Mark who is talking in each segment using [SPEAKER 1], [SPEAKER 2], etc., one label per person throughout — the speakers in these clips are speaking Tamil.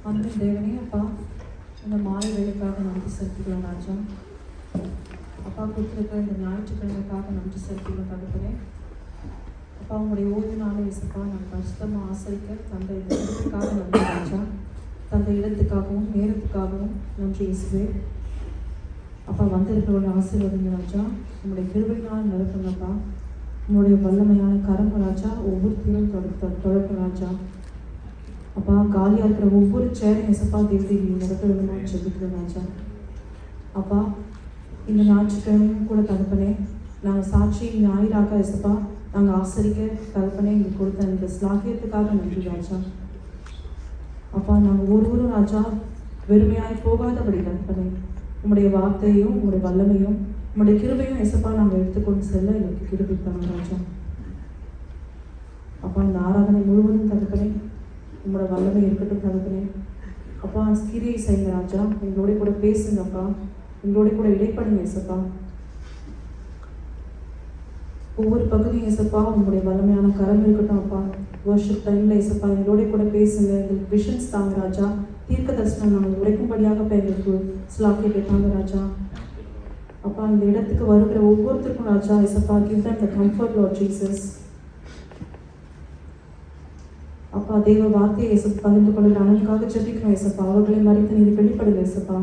[SPEAKER 1] அன்பின் தேவனே அப்பா, இந்த மாலை வேலைக்காக நன்றி செலுத்துகிறோம் ராஜா. அப்பா கொடுத்துருக்க இந்த ஞாயிற்றுக்கிழமைக்காக நன்றி செலுத்துகிறோம் தகப்பனே. அப்பா உங்களுடைய ஓய்வு நாளை இசப்பா நாங்கள் கஷ்டமாக ஆசரிக்க தந்த இந்த இடத்துக்காக நன்றி ராஜா. தந்த இடத்துக்காகவும் நேரத்துக்காகவும் நன்றி இயேசுவே. அப்பா வந்திருக்கிறவங்க ஆசீர்வாதங்க ராஜா. உங்களுடைய கிருபையினால் நிரப்புங்கப்பா. உங்களுடைய வல்லமையான கரம் ராஜா ஒவ்வொருத்தையும் தொடக்க ராஜா. அப்பா காலியாக இருக்கிற ஒவ்வொரு சேரையும் எசப்பா தேவதை நிரப்ப வேணுமான்னு சொல்லிக்கிறோம் ராஜா. அப்பா இந்த ஞாயிற்றுக்கிழமையும் கூட தகப்பனே நாங்கள் சாட்சி ஞாயிறாக எசப்பா நாங்கள் ஆசரிக்க தகப்பனே எங்களுக்கு கொடுத்த இந்த ஸ்லாகியத்துக்காக நன்றி ராஜா. அப்பா நாங்கள் ஒருவரும் ராஜா வெறுமையாய் போகாதபடி தகப்பனே உங்களுடைய வார்த்தையும் உங்களுடைய வல்லமையும் உங்களுடைய கிருபையும் எசப்பா நாங்கள் எடுத்துக்கொண்டு செல்ல எங்களுக்கு கிருபித்தாங்க ராஜா. அப்பா இந்த ஆராதனை முழுவதும் தகப்பனே உங்களோட வல்லமை இருக்கட்டும் தகப்பனே. அப்பா கிரியை செய்யுங்க ராஜா. எங்களோட கூட பேசுங்கப்பா. எங்களோட கூட இடைப்படுங்க ஏசப்பா. ஒவ்வொரு பகுதியும் ஏசப்பா உங்களுடைய வல்லமையான கரம் இருக்கட்டும் அப்பா. வர்ஷிப் டைம்ல ஏசப்பா எங்களோட கூட பேசுங்க. எங்களுக்கு விஷன்ஸ் தாங்க ராஜா. தீர்க்க தரிசனம் நாங்கள் உரைக்கும்படியாக எங்களுக்கு ஸ்லாக்கிய தாங்க ராஜா. அப்பா இந்த இடத்துக்கு வருகிற ஒவ்வொருத்தருக்கும் ராஜா ஏசப்பா கிவ் தம் தி கம்ஃபர்ட் லார்ட் ஜீசஸ். அப்பா தேவ வார்த்தையை ஏசப்பா பகிர்ந்து கொள்ள அனலுக்காக ஜெபிக்கிறோம் ஏசப்பா. அவர்களை மறைத்து நீர் வெளிப்படுங்க ஏசப்பா.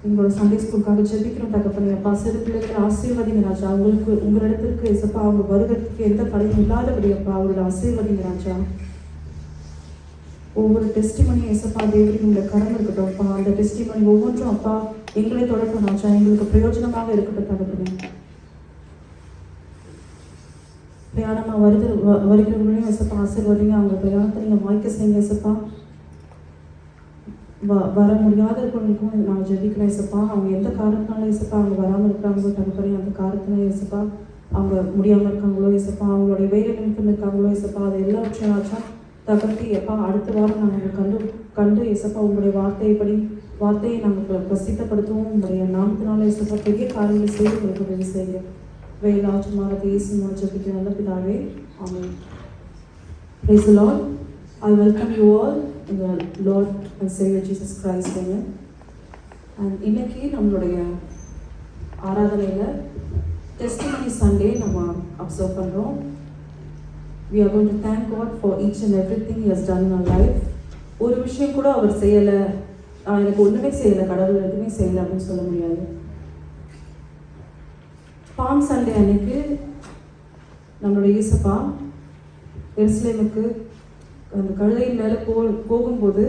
[SPEAKER 1] உங்களோட சண்டே ஸ்கூலுக்காக ஜெபிக்கிறோம் தகப்பனே. அப்பா சிறு பிள்ளைகளை ஆசீர்வதிங்க ராஜா. உங்களிடத்திற்கு ஏசப்பா அவங்க வருகிறதுக்கு எந்த தடையும் இல்லாதபடி அப்பா அவரோட ஆசீர்வதிங்க ராஜா. ஒவ்வொரு டெஸ்டிமனியும் ஏசப்பா தேவரி உங்களுடைய கரம் இருக்கட்டும் அப்பா. அந்த டெஸ்டிமனி ஒவ்வொன்றும் அப்பா எங்களை தொடரட்டும் ராஜா. எங்களுக்கு பிரயோஜனமாக இருக்கட்டும் தகப்பனே. பிரயாணமாக வருகிறவங்களையும் எசப்பா ஆசீர்வதிங்க. அவங்க பிரயாணத்தை நீங்கள் வாய்க்க செய்யுங்க எசப்பா. வர முடியாத இருக்கிறவங்களுக்கும் நான் ஜெபிக்கிறேன் எசப்பா. அவங்க எந்த காரணத்தினால எசப்பா அவங்க வராமல் இருக்கிறாங்களோ தகப்பனே அந்த காரணத்தினால எசப்பா அவங்க முடியாமல் இருக்காங்களோ எசப்பா அவங்களுடைய வேலை நிமித்தம் இருக்காங்களோ எசப்பா அது எல்லாவற்றையும் ஆச்சா தகர்த்தி எப்பா அடுத்த வாரம் நாங்கள் கண்டு எசப்பா உங்களுடைய வார்த்தையை நாங்கள் பிரசித்தப்படுத்தவும் உங்களுடைய நாமத்தினால எசப்பா பெரிய காரியங்களை செய்து உங்களுக்கு உதவி செய்யுங்க. வேலாற்றுமாறு பேசுமாறு ஜெபிக்கிற நல்ல பிதாவே ஆமென். Praise the Lord. I welcome you all in the Lord and Savior Jesus Christ name. And இன்னைக்கு நம்மளுடைய ஆராதனையில் டெஸ்டிமனி சண்டே நம்ம அப்சர்வ் பண்ணுறோம். We are going to thank God for each and everything He has done in our life. ஒரு விஷயம் கூட அவர் செய்யலை, எனக்கு ஒன்றுமே செய்யலை, கடவுள் எதுவுமே செய்யலை அப்படின்னு சொல்ல முடியாது. பாம் சண்டே அன்னைக்கு நம்மளுடைய இயேசப்பா எருசலேமுக்கு அந்த கழுதையின் மேலே போகும்போது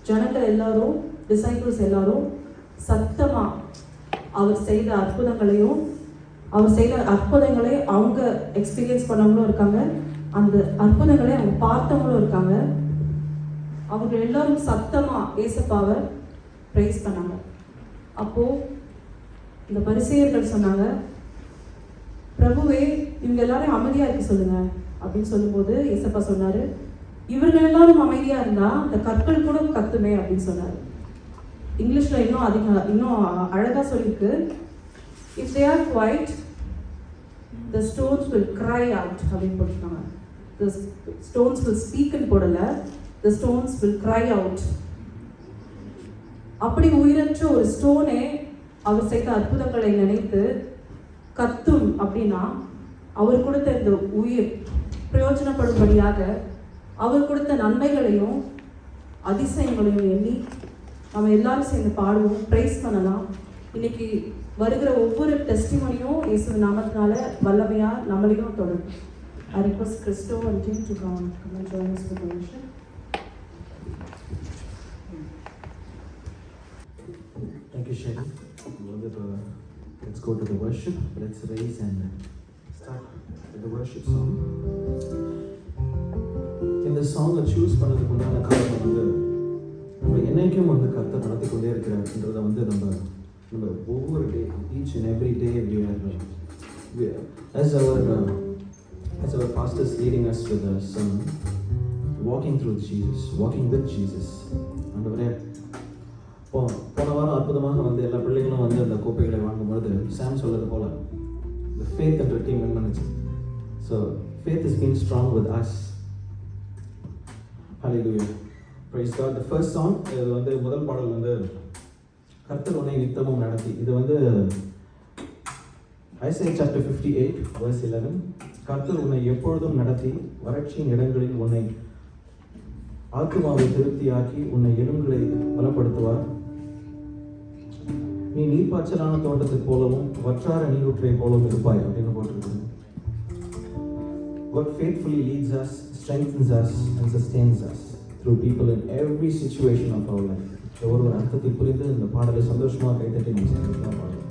[SPEAKER 1] ஜனங்கள் எல்லாரும் டிசைபிள்ஸ் எல்லாரும் சத்தமாக அவர் செய்த அற்புதங்களை அவங்க எக்ஸ்பீரியன்ஸ் பண்ணவங்களும் இருக்காங்க, அந்த அற்புதங்களை அவங்க பார்த்தவங்களும் இருக்காங்க. அவங்க எல்லாரும் சத்தமாக இயேசப்பாவை ப்ரைஸ் பண்ணாங்க. அப்போது இந்த பரிசேயர்கள் சொன்னாங்க, பிரபுவே இவங்க எல்லாரும் அமைதியாக இருக்க சொல்லுங்க அப்படின்னு சொல்லும்போது இயேசப்பா சொன்னார், இவர்கள் எல்லாரும் அமைதியாக இருந்தால் அந்த கற்கள் கூட கத்துமே அப்படின்னு சொன்னார். இங்கிலீஷில் இன்னும் அழகாக சொல்லியிருக்கு, if they are quiet the stones will cry out அப்படின்னு போட்டிருக்காங்க. த ஸ்டோன்ஸ் வில் ஸ்பீக்னு போடலை, the stones will cry out. அப்படி உயிரற்ற ஒரு ஸ்டோனே அவர் செய்த அற்புதங்களை நினைத்து கத்தும் அப்படின்னா அவர் கொடுத்த இந்த உயிர் பிரயோஜனப்படும்படியாக அவர் கொடுத்த நன்மைகளையும் அதிசயங்களையும் எண்ணி நம்ம எல்லாரும் சேர்ந்து பாடுவோம், ப்ரைஸ் பண்ணலாம். இன்னைக்கு வருகிற ஒவ்வொரு டெஸ்டிமனியும் இயேசு நாமத்தினால வல்லமையா நம்மளையும் தொடரும். I request Christo and Jim to come and join us for the worship.
[SPEAKER 2] Thank you, Shani. Let's go to the worship. Let's raise and start with the worship song. இந்த சாங்கை சூஸ் பண்ணதுக்கு முன்னாடி காரணம் நம்ம என்னைக்கும் கர்த்தர் நடத்தி கொண்டே இருக்கிறார்ன்றதை நம்ம ஒவ்வொரு டே, each and every day as our pastor is leading us with the song walking with Jesus. ஆண்டவரே, போன வாரம் அற்புதமாக எல்லா பிள்ளைகளும் அந்த கோப்பைகளை வாங்கும்பொழுது சாம் சொல்லது போல the faith என்ற டீம் வின் பண்ணுச்சு. So faith has been strong with us. Hallelujah. Praise God. The first song, இது வந்து முதல் பாடல் வந்து கர்த்தர் உன்னை நித்தமும் நடத்தி. இது வந்து Isaiah chapter 58 verse 11. கர்த்தர் உன்னை எப்பொழுதும் நடத்தி வறட்சியின் இடங்களில் உன்னை ஆத்துமாவை திருப்தியாக்கி உன்னை எலும்புகளை பலப்படுத்துவார். நீ நீர்ப்பாய்ச்சலான தோட்டத்தை போலவும் வற்றார நீரூற்றை போலவும் இருப்பாய் அப்படின்னு போட்டிருக்கு. God faithfully leads us, strengthens us and sustains us through people in every situation of our life. ஒரு அர்த்தத்தை புரிந்து இந்த பாடலை சந்தோஷமாக கைத்தட்டி நம்ம பாடலாம்.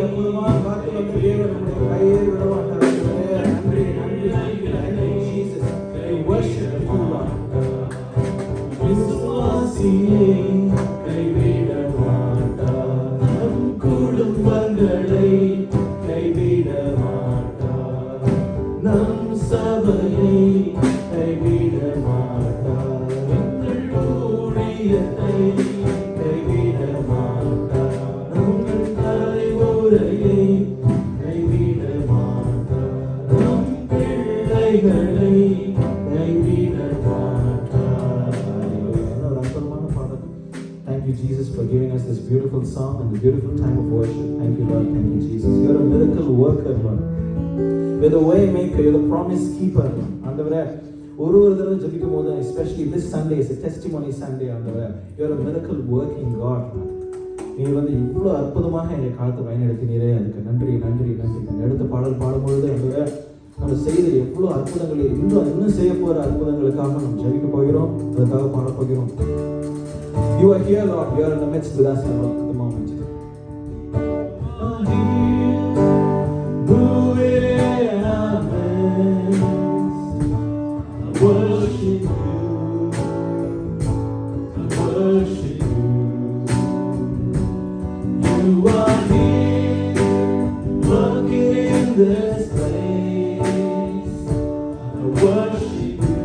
[SPEAKER 3] அற்புதமான வாக்கு வந்து தேவன் நம்முடைய கையை விட மாட்டார். நன்றி நன்றி நன்றி நன்றி Jesus.
[SPEAKER 2] நம் சபையை கைவிட மாட்டார், எங்கள் ஊழியத்தை கைவிட மாட்டார், உங்கள் தலைமுறையை கைவிட மாட்டார், நம் பிள்ளைகளை கைவிட மாட்டார். ஒரு அற்புதமான பாடல். Thank you, Jesus, for giving us this beautiful song and the beautiful time of worship. Thank you, Lord. Thank you, Jesus. You're a miracle worker, Lord. You're the way maker. You're the promise keeper. ஆண்டவரே, ஒரு தடவை ஜெபிக்கும் போது, especially this Sunday is a testimony Sunday, ஆண்டவரே, you're a miracle working God. நீ இவ்வளோ அற்புதமாக எங்கள் காலத்தை வழிநடத்தினீரே, அதுக்கு நன்றி நன்றி நன்றி. அடுத்த பாடல் பாடும்பொழுது ஆண்டவரே, நம்ம செய்த எவ்வளோ அற்புதங்களை இன்னும் செய்ய போகிற அற்புதங்களுக்காக நம்ம ஜெபிக்க போகிறோம், அதுக்காக பாட போகிறோம். You are here, Lord. You are in the midst with us at the moment. Worship you. You are here, working in this place. I worship you.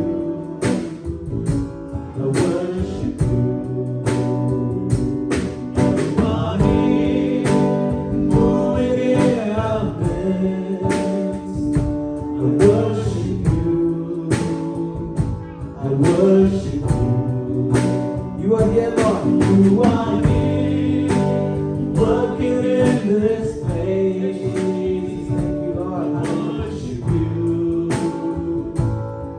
[SPEAKER 2] I worship you. You are here, moving in our midst. I worship you. I worship you. You are here, Lord. You are here, working in this place. Thank you, Lord. I worship you.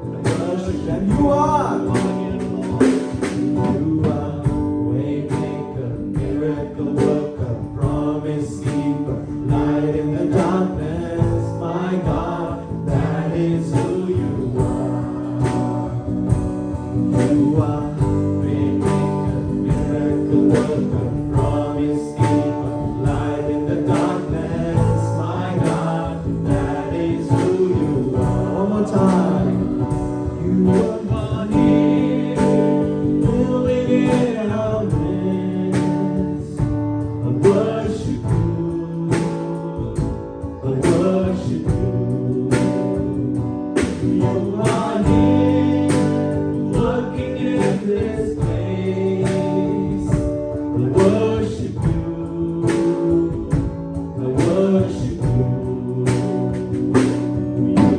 [SPEAKER 2] I worship you. And you are. You are waymaker, miracle worker, promise keeper, light in the darkness. My God, that is who you are. You are waymaker, miracle worker, promise keeper, light in the darkness. My God, that is who you are. One more time. You are here, moving in our midst. I worship you. I worship you. You are here, working in this place. I worship you. I worship you.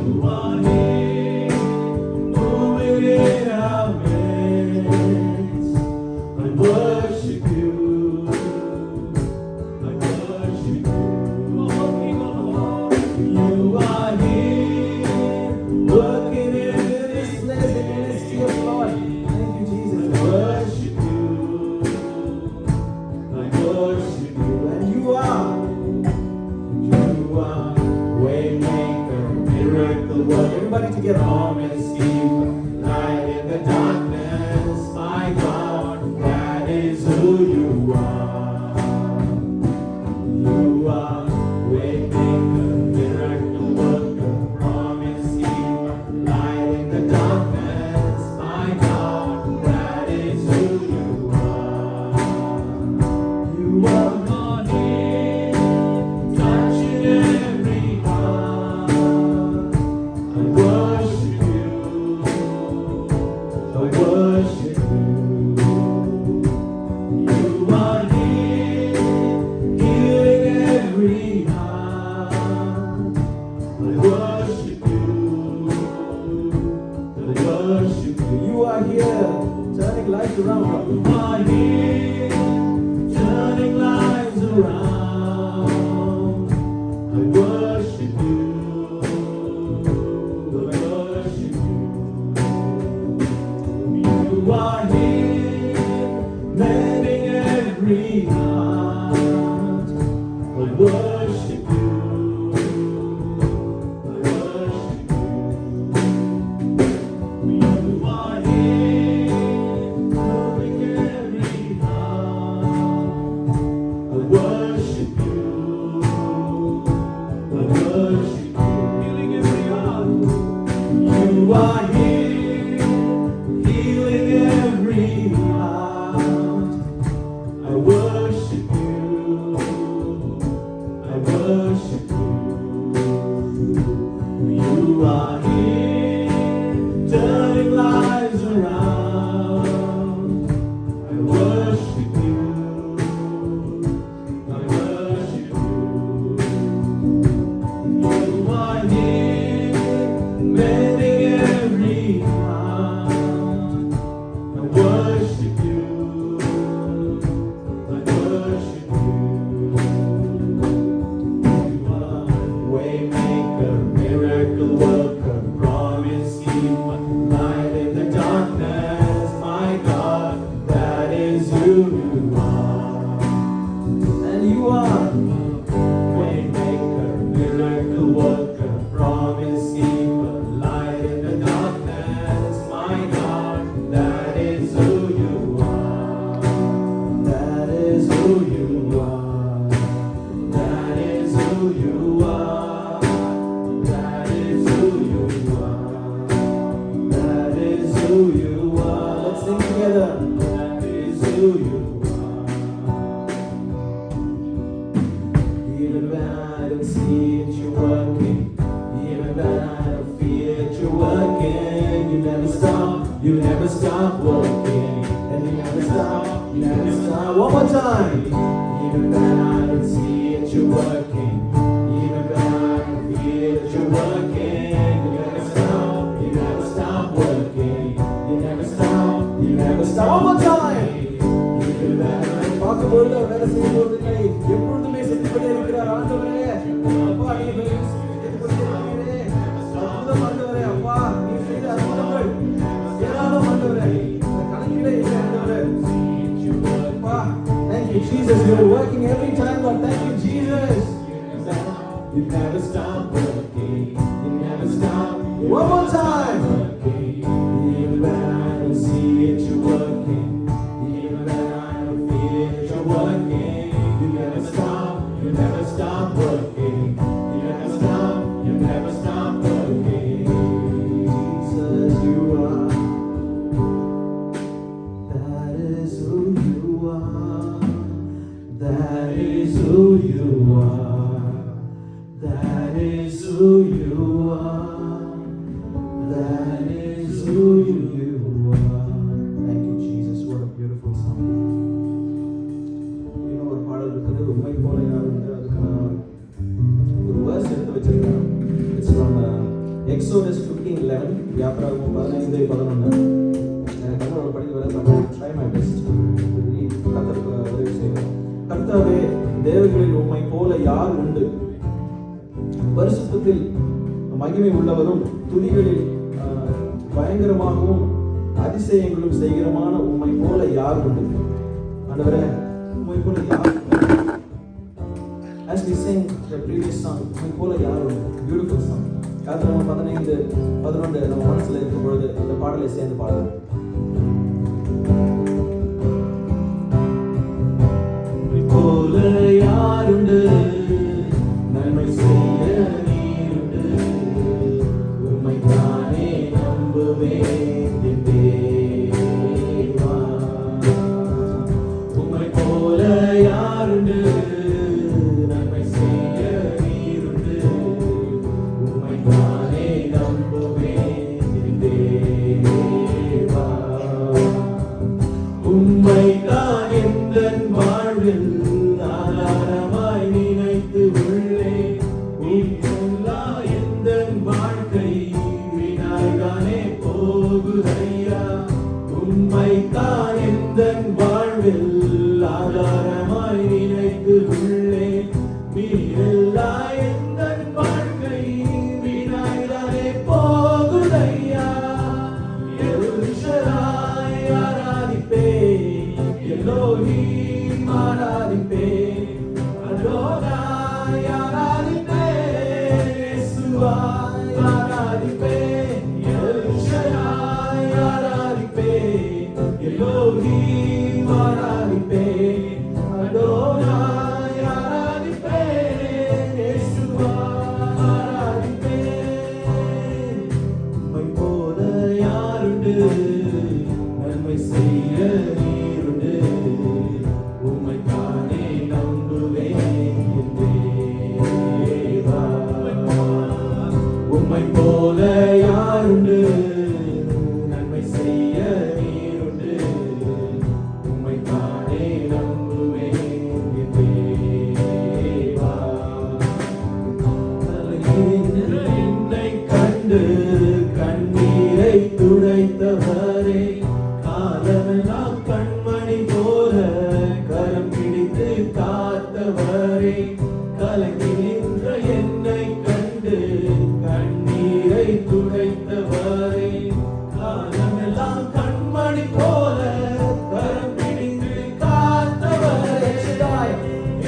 [SPEAKER 2] You are here, moving in our midst. I worship you. I worship you. You are here, working in this place, the ministry of God. Thank you, Jesus. I worship you. I worship you. And you are waymaker, miracle worker. Everybody together. Promise keeper, light in the darkness. My God, that is who you are. You are waymaker, miracle worker, promise keeper, light in the darkness. My God, that is who you are. You are God here, touching every heart. I worship you. I worship you. You are here, healing every heart. I worship you. I worship you. You are here, turning lives around. You are here, turning lives around. I worship you. I worship you. You are here, mending every heart. I worship you. I worship you. You are here, moving every heart. I worship you. I worship you. Healing every heart. You are here, healing every heart. I worship you. I worship you. You are lives around. I worship you. I worship you. You are here, mending every heart. I worship you. I worship you. You are waymaker, miracle worker, promise keeper, light in the darkness. My God, that is who you are. And you are waymaker, miracle worker, promise keeper, light in the darkness. My God, that is who you are. That is who you are. That is who you are. That is who you are. That is who you are. Let's sing together. That is who you are. Even when I don't see it, you're working. Even when I don't feel it, you're working. You never stop. You never stop working. And you never stop. You never stop. One more time. Even when I don't see it, you're working. Even when I don't feel it, you're working. You never stop. You never stop working. You never stop. You never stop. One more time. Even when I பார்க்கும்பொழுது அவர் வேலை செய்யும்போதில்லை, எப்பொழுதுமே செஞ்சு கொண்டே இருக்கிறார். ஆண்டவரே, அப்பா நீர் செய்து கொண்டே இருக்கிறீரே. அற்புதம் ஆண்டவரே, அப்பா நீர் செய்த அற்புதங்கள் ஏராளம் ஆண்டவரே. இந்த கணக்கிலே இல்லை ஆண்டவரே. அப்பா, thank you Jesus, you are working every time, Lord. Thank you Jesus. You never stop working. You never stop. One more time. Even when I don't see it, you're working. Even when I don't feel it, you're working. You never stop. You never stop working. You never stop. You never stop working. Jesus, you are. That is who you are. That is who you are. That is who you are. That is who you are. Thank you, Jesus. What a beautiful song. இன்னும் ஒரு பாடல் இருக்குது, உண்மை போல யார் உண்டு. அதுக்கான ஒரு verse எடுத்து வச்சிருக்கேன். It's from Exodus 15:11. யாத்ராகமம் 15:11. எனக்கு தமிழோட படிக்க வர try my best. கர்த்தருக்கு உதவி செய்வேன். கர்த்தாவே, தேவர்களில் உம்மை போல யார் உண்டு? பரிசுத்தத்தில் மகிமை உள்ளவரும் துதிகளில் பயங்கரமாகவும் அதிசயங்களும் செய்கிறமான உம்மை போல யார் உண்டு? ஆண்டவரே, உம்மை போல யார் உண்டு? As we sing the previous song, உம்மை போல யார் உண்டு? Beautiful song. யாத்திராகமம் 15:11 நம்ம மனசுல இருக்கும் பொழுது அந்த பாடலை சேர்ந்து பாடலாம். உம்மை போல யார் உண்டு? நன்மை செய்ய நீருண்டு. உம்மை தானே நம்புவேன் என் தேவா. உம்மை போல யாருண்டு? நன்மை செய்ய நீருண்டு. உம்மை தானே நம்புவேன் என் தேவா. கண்ணீரை துடைத்தவரே, காலமெல்லாம் கண்மணி போல கரம் பிடித்து காத்தவரே, கலங்கி நின்ற என்னை கண்டு கண்ணீரை துடைத்தவரே, காலமெல்லாம் கண்மணி போல கரம் பிடித்து காத்தவரே,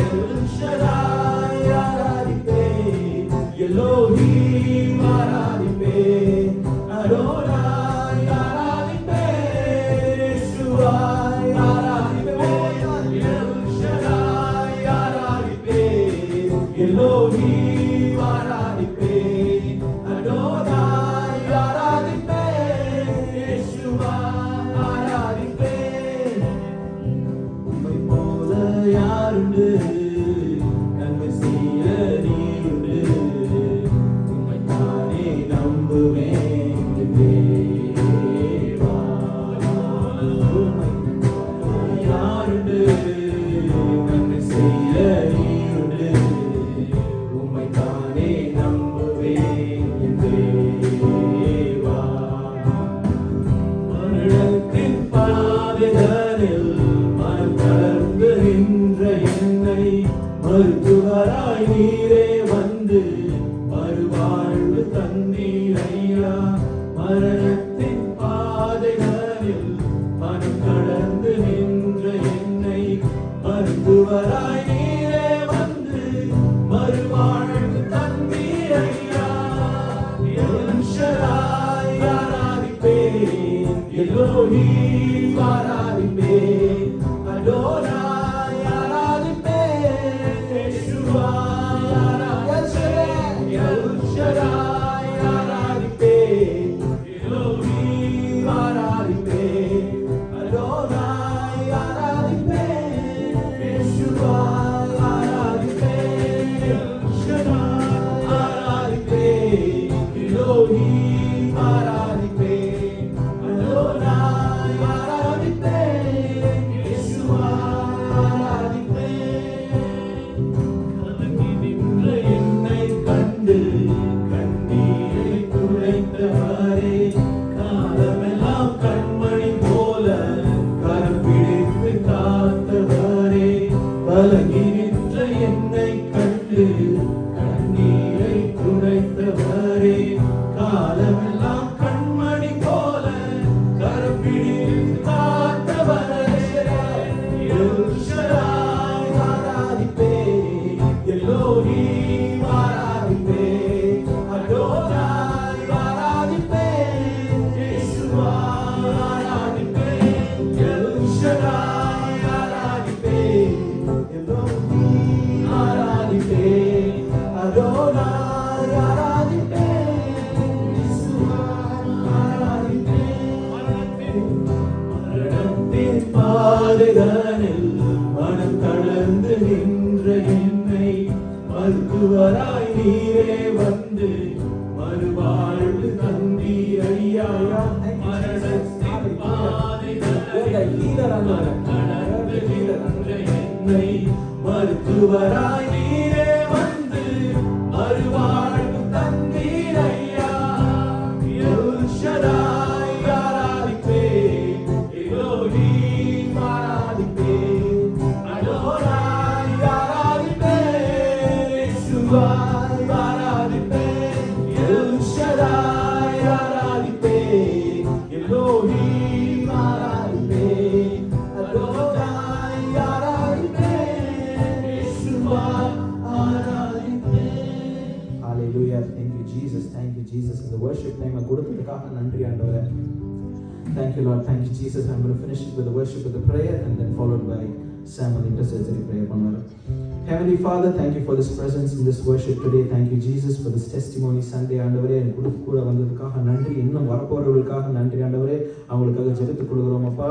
[SPEAKER 2] எல் ஷடாய் ஆராதிப்பேன், எலோஹீம் ஆராதிப்பேன், அடோனாய் ஆராதிப்பேன், யெஷுவாய் ஆராதிப்பேன், எல் ஷடாய் ஆராதிப்பேன், எலோஹீம் ஆராதிப்பேன், அடோனாய் ஆராதிப்பேன், யெஷுவாய் ஆராதிப்பேன். உம்மை போல யாருண்டு, நன்மை செய்ய நீருண்டு, உம்மைத்தானே நம்புவேன் தேவா. உம்மை போல யாருண்டு, நன்மை செய்ய நீருண்டு, உம்மைத்தானே நம்புவேன் தேவா. மரணத்தின் பாதைதனில் மனம் தளர்ந்து நின்ற என்னை மருத்துவராய் நீரே வந்து மறுவாழ்வு தந்தீர் ஐயா. மரணத்தின் பாதைதனில் மனம் தளர்ந்து நின்ற என்னை மருத்துவராய் நீரே வந்து மறுவாழ்வு தந்தீர் ஐயா. எல் ஷடாய் ஆராதிப்பேன், எலோஹீம் ஆராதிப்பேன், அடோனாய் ஆராதிப்பேன், யெஷுவாய் ஆராதிப்பேன், எல் ஷடாய் ஆராதிப்பேன், எலோஹீம் ஆராதிப்பேன், அடோனாய் ஆராதிப்பேன், யெஷுவாய் ஆராதிப்பேன், எல் ஷடாய் ஆராதிப்பேன், எலோஹீம் ஆராதிப்பேன், அடோனாய் ஆராதிப்பேன், யெஷுவாய் ஆராதிப்பேன். கலங்கி நின்ற என்னை கண்டு கண்ணீரை துடைத்தவரே, காலமெல்லாம் கண்மணி போல கரம் பிடித்து காத்தவரே, கலங்கி நின்ற என்னை கண்டு கண்ணீரை துடைத்தவரே, காலமெல்லாம் கண்மணி போல கரம் பிடித்து காத்தவரே, எல் ஷடாய் ஆராதிப்பேன், எலோஹீம் ஆராதிப்பேன், அடோனாய் ஆராதிப்பேன், யெஷுவாய் ஆராதிப்பேன், எல் ஷடாய் ஆராதிப்பேன், எலோஹீம் ஆராதிப்பேன், அடோனாய் ஆராதிப்பேன், யெஷுவாய் ஆராதிப்பேன். மரணத்தின் பாதைதனில் மனம் தளர்ந்து நின்ற என்னை மருத்துவராய் நீரே வந்து மறுவாழ்வு தந்தீர் ஐயா. மரணத்தின் பாதைதனில் மனம் தளர்ந்து நின்ற என்னை மருத்துவராய் நீரே வந்து மறுவாழ்வு தந்தீர் ஐயா. எல் ஷடாய் ஆராதிப்பேன், எலோஹீம் ஆராதிப்பேன், அடோனாய் ஆராதிப்பேன், யெஷுவாய் ஆராதிப்பேன், எல் ஷடாய் ஆராதிப்பேன், எலோஹீம் ஆராதிப்பேன், அடோனாய் ஆராதிப்பேன், யெஷுவாய் ஆராதிப்பேன். Hallelujah. Thank you Jesus. Thank you Jesus. இந்த worship time கொடுத்ததுக்காக நன்றி ஆண்டவரே. Thank you Lord. Thank you Jesus. I'm going to finish it with the worship with the prayer and then followed by Sam with intercessory prayer பண்ணுவார். Heavenly Father, thank you for this presence in this worship today. Thank you Jesus for this testimony Sunday ஆண்டவரே. என் கூட வந்ததுக்காக நன்றி. இன்னும் வரப்போறவர்களுக்காக நன்றி ஆண்டவரே. அவங்களுக்காக ஜெபித்துக் கொள்கிறோம் அப்பா.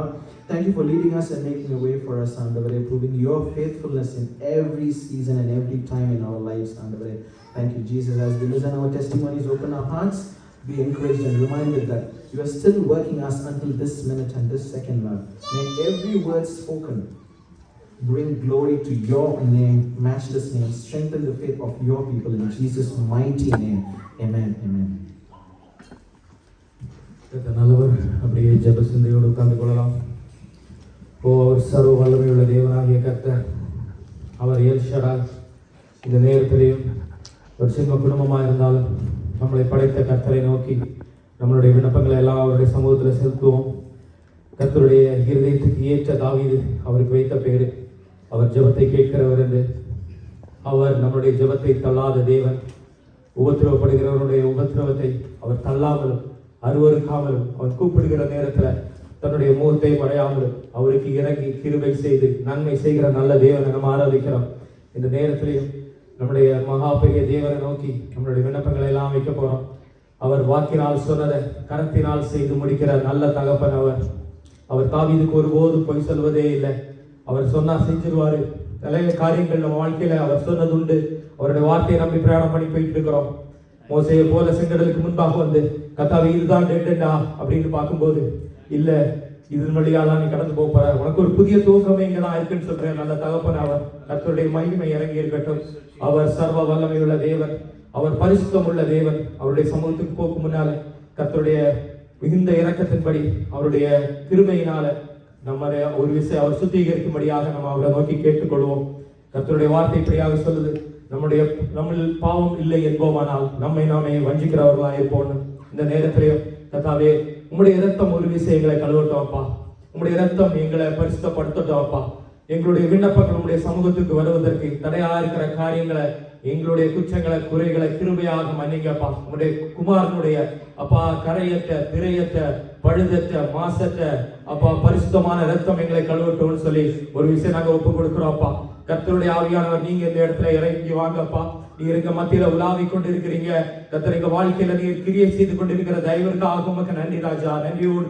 [SPEAKER 2] Thank you for leading us and making a way for us ஆண்டவரே. Proving your faithfulness in every season and every time in our lives ஆண்டவரே. Thank you Jesus. As we listen our testimonies, open our hearts, be encouraged and reminded that you are still working us until this minute and this second, Lord. May every word spoken bring glory to your name, matchless name. Strengthen the faith of your people in Jesus' mighty name. Amen. Amen.
[SPEAKER 3] நல்லவர். அப்படியே ஜெப சிந்தையோடு உட்கார்ந்து கொள்ளலாம். அவர் சர்வ வல்லமையுள்ள தேவனாகிய கர்த்தர், அவர் எல் ஷடாய். இந்த நேரத்திலேயும் ஒரு சின்ன குடும்பமாக இருந்தாலும் நம்மளை படைத்த கர்த்தரை நோக்கி நம்மளுடைய விண்ணப்பங்களை எல்லாம் அவருடைய சமூகத்தில் செலுத்துவோம். கர்த்தருடைய இருதயத்துக்கு ஏற்ற தாவீது அவருக்கு வைத்த பேரு, அவர் ஜெபத்தை கேட்கிறவர் என்று. அவர் நம்முடைய ஜெபத்தை தள்ளாத தேவன். உபத்திரவப்படுகிறவருடைய உபத்திரவத்தை அவர் தள்ளாமலும் அருவருக்காமலும் அவர் கூப்பிடுகிற நேரத்தில் தன்னுடைய முகத்தை மறையாமலும் அவருக்கு இறங்கி கிருபை செய்து நன்மை செய்கிற நல்ல தேவனை நம்ம ஆராதிக்கிறோம். இந்த நேரத்திலையும் நம்முடைய மகா பெரிய தேவனை நோக்கி நம்மளுடைய விண்ணப்பங்களை எல்லாம் வைக்க போறோம். அவர் வாக்கினால் சொன்னதை கரத்தினால் செய்து முடிக்கிற நல்ல தகப்பன் அவர் தாவீதுக்கு ஒருபோதும் பொய் சொல்வதே இல்லை. அவர் சொன்னா செஞ்சிருவாரு. நிறைய காரியங்கள் நம்ம வாழ்க்கையில அவர் சொன்னது உண்டு. அவருடைய வார்த்தையை நம்பி பிரயாணம் பண்ணி போயிட்டு இருக்கிறோம். மோசையை போல செங்கடலுக்கு முன்பாக வந்து கர்த்தாவே இதுதான் டெண்டா அப்படின்னு பார்க்கும்போது, இல்ல இதன் வழியாதான் நீ கடந்து போக போற, உனக்கு ஒரு புதிய துவக்கமே இங்கதான் இருக்குன்னு சொல்றேன் நல்ல தகப்பன். அவர் கர்த்தருடைய மகிமை இறங்கி இருக்கட்டும். அவர் சர்வ வல்லமையுள்ள தேவன், அவர் பரிசுத்தம் உள்ள தேவன். அவருடைய சமூகத்துக்கு போக்கு முன்னால கர்த்தருடைய மிகுந்த இரக்கத்தின்படி அவருடைய கிருபையினால நம்மளை ஒரு விஷயம் அவர் சுத்திகரிக்கும்படியாக நம்ம அவரை நோக்கி கேட்டுக்கொள்வோம். கர்த்தருடைய வார்த்தை இப்படியாக சொல்லுது, நம்ம பாவம் இல்லை என்போமானால் நம்மை நாமே வஞ்சிக்கிறவர்களாக இருப்போம். இந்த நேரத்திலேயும் கர்த்தாவே உம்முடைய இரத்தம் ஒரு விஷயங்களை கழுவட்டும் அப்பா. உம்முடைய இரத்தம் எங்களை பரிசுத்தப்படுத்தட்டும் அப்பா. எங்களுடைய விண்ணப்பங்கள் உங்களுடைய சமூகத்துக்கு வருவதற்கு தடையா இருக்கிற காரியங்களை, எங்களுடைய குற்றங்களை குறைகளை கிருபையாக மன்னிங்கப்பா. உங்களுடைய குமாரனுடைய அப்பா கரையற்ற திரையற்ற பழுதற்ற மாசற்ற அப்பா பரிசுத்தமான இரத்தம் எங்களை கழுவட்டும்னு சொல்லி ஒரு விஷயம் நாங்க ஒப்பு கொடுக்கிறோம் அப்பா. கர்த்தருடைய ஆவியானவர் நீங்க இந்த இடத்துல இறங்கி வாங்கப்பா. நீங்க எங்க மத்தியில உலாவிக் கொண்டு இருக்கிறீங்க கர்த்தர். எங்க வாழ்க்கையில நீங்க கிரியை செய்து கொண்டிருக்கிற தயவிற்காக உமக்கு நன்றி ராஜா. நன்றியோடு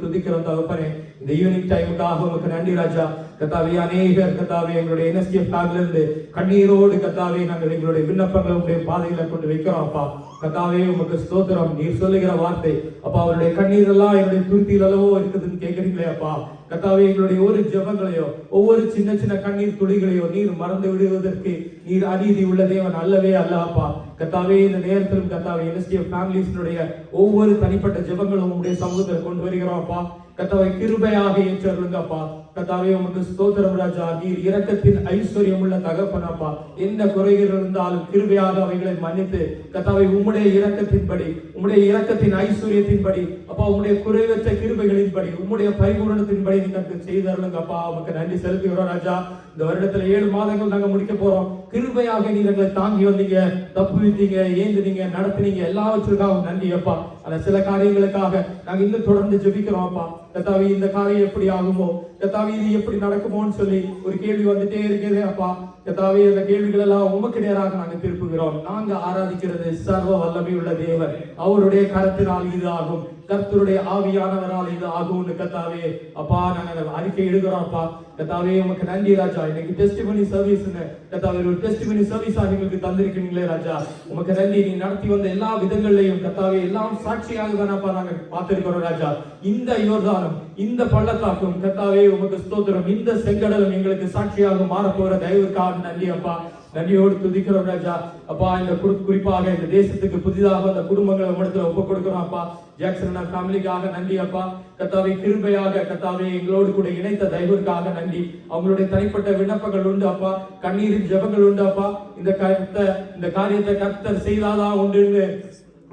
[SPEAKER 3] துதிக்கிறோம் தகப்பனே. இந்த ஈவினிங் டைமுக்காக உமக்கு நன்றி ராஜா. கர்த்தாவே அநேகர் கர்த்தாவே எங்களுடைய NSTF ஃபேமிலில இருந்து கண்ணீரோடு கர்த்தாவே நாங்கள் எங்களுடைய விண்ணப்பங்களை உங்களுடைய பாதையில கொண்டு வைக்கிறோம் அப்பா. கர்த்தாவே உமக்கு ஸ்தோத்திரம். நீர் சொல்லுகிற வார்த்தை அப்பா, அவருடைய கண்ணீர் எல்லாம் என்னுடைய துருத்தியில் அளவோ இருக்குதுன்னு கேட்கறீங்களே அப்பா. கர்த்தாவே எங்களுடைய ஒரு ஜெபங்களையோ ஒவ்வொரு சின்ன சின்ன கண்ணீர் துளிகளையோ நீர் மறந்து விடுவதற்கு நீர் அநீதி உள்ள தேவன் அல்லவே அல்ல அப்பா. கர்த்தாவே இந்த நேரத்திலும் கர்த்தாவே NSTF ஃபேமிலிஸ்னுடைய ஒவ்வொரு தனிப்பட்ட ஜெபங்களும் உங்களுடைய சமூகத்தில் கொண்டு வருகிறோம் அப்பா. கர்த்தாவே கிருபையாக ஏற்றருளுங்கப்பா. கர்த்தாவே உமக்கு ஸ்தோத்திரம் ராஜா. நீர் இரக்கத்தின் ஐஸ்வர்யம் உள்ள தகப்பன் அப்பா. எந்த குறைகள் இருந்தாலும் கிருபையாக அவைகளை மன்னித்து கர்த்தாவே உம்முடைய இரக்கத்தின்படி உம்முடைய இரக்கத்தின் ஐஸ்வர்யத்தின்படி அப்பா உம்முடைய குறைவற்ற கிருபைகளின்படி உம்முடைய பரிபூரணத்தின்படி நீங்க செய்தருளுங்கப்பா. உமக்கு நன்றி செலுத்துகிறோம் ராஜா. இந்த வருடத்துல 7 மாதங்கள் நாங்க முடிக்க போறோம். கிருபையாக நீர் எங்களை தாங்கி வந்தீங்க, தப்புவித்தீங்க, ஏந்துனீங்க, நடத்தினீங்க. எல்லாவற்றுக்காகவும் நன்றி அப்பா. ஆனா சில காரியங்களுக்காக நாங்க இன்னும் தொடர்ந்து ஜெபிக்கிறோம் அப்பா. கர்த்தாவே இந்த காரியம் எப்படி ஆகுமோ, கர்த்தாவே இது எப்படி நடக்குமோன்னு சொல்லி ஒரு கேள்வி வந்துட்டே இருக்குது அப்பா. கர்த்தாவே அந்த கேள்விகள் எல்லாம் உமக்கு நேராக நாங்க திருப்புகிறோம். நாங்க ஆராதிக்கிறது சர்வ வல்லமை உள்ள தேவன். அவருடைய கரத்தினால் இது ஆகும், கர்த்தருடைய ஆவியானவரால் இது ஆகும்னு கர்த்தாவே அப்பா நாங்க அறிக்கை எடுக்கிறோம் அப்பா. கர்த்தாவே உமக்கு நன்றி ராஜா. இன்னைக்கு டெஸ்டிமனி சர்வீஸ் கர்த்தாவே ஒரு டெஸ்டிமனி சர்வீஸா எங்களுக்கு தந்திருக்கீங்களே ராஜா. உமக்கு நன்றி. நீ நடத்தி வந்த எல்லா விதங்களையும் கர்த்தாவே எல்லாம் சாட்சியாக தானப்பா நாங்க பார்த்திருக்கிறோம் ராஜா. இந்த யோர்தானும் இந்த பள்ளத்தாக்கும் கர்த்தாவே உமக்கு ஸ்தோத்திரம். இந்த செங்கடலும் எங்களுக்கு சாட்சியாக மாறப்போகிற தயவுக்காக நன்றி அப்பா. நன்றியோடு துதிக்கிறோம் ராஜா. அப்பா இந்த குறிப்பாக இந்த தேசத்துக்கு புதிதாக அந்த குடும்பங்களை உம்மிடத்துல ஒப்பு கொடுக்கிறோம் அப்பா. ஜாக்சன் ஃபேமிலிக்காக நன்றி அப்பா. கர்த்தாவே கிருபையாக கர்த்தாவே எங்களோடு கூட இணைத்த தயவுக்காக நன்றி. அவங்களுடைய தனிப்பட்ட விண்ணப்பங்கள் உண்டு அப்பா, கண்ணீரின் ஜெபங்கள் உண்டு அப்பா. இந்த காரியத்தை கர்த்தர் செய்தாதான் உண்டு.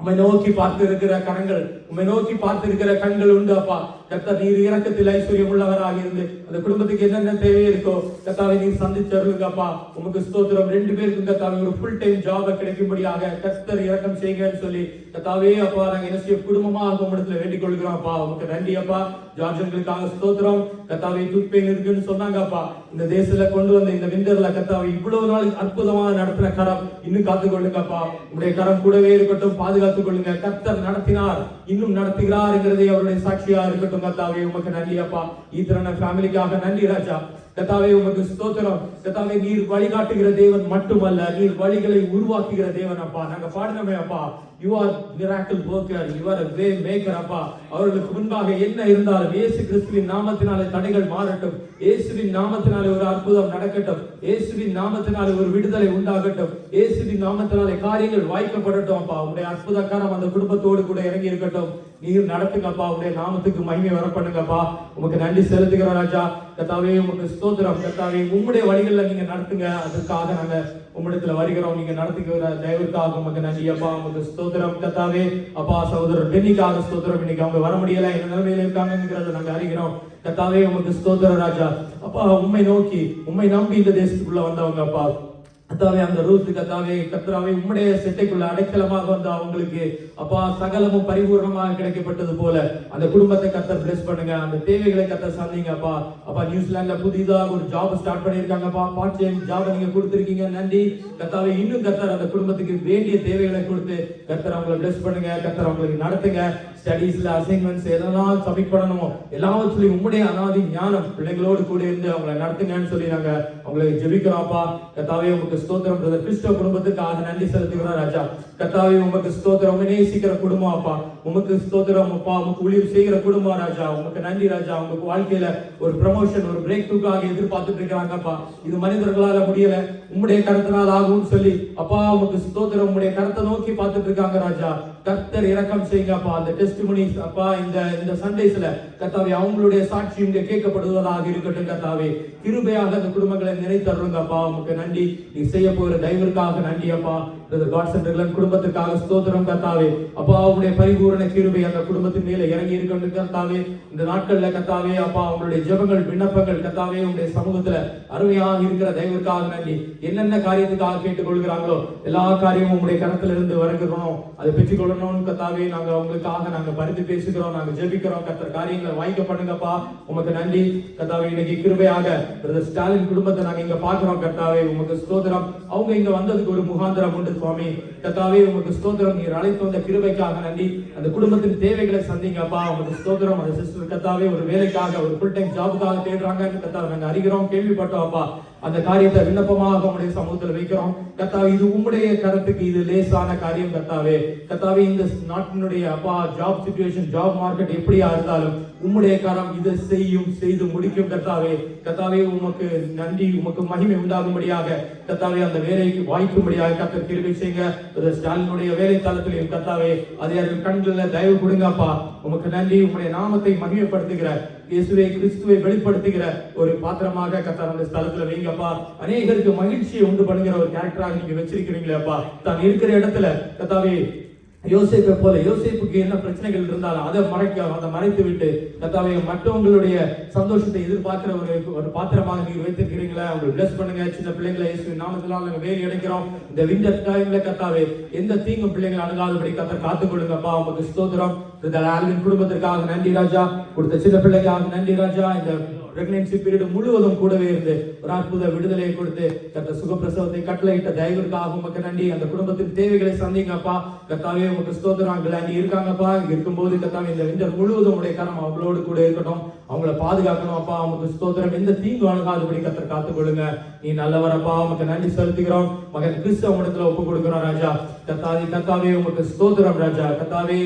[SPEAKER 3] உம்மை நோக்கி பார்த்து இருக்கிற கரங்கள், உம்மை நோக்கி பார்த்து இருக்கிற கண்கள் உண்டு அப்பா. கர்த்தர் நீர் இரக்கத்தில் ஐஸ்வர்யம் உள்ளவராக இருந்து அந்த குடும்பத்துக்கு என்னென்ன தேவை இருக்கோ கர்த்தாவை நீர் சந்திச்சருங்கப்பா. உமக்கு ஸ்தோத்திரம். 2 பேருக்கும் கர்த்தாவே ஒரு ஃபுல் டைம் ஜாப் கிடைக்கும்படியாக கர்த்தர் இரக்கம் செய்யுங்கன்னு சொல்லி கர்த்தாவே அப்பா நாங்க NSTF குடும்பமாக உம்மிடத்துல வேண்டிக் கொள்கிறோம் அப்பா. உமக்கு நன்றி அப்பா. ஜார்ஜன்களுக்காக ஸ்தோத்திரம். கர்த்தாவே தூட்பெயின் இருக்குன்னு சொன்னாங்க அப்பா. இந்த தேசத்துல கொண்டு வந்த இந்த விண்டர்ல கர்த்தாவே இவ்வளவு நாள் அற்புதமாக நடத்தின கரம் இன்னும் காத்துக்கொள்ளுங்கப்பா. உங்களுடைய கரம் கூடவே இருக்கட்டும், பாதுகாத்துக் கொள்ளுங்க. கர்த்தர் நடத்தினார், இன்னும் நடத்துகிறார் என்கிறதே அவருடைய சாட்சியா இருக்கட்டும் கர்த்தாவே. உமக்கு நன்றி அப்பா. ஈத்திரன ஃபேமிலிக்காக நன்றி ராஜா. கர்த்தாவே உமக்கு ஸ்தோத்திரம். கர்த்தாவே நீர் வழிகாட்டுகிற தேவன் மட்டுமல்ல, நீர் வழிகளை உருவாக்குகிற தேவன் அப்பா. நாங்க பாடினோமே அப்பா, you are miracle worker, you are a way maker அப்பா. அவர்களுக்கு முன்பாக என்ன இருந்தாலும் இயேசு கிறிஸ்துவின் நாமத்தினாலே தடைகள் மாறட்டும், இயேசுவின் நாமத்தினாலே ஒரு அற்புதம் நடக்கட்டும், இயேசுவின் நாமத்தினாலே ஒரு விடுதலை உண்டாகட்டும், இயேசுவின் நாமத்தினாலே காரியங்கள் வாய்க்கப்படட்டும் அப்பா. உடைய அற்புதக்காரம் அந்த குடும்பத்தோடு கூட இறங்கி இருக்கட்டும். நீர் நடத்துங்கப்பா, உடைய நாமத்துக்கு மகிமை வர பண்ணுங்கப்பா. உமக்கு நன்றி செலுத்துகிறோம் ராஜா. கர்த்தாவே உமக்கு ஸ்தோத்திரம். கர்த்தாவே உம்முடைய வழிகளில் நீங்க நடத்துங்க, அதற்காக நாங்க உம்மிடத்துல வருகிறோம். நீங்க நடத்துகிற தயவுக்காக உமக்கு நன்றி அப்பா. உமக்கு ஸ்தோத்திரம் கர்த்தாவே. அப்பா சகோதரர் பெண்ணிக்காக ஸ்தோத்திரம். இன்னைக்கு அவங்க வர முடியல, என்ன நிலைமையில இருக்காங்கிறத நாங்க அறிகிறோம். கர்த்தாவே உமக்கு ஸ்தோத்திரம் ராஜா. அப்பா உம்மை நோக்கி உம்மை நம்பி இந்த தேசத்துக்குள்ள வந்தவங்க அப்பா. கர்த்தாவே அந்த ரூத் கர்த்தாவே கர்த்தாவே உம்முடைய செட்டைக்குள்ள அடைக்கலமாக வந்த அவங்களுக்கு அப்பா சகலமும் பரிபூர்ணமாக கிடைக்கப்பட்டது போல அந்த குடும்பத்தை கர்த்தர் பிளஸ் பண்ணுங்க. அந்த தேவைகளை கர்த்தர் சந்திங்க அப்பா. அப்பா நியூசிலாந்துல புதிதாக ஒரு ஜாப் ஸ்டார்ட் பண்ணிருக்காங்கப்பா. பார்ட் டைம் ஜாப் நீங்க கொடுத்திருக்கீங்க, நன்றி கர்த்தாவே. இன்னும் கர்த்தர் அந்த குடும்பத்துக்கு வேண்டிய தேவைகளை கொடுத்து கர்த்தர் அவங்களை பிளஸ் பண்ணுங்க. கர்த்தர் அவங்களுக்கு நடத்துங்க. ஸ்டடீஸ்ல அசைன்மெண்ட்ஸ் எதெல்லாம் சப்மிட் பண்ணணுமோ எல்லாவற்றிலையும் உம்முடைய அனாதி ஞானம் பிள்ளைங்களோடு கூட இருந்து அவங்களை நடத்துங்கன்னு சொல்லி நாங்க அவங்களுக்கு ஜெபிக்கிறோம்ப்பா. கர்த்தாவே உமக்கு ஸ்தோத்திரம். பிரதர் கிறிஸ்தவ குடும்பத்துக்காக நன்றி செலுத்துகிறோம் ராஜா. கர்த்தாவே உமக்கு ஸ்தோத்திரம். உம்மை நேசிக்கிற குடும்பம் அப்பா. உமக்கு ஸ்தோத்திரம் அப்பா. உமக்கு ஊழியம் செய்கிற குடும்பம் ராஜா. உமக்கு நன்றி ராஜா. உங்க வாழ்க்கையில ஒரு ப்ரமோஷன் ஒரு பிரேக் த்ரூக்காக எதிர்பார்த்துட்டு இருக்கிறாங்கப்பா. இது மனிதர்களால முடியல, உம்முடைய கருத்தினால் ஆகும்னு சொல்லி அப்பா உமக்கு ஸ்தோத்திரம். உம்முடைய கருத்தை நோக்கி பார்த்துட்டு இருக்காங்க ராஜா. கர்த்தர் இரக்கம் செய்யுங்கப்பா. அந்த டெஸ்டிமோனிஸ் அப்பா இந்த சண்டேஸ்ல கர்த்தாவே அவங்களுடைய சாட்சி இங்க கேட்கப்படுவதாக இருக்கட்டும் கர்த்தாவே. கிருபையாக அந்த குடும்பங்களை நினைத்தருங்கப்பா. உமக்கு நன்றி. நீ செய்ய போகிற தயவிற்காக நன்றி அப்பா. காட் சென்டர் குடும்பத்துக்காக ஸ்தோத்திரம் கர்த்தாவே. அப்பா அவங்களுடைய பரிபூரண கிருபை அந்த குடும்பத்தின் மேல இறங்கி இருக்கட்டும் கர்த்தாவே. இந்த நாட்கள்ல கர்த்தாவே அப்பா அவங்களுடைய ஜெபங்கள் விண்ணப்பங்கள் கர்த்தாவே உங்களுடைய சமூகத்துல அருமையாக இருக்கிற தயவிற்காக நன்றி. என்னென்ன காரியத்துக்காக கேட்டுக்கொள்கிறாங்களோ எல்லா காரியமும் உங்களுடைய கரத்துல இருந்து வருகிறோம், அதை பெற்றுக்கொள்ளணும் கர்த்தாவே. நாங்க அவங்களுக்காக நாங்க பரிந்து பேசுகிறோம், நாங்க ஜெபிக்கிறோம். கர்த்தர் காரியங்களை வாய்க்க பண்ணுங்கப்பா. உமக்கு நன்றி கர்த்தாவே. இன்னைக்கு கிருபையாக பிரதர் ஸ்டாலின் குடும்பத்தை நாங்க இங்க பாக்குறோம் கர்த்தாவே. உமக்கு ஸ்தோத்திரம். அவங்க இங்க வந்ததுக்கு ஒரு முகாந்திரம் உண்டு சுவாமி. கர்த்தாவே உமக்கு ஸ்தோத்திரம். நீர் அழைத்து வந்த கிருபைக்காக நன்றி. அந்த குடும்பத்தின் தேவைகளை சந்திங்கப்பா. உமக்கு ஸ்தோத்திரம். அந்த சிஸ்டர் கர்த்தாவே ஒரு வேலைக்காக ஒரு ஃபுல் டைம் ஜாபுக்காக தேடுறாங்க கர்த்தாவே. நாங்க அறிகிறோம், கேள்விப்பட்டோம் அப்பா. அந்த காரியத்தை விண்ணப்பமாக உங்களுடைய சமூகத்தில் வைக்கிறோம் கர்த்தாவே. இது உம்முடைய கருத்துக்கு இது லேசான காரியம் கர்த்தாவே. கர்த்தாவே இந்த நாட்டினுடைய அப்பா ஜாப் சிச்சுவேஷன் ஜாப் மார்க்கெட் எப்படியா இருந்தாலும் உம்முடைய கரம் இதை செய்து முடிக்கும் கர்த்தாவே. கர்த்தாவே உமக்கு நன்றி. உமக்கு மகிமை உண்டாகும்படியாக கர்த்தாவே அந்த வேலைக்கு வாய்க்கும்படியாக கர்த்தர் கிருபை செய்யுங்க. ஸ்டாலினுடைய வேலை தளத்திலையும் கர்த்தாவே அதே கண்களில் தயவு கொடுங்கப்பா. உமக்கு நன்றி. உம்முடைய நாமத்தை மகிமைப்படுத்துகிற இயேசுவை கிறிஸ்துவை வெளிப்படுத்துகிற ஒரு பாத்திரமாக கர்த்தர் அந்த ஸ்தலத்துல வைங்கப்பா. அநேகருக்கு மகிழ்ச்சியை உண்டு பண்ணுகிற ஒரு கேரக்டராக நீங்க வச்சிருக்கிறீங்களே அப்பா. தான் இருக்கிற இடத்துல கர்த்தாவே யோசேப்பை போல யோசேப்புக்கு என்ன பிரச்சனைகள் இருந்தாலும் அதை மறைத்து விட்டு கர்த்தாவே மற்றவங்களுடைய சந்தோஷத்தை எதிர்பார்க்கிற ஒரு பாத்திரமாக நீங்க வைத்திருக்கிறீங்களா. அவங்க பிளஸ் பண்ணுங்க. சின்ன பிள்ளைங்களை இயேசுவின் நாமத்தினால் நாங்க வேலை அடைக்கிறோம். இந்த விண்டர் டைம்ல கர்த்தாவே எந்த தீங்கும் பிள்ளைங்களை அணுகாதபடி கர்த்தர் காத்துக்கொள்ளுங்கப்பா. உங்களுக்கு ஸ்தோத்திரம். ஆல்வின் குடும்பத்திற்காக நன்றி ராஜா. கொடுத்த சின்ன பிள்ளைக்காக நன்றி ராஜா. இந்த பிரெக்னன்சி பீரியட் முழுவதும் கூடவே இருந்து ஒரு அற்புத விடுதலையை கொடுத்து கர்த்தர் சுகப்பிரசவத்தை கட்டளையிட்ட தயவிற்காக உமக்கு நன்றி. அந்த குடும்பத்தின் தேவைகளை சந்திங்கப்பா. கர்த்தாவே உமக்கு ஸ்தோத்திரம். அங்கே இருக்காங்கப்பா. இருக்கும்போது கர்த்தாவே இந்த விண்டர் முழுவதும் உடைய கரம் அவங்களோடு கூட இருக்கட்டும். அவங்களை பாதுகாக்கணும் அப்பா. உமக்கு ஸ்தோத்திரம். எந்த தீங்கு அணுகாதபடி கர்த்தர் காத்துக்கொள்ளுங்க. நீ நல்லவரப்பா. உமக்கு நன்றி செலுத்துகிறோம். மகன் கிறிஸ்துவ இடத்துல ஒப்பு கொடுக்கிறோம் ராஜா. கர்த்தாவே உமக்கு ஸ்தோத்திரம் ராஜா. கர்த்தாவே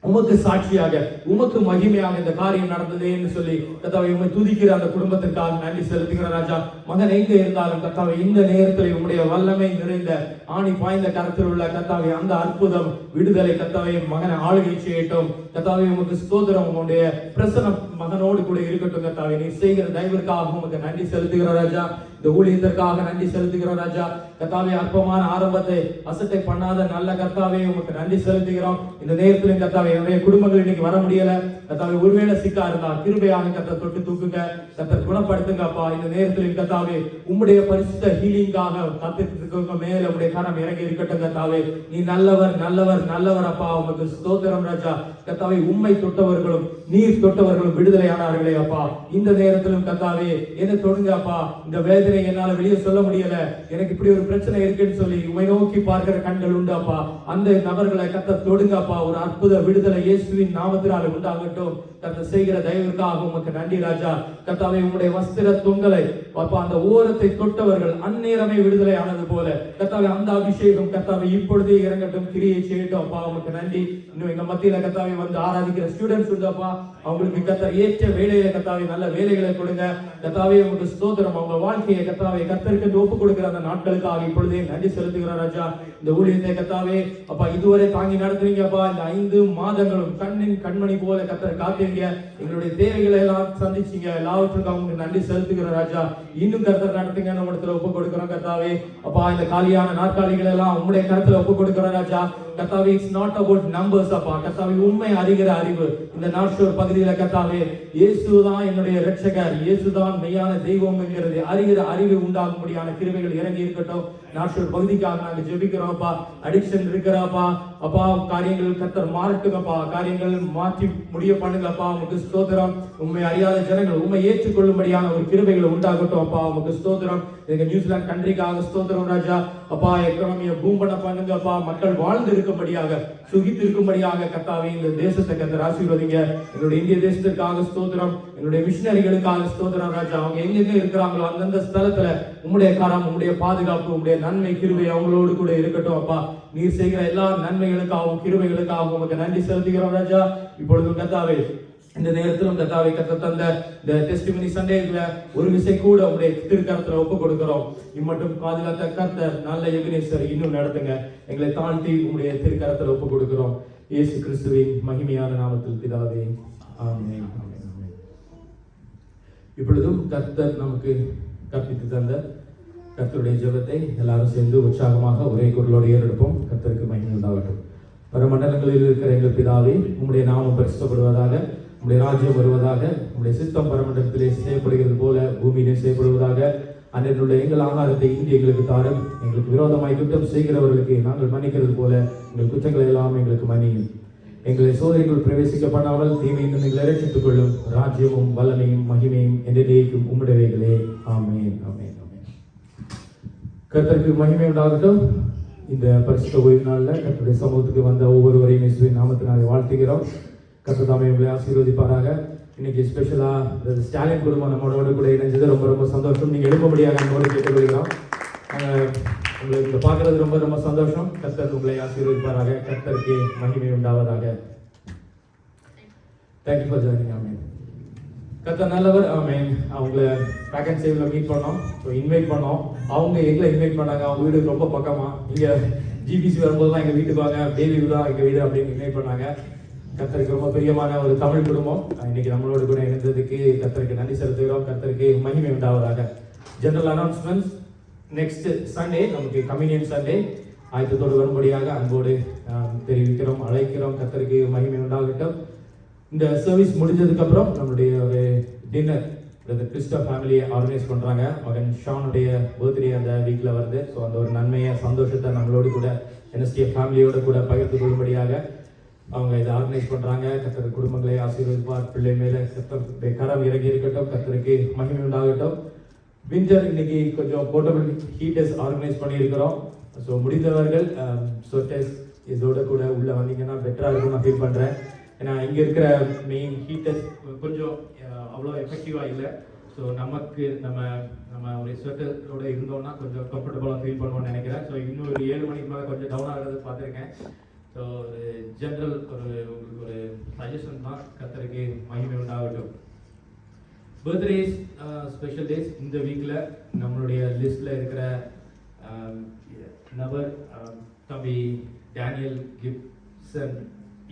[SPEAKER 3] உமக்கு சாட்சியாக உமக்கு மகிமையாக இந்த காரியம் நடந்ததேன்னு சொல்லி கர்த்தாவே உம்மை துதிக்கிற அந்த குடும்பத்திற்காக நன்றி செலுத்துகிற ராஜா. மகன் எங்க இருந்தாலும் கர்த்தாவே இந்த நேரத்தில் உம்முடைய வல்லமை நிறைந்த ஆணி பாய்ந்த கரத்தில் உள்ள கர்த்தாவே அந்த அற்புதம் விடுதலை கர்த்தாவே மகனை ஆளுகை செய்யட்டும். கர்த்தாவே உமக்கு ஸ்தோத்திரம். உங்களுடைய பிரசனம் மகனோடு கூட இருக்கட்டும் கர்த்தாவே. நீ செய்கிற தயவிற்காக உமக்கு நன்றி செலுத்துகிற ராஜா. இந்த ஊழியத்திற்காக நன்றி செலுத்துகிறோம் ராஜா. கர்த்தாவே அற்பமான ஆரம்பத்தை அசட்டை பண்ணாத நல்ல கர்த்தாவே உமக்கு நன்றி செலுத்துகிறோம். இந்த நேரத்திலும் கர்த்தாவே என்னுடைய குடும்பங்கள் இன்னைக்கு வர முடியல கர்த்தாவே. ஒருவேளை சிக்கா இருந்தா கிருபையாக கர்த்தர் தொட்டு தூக்குங்க. கர்த்தர் குணப்படுத்துங்கப்பா. இந்த நேரத்திலும் கர்த்தாவே உம்முடைய பரிசுத்த ஹீலிங்காக காத்துட்டு மேல உம்முடைய கரம் இறங்கி இருக்கட்டும் கர்த்தாவே. நீ நல்லவர் நல்லவர் நல்லவர் அப்பா. உமக்கு ஸ்தோத்திரம் ராஜா. கர்த்தாவே உம்மை தொட்டவர்களும் நீர் தொட்டவர்களும் விடுதலையானார்களே அப்பா. இந்த நேரத்திலும் கர்த்தாவே என்ன தொடுங்க அப்பா. இந்த வேதனை என்னால வெளியே சொல்ல முடியல, எனக்கு இப்படி ஒரு பிரச்சனை இருக்குன்னு சொல்லி உம்மை நோக்கி பார்க்கிற கண்கள் உண்டு அப்பா. அந்த நபர்களை கர்த்தர் தொடுங்க அப்பா. ஒரு அற்புத விடுதலை இயேசுவின் நாமத்தினால உண்டாகட்டும். கர்த்தர் செய்கிற தயவிற்காக உமக்கு நன்றி ராஜா. கர்த்தாவே உம்முடைய வஸ்திர தொங்கலை அப்பா அந்த ஓரத்தை தொட்டவர்கள் அந்நேரமே விடுதலை ஆனது போல கர்த்தாவே அந்த அந்த அபிஷேகம் கர்த்தாவே இப்பொழுதே இறங்கட்டும், கிரியை செய்யட்டும் அப்பா. உமக்கு நன்றி. இன்னும் எங்க மத்தியில கர்த்தாவே வந்து ஆராதிக்கிற ஸ்டூடெண்ட்ஸ் உண்டப்பா, அவங்களுக்கு கர்த்தர் ஏற்ற வேலையில கர்த்தாவே நல்ல வேலைகளை கொடுங்க கர்த்தாவே. உங்களுக்கு ஸ்தோத்திரம். அவங்க வாழ்க்கையை கர்த்தாவே கர்த்தருக்கு ஒப்பு கொடுக்கிற அந்த நாட்களுக்காக இப்பொழுதே நன்றி செலுத்துகிற ராஜா. இந்த ஊழியத்தை கர்த்தாவே அப்பா இதுவரை தாங்கி நடத்துறீங்கப்பா. இந்த 5 மாதங்களும் கண்ணின் கண்மணி போல கர்த்தர் காத்தீங்க. எங்களுடைய தேவைகளை எல்லாம் சந்திச்சீங்க. எல்லாவற்றுக்கும் அவங்க நன்றி செலுத்துகிற ராஜா. இன்னும் கர்த்தர் நடத்துங்க, நம்ம இடத்துல ஒப்பு கொடுக்கிறோம் கர்த்தாவே அப்பா. இந்த காலியான நாற்காலிகள் எல்லாம் உங்களுடைய கருத்துல ஒப்பு கொடுக்கிறோம் ராஜா கர்த்தாவே. இட்ஸ் நாட் அபவுட் நம்பர்ஸ் அப்பா கர்த்தாவே, உண்மை அறிகிற அறிவு இந்த நாட்ஷோர் பகுதியில கர்த்தாவே இயேசுதான் என்னுடைய இரட்சகர், இயேசுதான் மெய்யான தெய்வம் என்கிறது அறிகிற அறிவு உண்டாகும்படியான கிருபைகள் இறங்கி இருக்கட்டும். நாட்ஷோர் பகுதிக்காக நாங்க ஜெபிக்கிறோம் அப்பா. அடிக்ஷன் இருக்கிறாப்பா அப்பா, காரியங்கள் கர்த்தர் மாறட்டுங்கப்பா, காரியங்கள் மாற்றி முடிய பண்ணுங்கப்பா. உமக்கு ஸ்தோத்திரம். உண்மை அறியாத ஜனங்கள் உண்மை ஏற்றுக்கொள்ளும்படியான ஒரு கிருபைகள் உண்டாகட்டும் அப்பா. உமக்கு ஸ்தோத்திரம். எங்க நியூசிலாந்து கண்ட்ரிக்காக ஸ்தோத்திரம் ராஜா அப்பா. எக்கனாமியை பூம் பண்ண பண்ணுங்கப்பா. மக்கள் வாழ்ந்து இருக்கும்படியாக சுகித்து இருக்கும்படியாக கர்த்தாவே இந்த தேசத்தை கர்த்தர் ஆசீர்வதிங்க. எங்களுடைய இந்திய தேசத்திற்காக ஸ்தோத்திரம். எங்களுடைய மிஷனரிகளுக்காக ஸ்தோத்திரம் ராஜா. அவங்க எங்கெங்க இருக்கிறாங்களோ அந்தந்த ஸ்தலத்துல உம்முடைய கரம், உம்முடைய பாதுகாப்பு, உம்முடைய நன்மை கிருபை அவங்களோடு கூட இருக்கட்டும் அப்பா. நீர் செய்கிற எல்லா நன்மைகளுக்காகவும் கிருபைகளுக்காகவும் உமக்கு நன்றி செலுத்துகிறோம் ராஜா. இப்பொழுதும் கர்த்தாவே இந்த நேரத்திலும் கர்த்தாவே கர்த்தர் தந்த இந்த டெஸ்டிமனி சண்டேல ஒரு விசை கூட உங்களுடைய திருக்கரத்துல ஒப்பு கொடுக்கிறோம். இம்மட்டும் பாதுகாத்த கர்த்தர் நல்ல எபினேசர் இன்னும் நடத்துங்க. எங்களை தாழ்த்தி உங்களுடைய திருக்கரத்துல ஒப்பு கொடுக்கிறோம். இயேசு கிறிஸ்துவின் மகிமையான நாமத்தில் பிதாவே, ஆமென். இப்பொழுதும் கர்த்தர் நமக்கு கற்பித்து தந்த கர்த்தருடைய ஜெபத்தை எல்லாரும் சேர்ந்து உற்சாகமாக ஒரே குரலோடு ஏறெடுப்போம். கர்த்தருக்கு மகிமை உண்டாகட்டும். பரமண்டலங்களில் இருக்கிற எங்கள் பிதாவே, உம்முடைய நாமம் பரிசுத்தப்படுவதாக, உம்முடைய ராஜ்யம் வருவதாக, உம்முடைய சித்தம் பரமண்டலத்திலே செய்யப்படுகிறது போல பூமியிலே செய்யப்படுவதாக. அன்றைய எங்கள் ஆகாரத்தை இன்று எங்களுக்கு தாரும். எங்களுக்கு விரோதமாய் குற்றம் செய்கிறவர்களுக்கு நாங்கள் மன்னிக்கிறது போல எங்கள் குற்றங்களை எல்லாம் எங்களுக்கு மன்னியும். எங்களை சோதனைக்குள் பிரவேசிக்க பண்ணாமல் தீமையின் எங்களை ரட்சித்துக் கொள்ளும். ராஜ்யமும் வல்லமையும் மகிமையும் என்றைக்கும் உம்முடையவைகளே. ஆமென், ஆமென், ஆமென். கர்த்தருக்கு மகிமை உண்டாகட்டும். இந்த பரிசுத்த ஓய்வு நாளில் கர்த்தருடைய சமூகத்துக்கு வந்த ஒவ்வொருவரையும் இயேசுவின் நாமத்தினாலே வாழ்த்துகிறோம். கர்த்தர் தாமே உங்களை ஆசீர்வதிப்பாராக. இன்னைக்கு ஸ்பெஷலா ஸ்டாலின் குடும்பம் நம்மளோட கூட இணைஞ்சது ரொம்ப ரொம்ப சந்தோஷம். நீங்க எழுப்பபடியாக நம்மளோட கேட்டுக்கொள்கிறோம். உங்களுக்கு இங்க பார்க்கறது ரொம்ப ரொம்ப சந்தோஷம். கர்த்தர் உங்களை ஆசீர்வதிப்பாராக. கர்த்தருக்கு மகிமை உண்டாவதாக. Thank you for joining. ஆமென். கர்த்தர் நல்லவர். ஆமென். அவங்கள பேக் அண்ட் சேவ்ல மீட் பண்ணோம், இன்வைட் பண்ணோம். அவங்க எங்களை இன்வைட் பண்ணாங்க. அவங்க வீடு ரொம்ப பக்கமா, இங்க ஜிபிசி வரும்போதுலாம் எங்க வீட்டுக்கு வாங்க, பேபி தான் எங்க வீடு அப்படின்னு இன்வைட் பண்ணாங்க. கர்த்தருக்கு ரொம்ப பிரியமான ஒரு தமிழ் குடும்பம் இன்னைக்கு நம்மளோட கூட இணைந்ததுக்கு கர்த்தருக்கு நன்றி செலுத்துகிறோம். கர்த்தருக்கு மகிமை உண்டாவதாக. General announcements. நெக்ஸ்ட் சண்டே நமக்கு கம்யூனியன் சண்டே. ஆயத்தத்தோடு வரும்படியாக அன்போடு தெரிவிக்கிறோம், அழைக்கிறோம். கர்த்தருக்கு மகிமை உண்டாகட்டும். இந்த சர்வீஸ் முடிஞ்சதுக்கு அப்புறம் நம்மளுடைய ஒரு டின்னர் கிறிஸ்டோ ஃபேமிலியை ஆர்கனைஸ் பண்றாங்க. மகன் ஷானுடைய பர்த்டே அந்த வீக்ல வருது. ஸோ அந்த ஒரு நன்மையை சந்தோஷத்தை நம்மளோடு கூட என்எஸ்டிஎஃப் ஃபேமிலியோட கூட பகிர்ந்து கொள்ளும்படியாக அவங்க இதை ஆர்கனைஸ் பண்றாங்க. கர்த்தர் குடும்பங்களை ஆசீர்வதிப்பார். பிள்ளை மேல கர்த்தருடைய கரம் இறங்கி இருக்கட்டும். கர்த்தருக்கு மகிமை உண்டாகட்டும். வின்டர் இன்னைக்கு கொஞ்சம் போர்ட்டபிள் ஹீட்டர்ஸ் ஆர்கனைஸ் பண்ணியிருக்கிறோம். ஸோ முடிந்தவர்கள் ஸ்வெட்டர்ஸ் இதோட கூட உள்ள வந்தீங்கன்னா பெட்டரா இருக்கும் நான் ஃபீல் பண்றேன். ஏன்னா இங்க இருக்கிற மெயின் ஹீட்டர்ஸ் கொஞ்சம் அவ்வளோ எஃபெக்டிவா இல்லை. ஸோ நமக்கு நம்ம ஒரு ஸ்வெட்டரோட இருந்தோம்னா கொஞ்சம் கம்ஃபர்டபுளாக ஃபீல் பண்ணுவோம்னு நினைக்கிறேன். ஸோ இன்னும் ஒரு 7 மணிக்கு மேலே கொஞ்சம் டவுன் ஆகிறது பார்த்துருக்கேன். ஸோ ஒரு ஜென்ரல் உங்களுக்கு ஒரு சஜஷன் தான். கர்த்தருக்கு மகிமை உண்டாகட்டும். பர்த்டேஸ், ஸ்பெஷல் டேஸ் இந்த வீக்கில் நம்மளுடைய லிஸ்ட்டில் இருக்கிற நபர் தம்பி டேனியல் கிப்சன்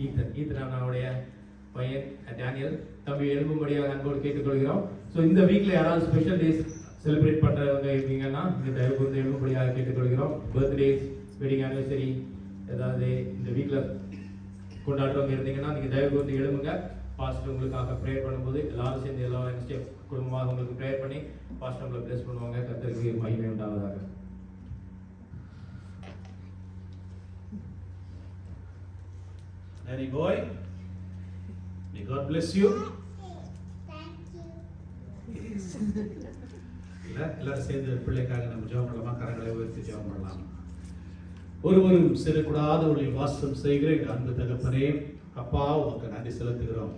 [SPEAKER 3] ஈத்தன் அண்ணாவுடைய பையன் டேனியல் தம்பி எழுப்பும்படியாக அன்போடு கேட்டுக்கொள்கிறோம். ஸோ இந்த வீக்கில் யாராவது ஸ்பெஷல் டேஸ் செலிப்ரேட் பண்ணுறவங்க இருக்கீங்கன்னா இந்த தயவு வந்து எழுப்பும்படியாக கேட்டுக்கொள்கிறோம். பர்த்டேஸ், வெட்டிங் ஆனிவர்சரி ஏதாவது இந்த வீக்கில் கொண்டாடுறவங்க இருந்தீங்கன்னா நீங்கள் தயவு வந்து எழுப்புங்க. பாஸ்டர் உங்களுக்காக ப்ரேயர் பண்ணும்போது எல்லாரும் சேர்ந்து எல்லாரும் குடும்பமாக உங்களுக்கு ப்ரேயர் பண்ணி பாஸ்டர் உங்களை பிளேஸ் பண்ணுவாங்க. கர்த்தருக்கு மகிமை உண்டாவதாக.
[SPEAKER 4] Danny boy, may God bless you. Yes. எல்லாரும் சேர்ந்து பிள்ளைக்காக நம்ம ஜெபம் பண்ணலாமா? கரங்களை உயர்த்தி ஜெபம் பண்ணலாம். ஒருவரும் சிறக்கூடாத ஒளியில் வாசம் செய்கிற எங்கள் அன்பு தகப்பனே, அப்பா உமக்கு நன்றி செலுத்துகிறோம்.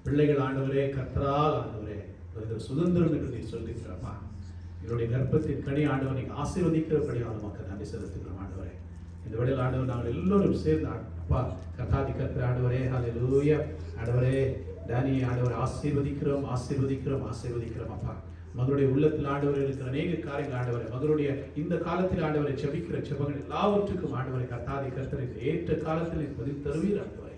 [SPEAKER 4] பிள்ளைகள் ஆண்டவரே, கர்த்தரால் ஆண்டவரே சுதந்திரம் என்று நீ சொல்லிக்கிறப்பா. என்னுடைய கர்ப்பத்தின் கனி ஆண்டவர் நீங்க ஆசீர்வதிக்கிறபடியான மக்கள் நன்றி செலுத்துகிறோம் ஆண்டவரே. இந்த வேளையில் ஆண்டவர் நாங்கள் எல்லோரும் சேர்ந்து அப்பா கர்த்தாதி கர்த்தர் ஆண்டவரே ஹல்லேலூயா ஆண்டவரே டேனி ஆண்டவர் ஆசீர்வதிக்கிறோம் ஆசீர்வதிக்கிறோம் ஆசீர்வதிக்கிறோம் அப்பா. மகளுடைய உள்ளத்தில் ஆண்டவர் இருக்கிற அநேக காரியங்கள் ஆண்டவரை மகளுடைய இந்த காலத்தில் ஆண்டவரை செபிக்கிற செபங்கள் எல்லாவற்றுக்கும் ஆண்டவரை கர்த்தாதி கர்த்தரை ஏற்ற காலத்தில் பதில் தருவீர் ஆண்டவரை.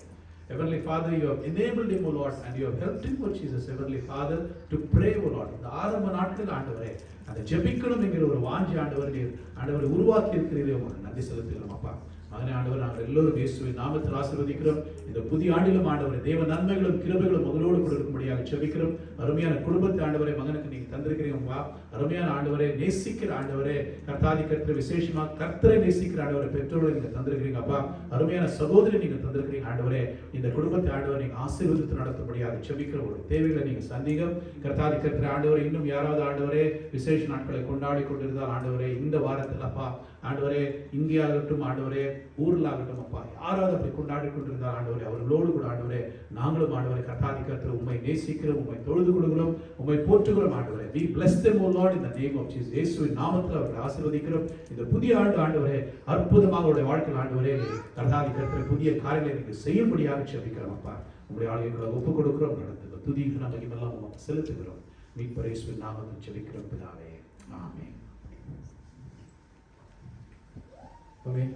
[SPEAKER 4] Heavenly Father, you have enabled him, O Lord, and you have helped him, O Jesus, Heavenly Father, to pray, O Lord. இந்த ஆரம்ப நாட்கள் ஆண்டவரே அந்த ஜெபிக்கணும் என்கிற ஒரு வாஞ்சி ஆண்டவர் நீர் ஆண்டவரை உருவாக்கி இருக்கிறீரே உங்களுக்கு நன்றி செலுத்துகிறோம் அப்பா. மகனே ஆண்டவர் நாங்கள் எல்லோரும் இயேசுவின் நாமத்தில் ஆசீர்வதிக்கிறோம். இந்த புதிய ஆண்டிலும் ஆண்டவரை தேவ நன்மைகளும் கிருபைகளும் மகளோடு கூட இருக்கும்படியாக ஜெபிக்கிறோம். அருமையான குடும்பத்தை ஆண்டவரை மகனுக்கு நீங்க தந்திருக்கிறீங்கப்பா. அருமையான ஆண்டவரை நேசிக்கிற ஆண்டவரே கர்த்தாதி கர்த்தரை விசேஷமாக கர்த்தரை நேசிக்கிற ஆண்டவரை பெற்றோர்களை நீங்க தந்திருக்கிறீங்கப்பா. அருமையான சகோதரி நீங்க தந்திருக்கிறீங்க ஆண்டவரே. இந்த குடும்பத்தை ஆண்டவர் நீங்க ஆசீர்வதித்து நடத்தும்படியாக ஜெபிக்கிற ஒரு தேவைகளை நீங்க சந்திகம் கர்த்தாதி கர்த்தரை ஆண்டவரை. இன்னும் யாராவது ஆண்டவரே விசேஷ நாட்களை கொண்டாடி கொண்டிருந்தால் ஆண்டவரே இந்த வாரத்தில் அப்பா ஆண்டவரே இங்கே ஆகட்டும் ஆண்டவரே ஊரில் ஆகட்டும் அப்பா யாராவது அப்படி கொண்டாடி கொண்டிருந்தால் ஆண்டவரே அவர்களோடு கூட ஆண்டவரே நாங்களும் ஆண்டவரை கர்த்தாதி கர்த்தரை உம்மை நேசிக்கிறோம், உம்மை தொழுது கொள்கிறோம், உம்மை போற்றுகிறோம் ஆண்டவரே. We bless them, O Lord, in the name of Jesus. இயேசுவின் நாமத்தில் அவர்களை ஆசீர்வதிக்கிறோம். இந்த புதிய ஆண்டு ஆண்டவரே அற்புதமாக அவருடைய வாழ்க்கையில் ஆண்டவரே கர்த்தாதி கர்த்தரை புதிய காரியங்களை நீங்க செய்யும்படியாக ஜெபிக்கிறோம் அப்பா. உங்களுடைய ஆளுகளை ஒப்புக் கொடுக்கிறோம். நடத்துங்க துதி மகிமையெல்லாம் உமக்கு செலுத்துகிறோம். மீட்பர் இயேசுவின் நாமத்தில் ஜெபிக்கிறோம் பிதாவே. ஆமென்.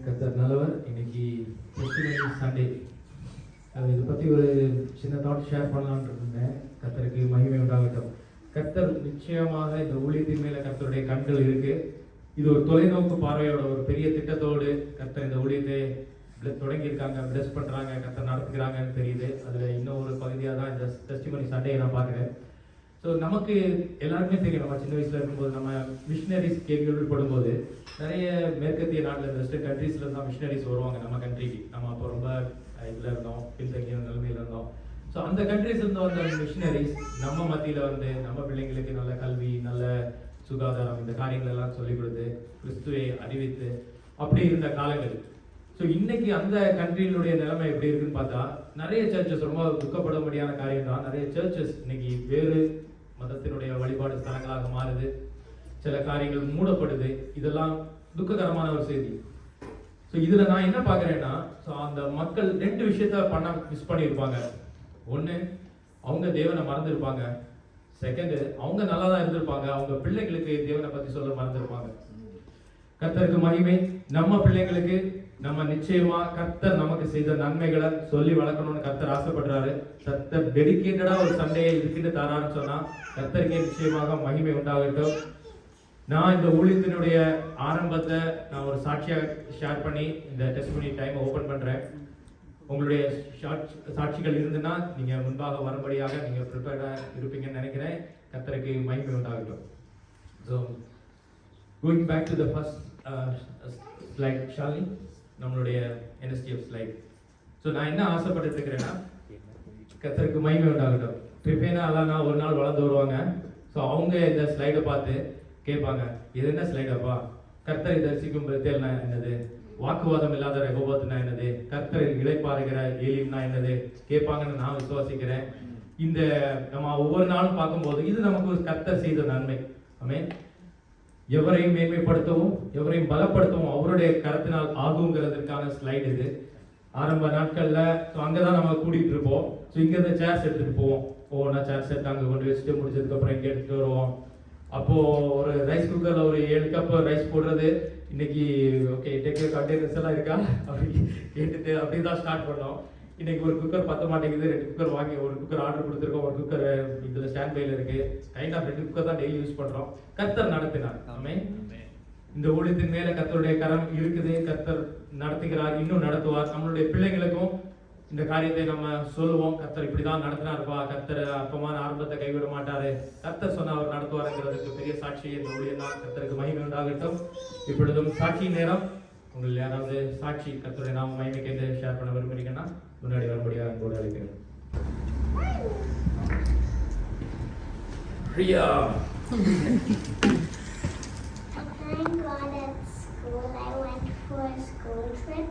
[SPEAKER 3] கர்த்தர் நல்லவர். இன்னைக்கு சண்டே இதை பற்றி ஒரு சின்ன தாட் ஷேர் பண்ணலான்னு இருந்தேன். கர்த்தருக்கு மகிமை உண்டாகட்டும். கர்த்தர் நிச்சயமாக இந்த ஊழியத்தின் மேலே கர்த்தருடைய கண்கள் இருக்கு. இது ஒரு தொலைநோக்கு பார்வையோட ஒரு பெரிய திட்டத்தோடு கர்த்தர் இந்த ஊழியத்தை தொடங்கியிருக்காங்க, பிளஸ் பண்ணுறாங்க, கர்த்தர் நடத்துகிறாங்கன்னு தெரியுது. அதில் இன்னும் ஒரு பகுதியாக தான் இந்த டெஸ்டிமனி சண்டே நான் பார்க்குறேன். ஸோ நமக்கு எல்லாருமே தெரியும், நம்ம சின்ன வயசில் இருக்கும்போது நம்ம மிஷினரிஸ் கேள்விப்படும்போது நிறைய மேற்கத்திய நாட்டில் வெஸ்டர்ன் கண்ட்ரீஸில் தான் மிஷினரிஸ் வருவாங்க நம்ம கண்ட்ரிக்கு. நம்ம அப்போ ரொம்ப இதில் இருந்தோம், பின்தங்கிய நிலைமையில் இருந்தோம். ஸோ அந்த கண்ட்ரீஸ் இருந்து வந்த மிஷினரிஸ் நம்ம மத்தியில் வந்து நம்ம பிள்ளைங்களுக்கு நல்ல கல்வி, நல்ல சுகாதாரம், இந்த காரியங்கள் எல்லாம் சொல்லிக் கொடுத்து கிறிஸ்துவை அறிவித்து அப்படி இருந்த காலங்கள். ஸோ இன்னைக்கு அந்த கண்ட்ரியினுடைய நிலைமை எப்படி இருக்குன்னு பார்த்தா நிறைய சர்ச்சஸ் ரொம்ப துக்கப்பட காரியம் தான். நிறைய சர்ச்சஸ் இன்னைக்கு வேறு மதத்தினுடைய வழிபாடு ஸ்தலங்களாக மாறுது, சில காரியங்கள் மூடப்படுது. இதெல்லாம் துக்ககரமான ஒரு செய்தி. ஸோ இதில் நான் என்ன பார்க்குறேன்னா, ஸோ அந்த மக்கள் ரெண்டு விஷயத்த பண்ண மிஸ் பண்ணியிருப்பாங்க. ஒன்று, அவங்க தேவனை மறந்துருப்பாங்க. செகண்டு, அவங்க நல்லா தான் இருந்திருப்பாங்க, அவங்க பிள்ளைங்களுக்கு தேவனை பற்றி சொல்ல மறந்துருப்பாங்க. கர்த்தருக்கு மகிமை. நம்ம பிள்ளைங்களுக்கு நம்ம நிச்சயமா கர்த்தர் நமக்கு செய்த நன்மைகளை சொல்லி வளர்க்கணும்னு கர்த்தர் ஆசைப்படுறாரு. கர்த்தர் டெடிகேட்டடா ஒரு சண்டையை இதுக்கிட்டு தரான்னு சொன்னா கர்த்தருக்கே நிச்சயமாக மகிமை உண்டாகட்டும். நான் இந்த ஊழியத்தினுடைய ஆரம்பத்தை நான் ஒரு சாட்சியா ஷேர் பண்ணி இந்த டெஸ்டிமனி டைம் ஓபன் பண்றேன். உங்களுடைய சாட்சிகள் இருந்துன்னா நீங்க முன்பாக வரும்படியாக நீங்க ப்ரிப்பேர்டா இருப்பீங்கன்னு நினைக்கிறேன். கர்த்தருக்கு மகிமை உண்டாகட்டும். So going back to the first slide, Shali, நம்மளுடைய NSTF slide. ஸோ நான் என்ன ஆசைப்பட்டு இருக்கிறேன்னா, கர்த்தருக்கு மகிமை உண்டாகட்டும். ட்ரிபேனா அலானா ஒரு நாள் வளர்ந்து வருவாங்க. ஸோ அவங்க இந்த ஸ்லைடை பார்த்து கேட்பாங்க, இது என்ன ஸ்லைடப்பா? கர்த்தரை தரிசிக்கும் பெத்தேல்னா என்னது? வாக்குவாதம் இல்லாத ரெகோபோத்னா என்னது? கர்த்தரில் இளைப்பாறுகிற ஏலிம்னா என்னது கேட்பாங்கன்னு நான் விசுவாசிக்கிறேன். இந்த நம்ம ஒவ்வொரு நாளும் பார்க்கும்போது இது நமக்கு ஒரு கர்த்தர் செய்த நன்மை. ஆமென். எவரையும் மேன்மைப்படுத்தவும் எவரையும் பலப்படுத்தவும் அவருடைய கரத்தினால் ஆகுங்கிறதுக்கான ஸ்லைடு இது. ஆரம்ப நாட்கள்ல அங்கதான் நம்ம கூட்டிட்டு இருப்போம். ஸோ இங்க இருந்து சேர்ஸ் எடுத்துட்டு போவோம். ஒவ்வொன்றா சேர்ஸ் எடுத்து அங்கே கொண்டு வச்சுட்டு முடிச்சதுக்கு அப்புறம் இங்கே எடுத்துட்டு வருவோம். அப்போ ஒரு ரைஸ் குக்கர்ல ஒரு 7 கப் ரைஸ் போடுறது. இன்னைக்கு ஓகே டேக் கண்டெய்னர்ஸ் எல்லாம் இருக்கா அப்படி கேட்டுட்டு அப்படி தான் ஸ்டார்ட் பண்ணோம். இன்னைக்கு ஒரு குக்கர் பத்த மாட்டேங்குது, 2 குக்கர் வாங்கி ஒரு குக்கர் ஆர்டர் கொடுத்துருக்கோம். ஒரு குக்கர் இதுல ஸ்டாண்ட் பைல இருக்கு. கைண்ட் ஆஃப் 2 குக்கர் தான் டெய்லி யூஸ் பண்றோம். கர்த்தர் நடத்தினார். ஆமென். இந்த ஊழியத்தின் மேல கர்த்தருடைய கரம் இருக்குது. கர்த்தர் நடத்துகிறார், இன்னும் நடத்துவார். நம்மளுடைய பிள்ளைங்களுக்கும் இந்த காரியத்தை நம்ம சொல்லுவோம். கர்த்தர் இப்படிதான் நடத்தினார்ப்பா, கர்த்தர் அப்பமான ஆரம்பத்தை கைவிட மாட்டாரு, கர்த்தர் சொன்ன அவர் நடத்துவாருங்கிறதுக்கு பெரிய சாட்சி இந்த ஊழியம் தான். கர்த்தருக்கு மகிமை உண்டாகட்டும். இப்பொழுதும் சாட்சி நேரம். உங்கள் யாராவது சாட்சி கர்த்தருடைய நாம மகிமை கேட்டு ஷேர் பண்ண விரும்புறீங்கன்னா முன்னாடி வரும்படியாக அன்போடு அழைக்கிறேன். Priya.
[SPEAKER 5] Thank God at school I went for a school trip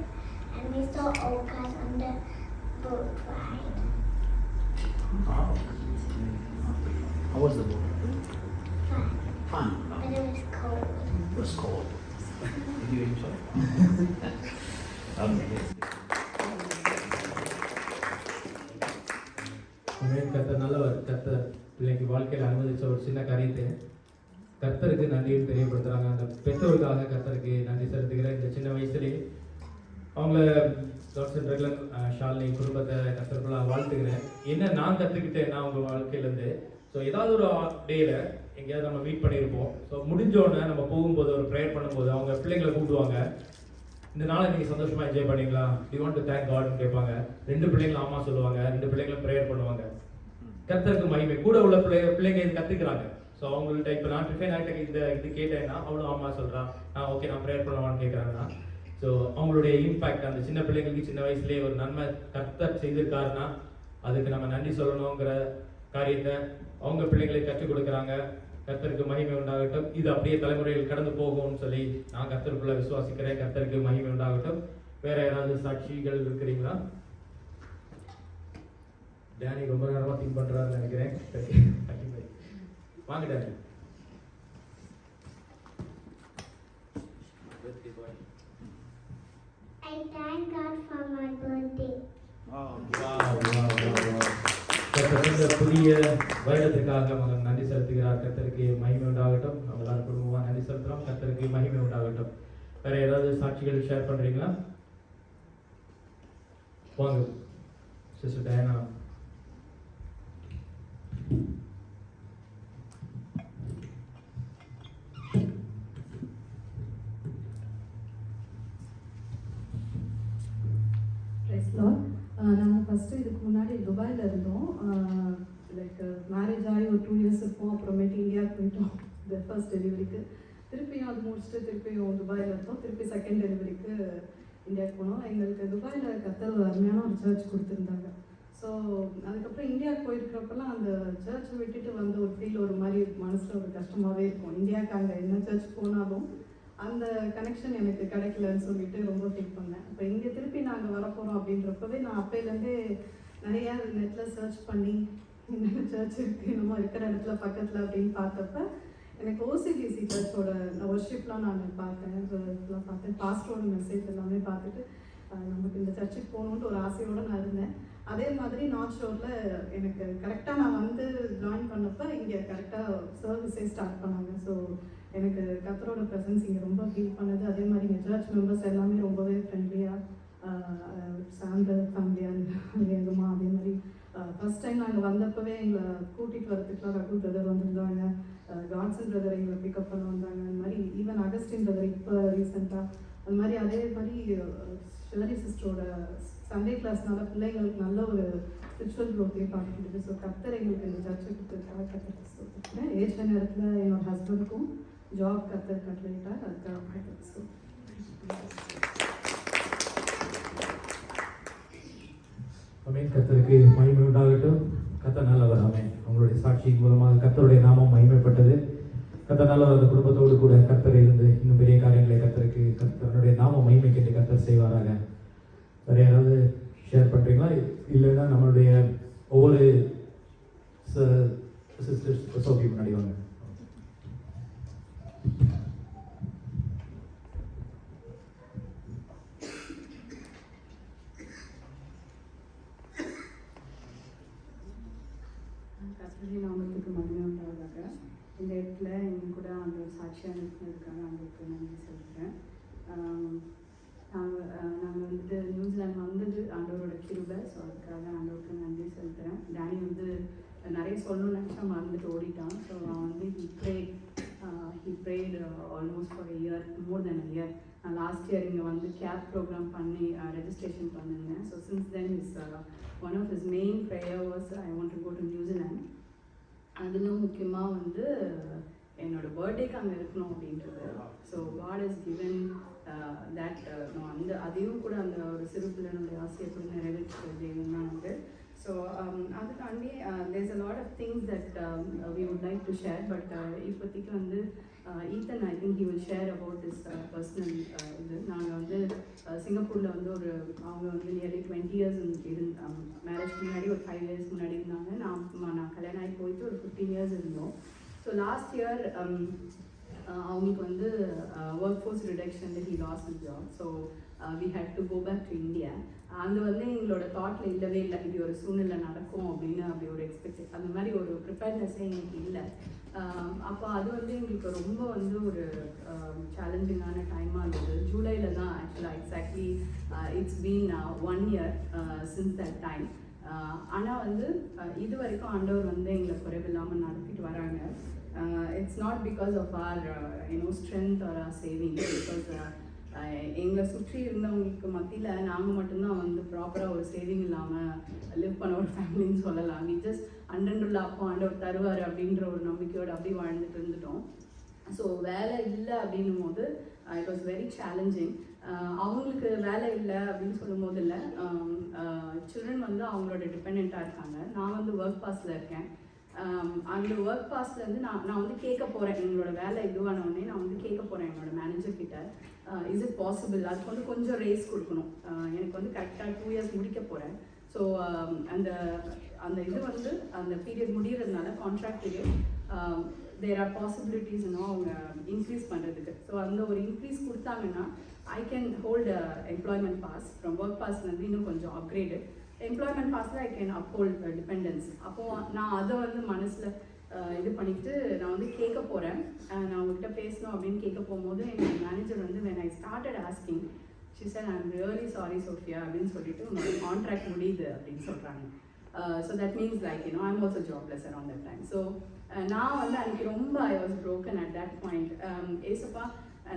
[SPEAKER 5] and we saw orcas on the boat ride.
[SPEAKER 2] How was the boat?
[SPEAKER 5] Fun.
[SPEAKER 2] Fun.
[SPEAKER 5] But it was
[SPEAKER 3] கர்த்தர் நல்லவர். கர்த்தர் பிள்ளைக்கு வாழ்க்கையில் அனுமதிச்ச ஒரு சின்ன காரியத்தை கர்த்தருக்கு நன்றியும் தெரியப்படுத்துகிறாங்க. அந்த பெற்றோருக்காக கர்த்தருக்கு நன்றி செலுத்துகிறேன். இந்த சின்ன வயசுலேயே அவங்கள டாக்டர் ரெகுலர் ஷாலினி குடும்பத்தை கர்த்தருக்குள்ள வாழ்த்துக்கிறேன். என்ன நான் கற்றுக்கிட்டேன்னா அவங்க வாழ்க்கையிலேருந்து, ஸோ ஏதாவது ஒரு டேயில் எங்கேயாவது நம்ம மீட் பண்ணியிருப்போம். ஸோ முடிஞ்சோடனே நம்ம போகும்போது ஒரு ப்ரேயர் பண்ணும்போது அவங்க பிள்ளைங்களை கூப்பிடுவாங்க. இந்த நாளை நீங்கள் சந்தோஷமாக என்ஜாய் பண்ணிங்களா, யூ வாண்ட் டு தேங்க் காட்னு கேட்பாங்க. 2 பிள்ளைங்களும் ஆமா சொல்லுவாங்க, 2 பிள்ளைங்களும் ப்ரேயர் பண்ணுவாங்க. கர்த்தருக்கு மகிமை. கூட உள்ள பிள்ளைங்க இது கற்றுக்குறாங்க. ஸோ அவங்கள்ட்ட இப்போ நான் ட்ரிஃபைன் ஆகிட்ட இது கேட்டேன்னா அவளும் ஆமா சொல்கிறான், ஓகே நான் ப்ரேயர் பண்ணுவான்னு கேட்குறாங்கன்னா, ஸோ அவங்களுடைய இம்பேக்ட் அந்த சின்ன பிள்ளைங்களுக்கு சின்ன வயசுலேயே ஒரு நன்மை கர்த்தர் செய்திருக்காருன்னா அதுக்கு நம்ம நன்றி சொல்லணுங்கிற காரியத்தை அவங்க பிள்ளைங்களுக்கு கற்றுக் கொடுக்குறாங்க. கர்த்தருக்கு மகிமை உண்டாகட்டும். இது அப்படியே தலைமுறையில் கடந்து போகும்னு சொல்லி நான் கர்த்தருக்குள்ள விசுவாசிக்கிறேன். கர்த்தருக்கு மகிமை உண்டாகட்டும். வேற யாராவது சாட்சிகள் இருக்கிறீங்களா? டேனி ரொம்ப நேரமா திங்க் பண்றாருன்னு நினைக்கிறேன். வாங்க Danny.
[SPEAKER 5] I thank God for my birthday.
[SPEAKER 3] இந்த புதிய வருடத்திற்காக மகன் நன்றி செலுத்துகிறார். கர்த்தருக்கு மகிமை உண்டாகட்டும். நம்ம எல்லாரும் குடும்பமா நன்றி செலுத்துறோம். கர்த்தருக்கு மகிமை உண்டாகட்டும். வேற ஏதாவது சாட்சிகள் ஷேர் பண்றீங்களா? வாங்க சிஸ்டர் டயானா.
[SPEAKER 1] நாங்கள் ஃபஸ்ட்டு இதுக்கு முன்னாடி துபாயில் இருந்தோம். லைக் மேரேஜ் ஆகி ஒரு 2 இயர்ஸ் இருப்போம். அப்புறமேட்டு இந்தியாவுக்கு போயிட்டோம் ஃபர்ஸ்ட் டெலிவரிக்கு. திருப்பியும் அது முடிச்சுட்டு திருப்பியும் துபாயில் இருந்தோம். திருப்பி செகண்ட் டெலிவரிக்கு இந்தியாவுக்கு போனோம். எங்களுக்கு துபாயில் கர்த்தர் ஒரு அருமையான ஒரு சர்ச் கொடுத்துருந்தாங்க. ஸோ அதுக்கப்புறம் இந்தியாவுக்கு போயிருக்கிறப்பெல்லாம் அந்த சர்ச்சை விட்டுட்டு வந்து ஒரு ஃபீல் ஒரு மாதிரி மனசில் ஒரு கஷ்டமாகவே இருக்கும். இந்தியாவுக்கு அங்கே என்ன சர்ச் போனாலும் அந்த கனெக்ஷன் எனக்கு கிடைக்கலன்னு சொல்லிட்டு ரொம்ப ஃபீல் பண்ணேன். இப்போ இங்கே திருப்பி நாங்கள் வரப்போகிறோம் அப்படின்றப்பவே நான் அப்போலேருந்தே நிறையா நெட்டில் சர்ச் பண்ணி என்னென்ன சர்ச் இருக்குது நம்ம இருக்கிற இடத்துல பக்கத்தில் அப்படின்னு பார்த்தப்ப எனக்கு ஓசிபிசி சர்ச்சோட ஒர்ஷிப்லாம் நான் பார்த்தேன். இதெல்லாம் பார்த்தேன். பாஸ்டரோட மெசேஜ் எல்லாமே பார்த்துட்டு நமக்கு இந்த சர்ச்சுக்கு போகணுன்ட்டு ஒரு ஆசையோடு நான் இருந்தேன். அதே மாதிரி நார்த் ஷோரில் எனக்கு கரெக்டாக நான் வந்து ஜாயின் பண்ணப்போ இங்கே கரெக்டாக சர்வீஸே ஸ்டார்ட் பண்ணாங்க. ஸோ எனக்கு கர்த்தரோட ப்ரெசன்ஸ் இங்கே ரொம்ப ஃபீல் பண்ணது. அதே மாதிரி இங்கே சர்ச் மெம்பர்ஸ் எல்லாமே ரொம்பவே ஃப்ரெண்ட்லியாக சாந்த ஃபேமிலியாக எங்கம்மா. அதே மாதிரி ஃபஸ்ட் டைம் நாங்கள் வந்தப்பவே எங்களை கூட்டிகிட்டு வரதுக்குலாம் ரகு பிரதர் வந்திருந்தாங்க. காட்சன் பிரதர் எங்களை பிக்கப் பண்ண வந்தாங்க. அந்த மாதிரி ஈவன் அகஸ்டின் பிரதர் இப்போ ரீசெண்டாக அது மாதிரி. அதே மாதிரி ஷெரி சிஸ்டரோட சண்டே கிளாஸ்னால பிள்ளைங்களுக்கு நல்ல ஒரு ஸ்பிரிச்சுவல் க்ரோத்தையும் பார்த்துக்கிட்டு. ஸோ கர்த்தர் எங்களுக்கு இந்த சர்ச்சை கொடுத்துருக்காங்க. கர்த்தர் சொல்லியிருக்கேன். ஏற்ற நேரத்தில் என்னோட ஹஸ்பண்டுக்கும் ஜாப் கர்த்தர் கட்டளையிட்டார். அதுக்காக கர்த்தர்
[SPEAKER 3] ஆமென். கர்த்தருக்கு மகிமை உண்டாகட்டும். கர்த்தர் நல்லவர். ஆமென். உங்களுடைய சாட்சியின் மூலமாக கர்த்தருடைய நாமம் மகிமைப்பட்டது. கர்த்தர் நல்லவர். அந்த குடும்பத்தோடு கூட கர்த்தர் இருந்து இன்னும் பெரிய காரியங்களை கர்த்தருக்கு கர்த்தருடைய நாமம் மகிமைக்கு கர்த்தர் செய்வாராக. வேறு யாராவது ஷேர் பண்ணுறீங்களா? இல்லைன்னா நம்மளுடைய ஒவ்வொரு சிஸ்டர்ஸ் சோஃபி முன்னாடி வாங்க.
[SPEAKER 6] கர்த்தருடைய நாமத்துக்கு மகிமை உண்டாவதாக. இந்த இடத்துல எங்க கூட அந்த ஒரு சாட்சியாக இருக்காங்க. அவங்களுக்கு நன்றி சொல்கிறேன். நாங்கள் வந்துட்டு நியூசிலாந்து வந்தது ஆண்டவரோட கிருபை. ஸோ அதுக்காக ஆண்டவருக்கு நன்றி சொல்கிறேன். டேனி வந்து நிறைய சொல்லணும்னு நினச்சா மறந்துட்டு ஓடிட்டான். ஸோ அவன் வந்து he prayed almost for a year, more than a year. Last year இங்கே வந்து கேப் ப்ரோக்ராம் பண்ணி ரெஜிஸ்ட்ரேஷன் பண்ணியிருந்தேன். So since then one of his main prayer was I want to go to New Zealand. அதிலும் முக்கியமாக வந்து என்னோட பர்த்டேக்கு அங்கே இருக்கணும் அப்படின்றது. So God is given that நான் அந்த அதையும் கூட அந்த ஒரு சிறு பிள்ளைனுடைய ஆசையை கூட நிறைவேற்றுறது தான் வந்து. ஸோ அது தாண்டி there's a lot of things that we would like to share. But இப்போதைக்கு வந்து Ethan I think he will share about this personal இது. நாங்கள் வந்து சிங்கப்பூரில் வந்து அவங்க வந்து நியர்லி 20 இயர்ஸ் மேரேஜ்க்கு முன்னாடி ஒரு 5 இயர்ஸ் முன்னாடி இருந்தாங்க. நான் கல்யாணம் ஆகி போயிட்டு ஒரு 15 இயர்ஸ் இருந்தோம். ஸோ லாஸ்ட் இயர் அவங்களுக்கு வந்து ஒர்க் ஃபோர்ஸ் ரிடக்ஷனில் he lost his job. So we had to go back to India. அது வந்து எங்களோட தாட்டில் இல்லவே இல்லை, இப்படி ஒரு சூழ்நிலை நடக்கும் அப்படின்னு அப்படி ஒரு அந்த மாதிரி ஒரு ப்ரிப்பேர்னஸே எங்களுக்கு இல்லை. அப்போ அது வந்து எங்களுக்கு ரொம்ப வந்து ஒரு சேலஞ்சிங்கான டைமாக இருந்தது. ஜூலையில் தான் ஆக்சுவலாக exactly it's been 1 year since that time. ஆனால் வந்து இது வரைக்கும் ஆண்டவர் வந்து எங்களை குறைவில்லாமல் நடத்திட்டு வராங்க. It's not because of our strength or our saving, because எங்களை சுற்றி இருந்தவங்களுக்கு மத்தியில் நாங்கள் மட்டும்தான் வந்து ப்ராப்பராக ஒரு சேவிங் இல்லாமல் லிவ் பண்ண ஒரு ஃபேமிலின்னு சொல்லலாம். வி ஜஸ்ட் அண்டர்ல அப்போ ஆண்டவர் தருவார் அப்படின்ற ஒரு நம்பிக்கையோடு அப்படி வாழ்ந்துட்டு இருந்துட்டோம். ஸோ வேலை இல்லை அப்படின்னும் போது இட் வாஸ் வெரி சேலஞ்சிங். அவங்களுக்கு வேலை இல்லை அப்படின்னு சொல்லும் போது இல்லை, சில்ட்ரன் வந்து அவங்களோட டிபெண்ட்டாக இருக்காங்க. நான் வந்து ஒர்க் பாஸில் இருக்கேன். அந்த ஒர்க் பாஸ்லேருந்து நான் வந்து கேட்க போகிறேன், எங்களோட வேலை இதுவானோடனே நான் வந்து கேட்க போகிறேன் என்னோட மேனேஜர்கிட்ட, இஸ் இட் பாசிபிள், அதுக்கு வந்து கொஞ்சம் ரேஸ் கொடுக்கணும், எனக்கு வந்து கரெக்டாக 2 years முடிக்க போகிறேன். ஸோ அந்த அந்த இது வந்து அந்த பீரியட் முடிகிறதுனால contract period there are possibilities இன்னும் அவங்க இன்க்ரீஸ் பண்ணுறதுக்கு. ஸோ அந்த ஒரு இன்க்ரீஸ் கொடுத்தாங்கன்னா I can hold employment pass from work பாஸ்லேருந்து இன்னும் கொஞ்சம் அப்கிரேடு எம்ப்ளாய்மெண்ட் பாஸில் ஐ கேன் அப்ஹோல்ட் டிபெண்டன்ஸ். அப்போது நான் அதை வந்து மனசில் இது பண்ணிவிட்டு நான் வந்து கேட்க போகிறேன், நான் உங்கள்கிட்ட பேசணும் அப்படின்னு கேட்க போகும்போது எங்கள் மேனேஜர் வந்து when I started asking, she said I'm really sorry Sophia அப்படின்னு சொல்லிட்டு உங்களோட கான்ட்ராக்ட் முடியுது அப்படின்னு சொல்கிறாங்க. So that means like I'm also jobless around that time. So நான் வந்து அன்றைக்கி ரொம்ப I was broken at that point. ஏசப்பா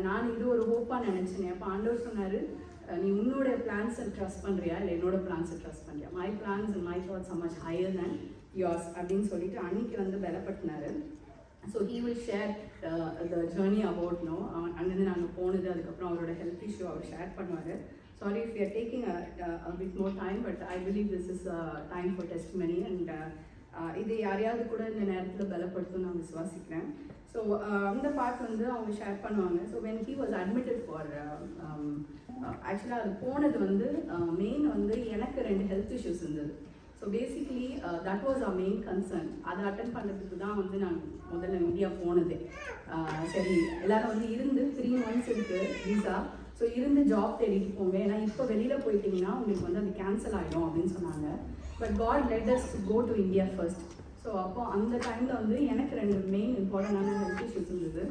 [SPEAKER 6] நான் இது ஒரு ஹோப்பாக நினச்சினேன். அப்போ ஆண்டவர் சொன்னார், நீ உன்னோட பிளான்ஸை ட்ரஸ்ட் பண்ணுறியா இல்லை என்னோட பிளான்ஸை ட்ரஸ்ட் பண்ணுறியா, my plans and my thoughts are much higher than yours அப்படின்னு சொல்லிட்டு அன்னைக்கு வந்து பலப்படுத்தினார். So he will share the journey about அங்கேருந்து நாங்கள் போனது, அதுக்கப்புறம் அவரோட ஹெல்த் இஷ்யூ அவர் ஷேர் பண்ணுவார். Sorry if you are taking a bit more time, but I believe this is time for testimony and இது யாரையாவது கூட இந்த நேரத்தில் பலப்படுத்தும் நான் விசுவாசிக்கிறேன். ஸோ அந்த பார்ட் வந்து அவங்க ஷேர் பண்ணுவாங்க. So when he was admitted for ஆக்சுவலாக அது போனது வந்து மெயின் வந்து எனக்கு 2 ஹெல்த் இஷ்யூஸ் இருந்தது. So basically that was a main concern. அதை அட்டன் பண்ணுறதுக்கு தான் வந்து நான் முதல்ல இந்தியா போனது. சரி எல்லோரும் வந்து இருந்து 3 months இருக்குது விசா, ஸோ இருந்து ஜாப் தேடிட்டு போங்க, ஏன்னா இப்போ வெளியில் போயிட்டீங்கன்னா உங்களுக்கு வந்து அது கேன்சல் ஆகிடும் அப்படின்னு சொன்னாங்க. But God let us go to India first. So அப்போ அந்த டைமில் வந்து எனக்கு 2 மெயின் இம்பார்ட்டண்டான ஹெல்த் இஷ்யூஸ் இருந்தது.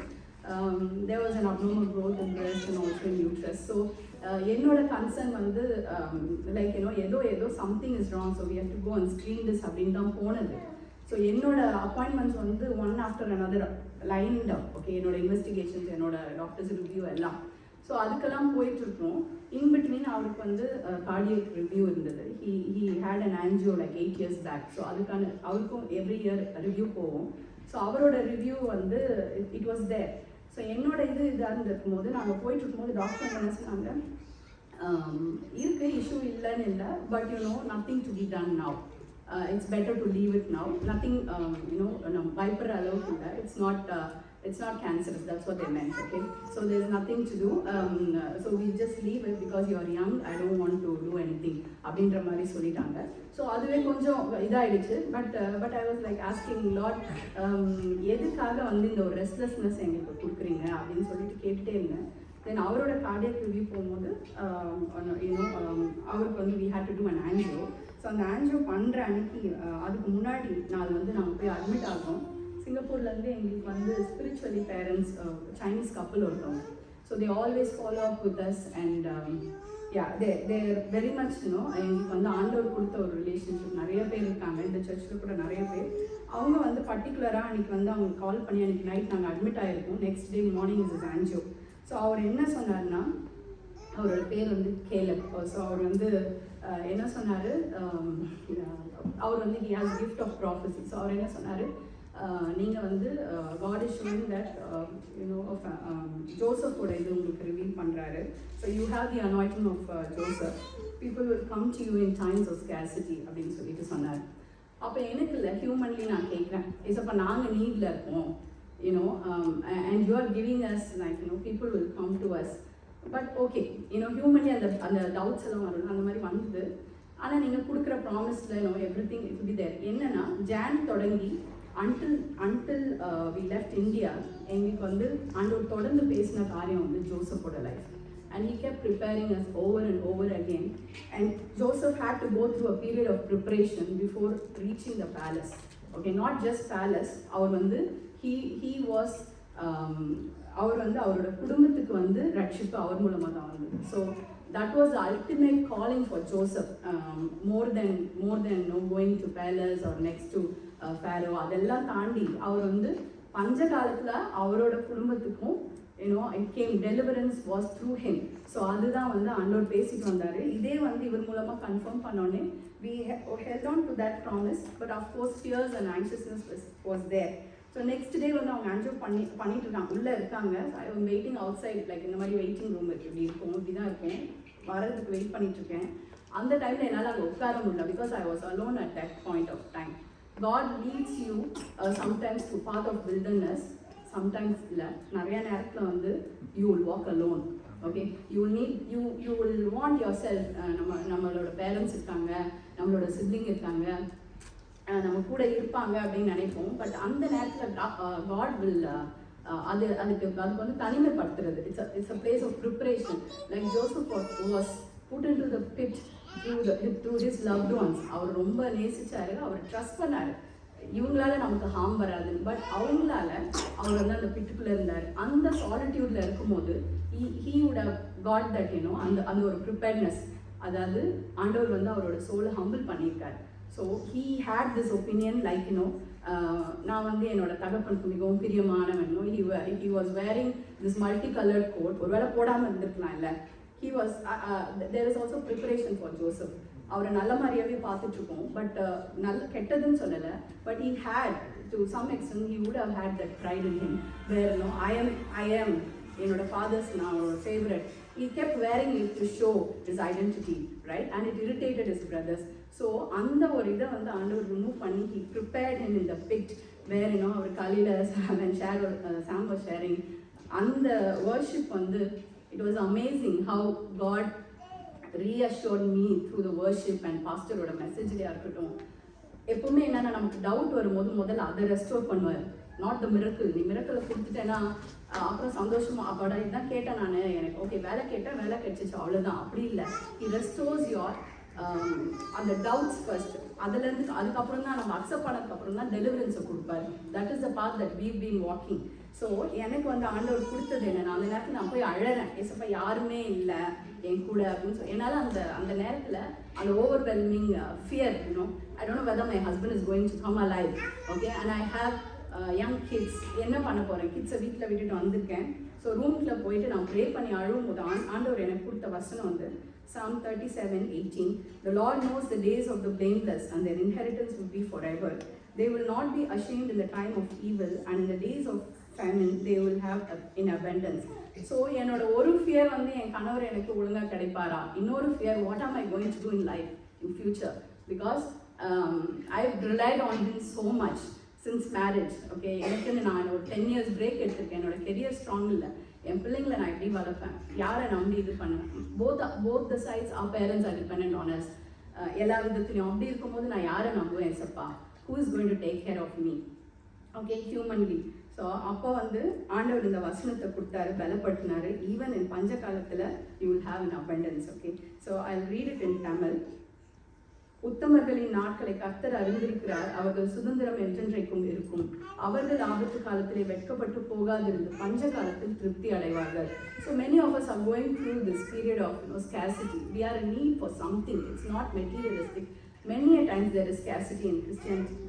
[SPEAKER 6] there was an abnormal growth in breast and also in uterus. So என்னோட கன்சர்ன் வந்து லைக் ஏதோ something is wrong, so we have to go and screen this அப்படின்னு தான் போனது. ஸோ என்னோட அப்பாயின்மெண்ட்ஸ் வந்து one after another lined up. Okay, என்னோட இன்வெஸ்டிகேஷன்ஸ், என்னோட டாக்டர்ஸ் ரிவ்யூ எல்லாம். ஸோ அதுக்கெல்லாம் போயிட்டுருக்கோம். இன்பிட்வீன் அவருக்கு வந்து கார்டியக் ரிவ்யூ இருந்தது. he had an angio like 8 years back. So அதுக்கான அவருக்கும் எவ்ரி இயர் ரிவ்யூ போவோம். ஸோ அவரோட ரிவ்யூ வந்து இட் வாஸ் தேர். ஸோ என்னோட இதாக இருக்கும்போது நாங்கள் போயிட்டுருக்கும்போது டாக்டர் என்ன சொன்னாங்க, இருக்குது இஷ்யூ இல்லைன்னு இல்லை, but nothing to be done now, it's better to leave it now, nothing நம்ம பயப்படுற அளவுக்கு இல்லை, it's not cancerous, that's what they meant, okay? So there's nothing to do, so we just leave it because you're young, I don't want to do anything அப்படின்ற மாதிரி சொல்லிட்டாங்க. ஸோ அதுவே கொஞ்சம் இதாகிடுச்சு. But I was like asking lot, எதுக்காக வந்து இந்த ஒரு ரெஸ்ட்லெஸ்னஸ் எங்களுக்கு கொடுக்குறீங்க அப்படின்னு சொல்லிட்டு கேட்டுகிட்டே இருந்தேன். தென் அவரோட கார்டியக் ரிவ்யூ போகும்போது அவருக்கு வந்து we had to do an angio. So அந்த ஆன்ஜியோ பண்ணுற அன்னைக்கு அதுக்கு முன்னாடி நாங்கள் போய் அட்மிட் ஆகிறோம். சிங்கப்பூர்லேருந்து எங்களுக்கு வந்து ஸ்பிரிச்சுவலி பேரண்ட்ஸ் சைனீஸ் கப்பல் ஒருத்தவங்க. So they always follow up with us and they're very much எங்களுக்கு வந்து ஆண்டவர் கொடுத்த ஒரு ரிலேஷன்ஷிப். நிறைய பேர் இருக்காங்க இந்த சர்ச்சில் கூட நிறைய பேர். அவங்க வந்து பர்டிகுலராக அன்றைக்கி வந்து அவங்க கால் பண்ணி அன்றைக்கி நைட் நாங்கள் அட்மிட் ஆகிருக்கோம். Next day morning is angio. So அவர் என்ன சொன்னார்னா, அவரோட பேர் வந்து கேலப். ஸோ அவர் வந்து என்ன சொன்னார், அவர் வந்து he has gift of prophecy. So அவர் என்ன சொன்னார், நீங்கள் வந்து God is showing that ஜோசஃபோட இது உங்களுக்கு ரிவீல் பண்ணுறாரு. So you have the anointing of Joseph, people will come to you in times of scarcity அப்படின்னு சொல்லிட்டு சொன்னார். அப்போ எனக்கு இல்லை, ஹியூமன்லி நான் கேட்குறேன், ஏசப்பா நாங்கள் நீடில் இருக்கோம், and you are giving us like people will come to us, but okay, humanly அந்த டவுட்ஸ் எல்லாம் வரும், அந்த மாதிரி வந்தது. ஆனால் நீங்கள் கொடுக்குற ப்ராமிஸில் எவ்ரிதிங் இட் பி தேர். என்னன்னா ஜான் தொடங்கி until we left India, எங்களுக்கு வந்து ஆண்டவர் தொடர்ந்து பேசின காரியம் வந்து ஜோசப்போட life. and he kept preparing us over and over again. And Joseph had to go through a period of preparation before reaching the palace. Okay, not just palace, he was அவர் அவரோட குடும்பத்துக்கு ரட்சிப்பு அவர் மூலமாக தான் வந்தது. So that was the ultimate calling for Joseph, more than going to palace or next to Pharaoh. அதெல்லாம் தாண்டி அவர் பஞ்ச காலத்துல அவரோட குடும்பத்துக்கும் it came, deliverance was through him. So அதுதான் ஆண்டவர் பேசிட்டு வந்தாரு. இதே இவர் மூலமா கன்ஃபார்ம் பண்ணோன்னே we held on to that promise, but of course fears and anxiousness was there. So next day அவங்க அன்ஜோ பண்ணிட்டு இருக்காங்க, உள்ளே இருக்காங்க. I was waiting outside, like இந்த மாதிரி வெயிட்டிங் ரூம் இருக்கு, இப்படி இருக்கும், இப்படி தான் இருக்கேன், வரதுக்கு வெயிட் பண்ணிட்டு இருக்கேன். அந்த டைமில் என்னால் அங்கே உட்கார முடியல, because I was alone at that point of time. God leads you sometimes to part of wilderness, sometimes இல்லை, நிறைய நேரத்தில் you will walk alone. Okay, you will want yourself. நம்மளோட பேரண்ட்ஸ் இருக்காங்க, நம்மளோட சிப்ளிங் இருக்காங்க, நம்ம கூட இருப்பாங்க அப்படின்னு நினைப்போம். பட் அந்த நேரத்தில் காட் வில் அதுக்கு தனிமைப்படுத்துறது. It's a place of preparation. Like Joseph was put in to the pit through his loved ones. அவர் ரொம்ப நேசிச்சாரு, அவர் ட்ரஸ்ட் பண்ணாரு, இவங்களால நமக்கு ஹார்ம் வராது. பட் அவங்களால அவர் அந்த பிட்டுக்குள்ளே இருந்தார். அந்த சாலிட்யூட்ல இருக்கும்போது he would have got that, அந்த ஒரு ப்ரிப்பேர்னஸ். அதாவது ஆண்டவர் அவரோட சோலை ஹம்பிள் பண்ணியிருக்காரு. So he had this opinion, like நான் என்னோட தகப்பனுக்கு மிகவும் பிரியமானவன். He was wearing this multi coloured coat. ஒருவேளை போடாமல் இருந்திருக்கலாம் இல்லை. He was there is also preparation for Joseph. அவரை நல்ல மாதிரியாவே பார்த்துட்ருக்கோம், பட் நல்ல கெட்டதுன்னு சொல்லலை. But he had to some extent he would have had that pride in him, where I am என்னோட ஃபாதர்ஸ், நான் அவரோட favourite. He kept wearing it to show his identity, right? And it irritated his brothers. So அந்த ஒரு இதை ஆண்டவர் ரிமூவ் பண்ணி he prepared him in the pit where அவர் காலையில் Sam was sharing அந்த worship it was amazing how God reassured me through the worship and pastorோட மெசேஜ்லேயே இருக்கட்டும். எப்பவுமே என்னன்னா நமக்கு டவுட் வரும்போது முதல்ல அதை ரெஸ்டோர் பண்ணுவார். Not the miracle. நீ மிரக்கிளை கொடுத்துட்டேன்னா அப்புறம் சந்தோஷமா அப்பாடா இதுதான் கேட்டேன் நான், எனக்கு ஓகே வேலை கேட்டேன், வேலை கிடைச்சிச்சு, அவ்வளோதான். அப்படி இல்லை. ஹி ரெஸ்டோர்ஸ் யுவர் அந்த டவுட்ஸ் ஃபர்ஸ்ட். அதுக்கப்புறம் தான் நம்ம அக்செப்ட் பண்ணதுக்கப்புறம் தான் டெலிவரன்ஸை கொடுப்பாரு. That is the path that we've been walking. So எனக்கு ஆண்டவர் கொடுத்தது என்ன, அந்த நேரத்தில் நான் போய் அழறேன், ஏசப்பா யாருமே இல்லை என் கூட அப்படின்னு சொல்லி. என்னால் அந்த நேரத்தில் அந்த overwhelming fear, I don't know whether my husband is going to come alive. Okay, and I have young kids. என்ன பண்ண போகிறேன், கிட்ஸை வீட்டில் விட்டுட்டு வந்திருக்கேன். ஸோ ரூம்கில் போயிட்டு நான் ப்ரே பண்ணி அழுவும் போது ஆண்டவர் எனக்கு கொடுத்த வசனம் Psalm 37:18. The Lord knows the days of the blameless, and their inheritance will be forever. They will not be ashamed in the time of evil, and in the days of famine they will have in abundance. So என்னோட ஒரு ஃபியர் என் கணவர் எனக்கு ஒழுங்காக கிடைப்பாரா, இன்னொரு fear what am I going to do in life in future, because I've relied on him so much since marriage. Okay, எனக்கு நான் ஒரு 10 years பிரேக் எடுத்திருக்கேன். என்னோட கெரியர் ஸ்ட்ராங் இல்லை, என் பிள்ளைங்களை நான் எப்படி வளர்ப்பேன், யாரை நம்பி இது பண்ணுவேன். Both the sides our parents are dependent on us. எல்லா விதத்துலையும் அப்படி இருக்கும்போது நான் யாரை நம்புவேன், சப்பா who is going to take care of me, okay, humanly. So அப்போ ஆண்டவர் இந்த வசனத்தை கொடுத்தாரு, பலப்படுத்தினாரு. ஈவன் இன் பஞ்ச காலத்தில் you will have in abundance. Okay, so I read it in Tamil. உத்தமர்களின் நாட்களை கர்த்தர் அறிந்திருக்கிறார், அவர்கள் சுதந்திரம் என்றென்றைக்கும் இருக்கும். அவர்கள் ஆபத்து காலத்திலே வெட்கப்பட்டு போகாதிருந்து பஞ்ச காலத்தில் திருப்தி அடைவார்கள். So many of us are going through this period of scarcity. We are in need for something. It's not materialistic. Many a times there is scarcity in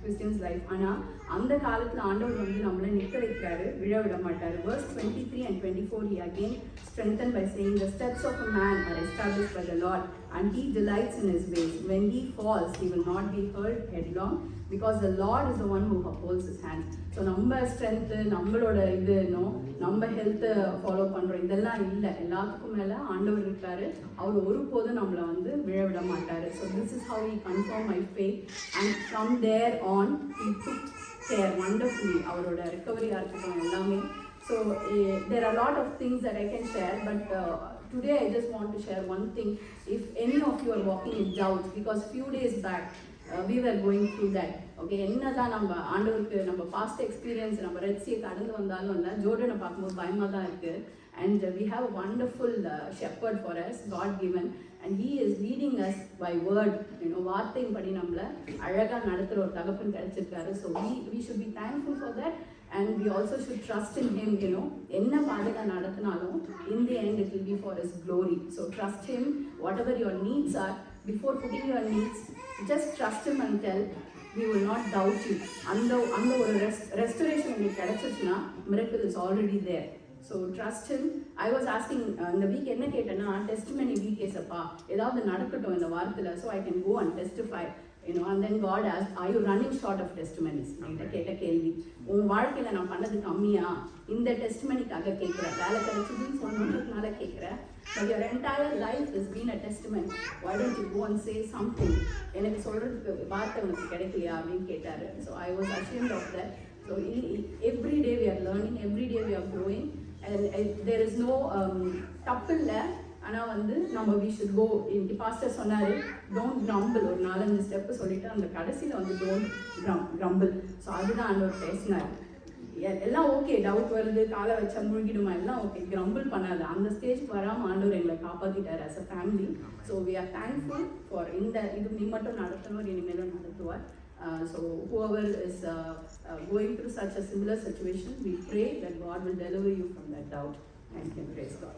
[SPEAKER 6] Christians life. ஆனால் அந்த காலத்தில் ஆண்டவர் நம்மளை நிற்க வைக்கிறாரு, விழ விட மாட்டார். Verse 23 and 24 he again strengthened by saying, the steps of a man are established by the Lord, and he delights in his ways. When he falls, he will not be hurled headlong, because the Lord is the one who upholds his hands. So நம்ம ஸ்ட்ரென்த்து, நம்மளோட நம்ம ஹெல்த்தை ஃபாலோ பண்ணுறோம், இதெல்லாம் இல்லை. எல்லாத்துக்கும் மேலே ஆண்டவர் இருக்காரு, அவர் ஒருபோதும் நம்மளை விழ விட மாட்டார். So this is how he confirm my faith, and from there on he took care wonderfully. அவரோட ரெக்கவரியாக இருக்கட்டும் எல்லாமே. So there are lot of things that I can share, but today I just want to share one thing. If any of you are walking in doubt, because few days back we were going through that. Okay, என்னதான் நம்ம ஆண்டவருக்கு நம்ம பாஸ்ட் எக்ஸ்பீரியன்ஸ் நம்ம ரெட் சீயை கடந்து வந்தாலும் இல்லை, ஜோர்டனை பார்க்கும்போது பயமாக தான் இருக்குது. And we have a wonderful shepherd for us, God given, and he is leading us by word. வார்த்தையின் படி நம்மளை அழகாக நடத்துகிற ஒரு தகப்பன் கிடைச்சிருக்காரு. So we should be thankful for that, and we also should trust in him. என்ன பாதையாக நடத்தினாலும் in the end it will be for his glory. So trust him. Whatever your needs are, before putting your needs, just trust him and tell, we will not doubt you. அந்த ஒரு restoration உங்களுக்கு கிடைச்சிச்சுன்னா miracle is already there. So trust him. I was asking இந்த வீக் என்ன கேட்டேன்னா, டெஸ்டிமனி வீக் ஏசப்பா, ஏதாவது நடக்கட்டும் இந்த வாரத்தில், so I can go and testify. And then God asked, are you running short of testimonies? கேட்ட கேள்வி, உன் வாழ்க்கையில் நான் பண்ணது கம்மியா, இந்த டெஸ்டிமனிக்காக கேட்குறேன், வேலை கிடைச்சதுன்னு சொன்னதுனால கேட்குறேன், but your entire life has been a testimony. Why don't you go and say something? எனக்கு சொல்கிறதுக்கு வார்த்தை உனக்கு கிடைக்கலையா அப்படின்னு கேட்டார். So I was ashamed of that. So every day we are learning, every day we are growing, and there is no தப்பு இல்லை. ஆனால் நம்ம we should go. இன்னைக்கு பாஸ்டர் சொன்னார், டோன்ட் grumble. ஒரு 4-5 ஸ்டெப்பு சொல்லிட்டு அந்த கடைசியில் டோன்ட் grumble. ஸோ அதுதான் ஆண்டவர் பேசினார். எல்லாம் ஓகே, டவுட் வருது, காலை வச்சா முழுகிடுமா, எல்லாம் ஓகே, grumble பண்ணாது. அந்த ஸ்டேஜ்க்கு வராமல் ஆண்டவர் எங்களை காப்பாற்றிட்டார் as a family. So we are thankful for இது நீ மட்டும் நடத்தணும், இனிமேலும் நடத்துவார். So whoever is going through such a similar situation, we pray that God will deliver you from that doubt. Thank you. Praise God.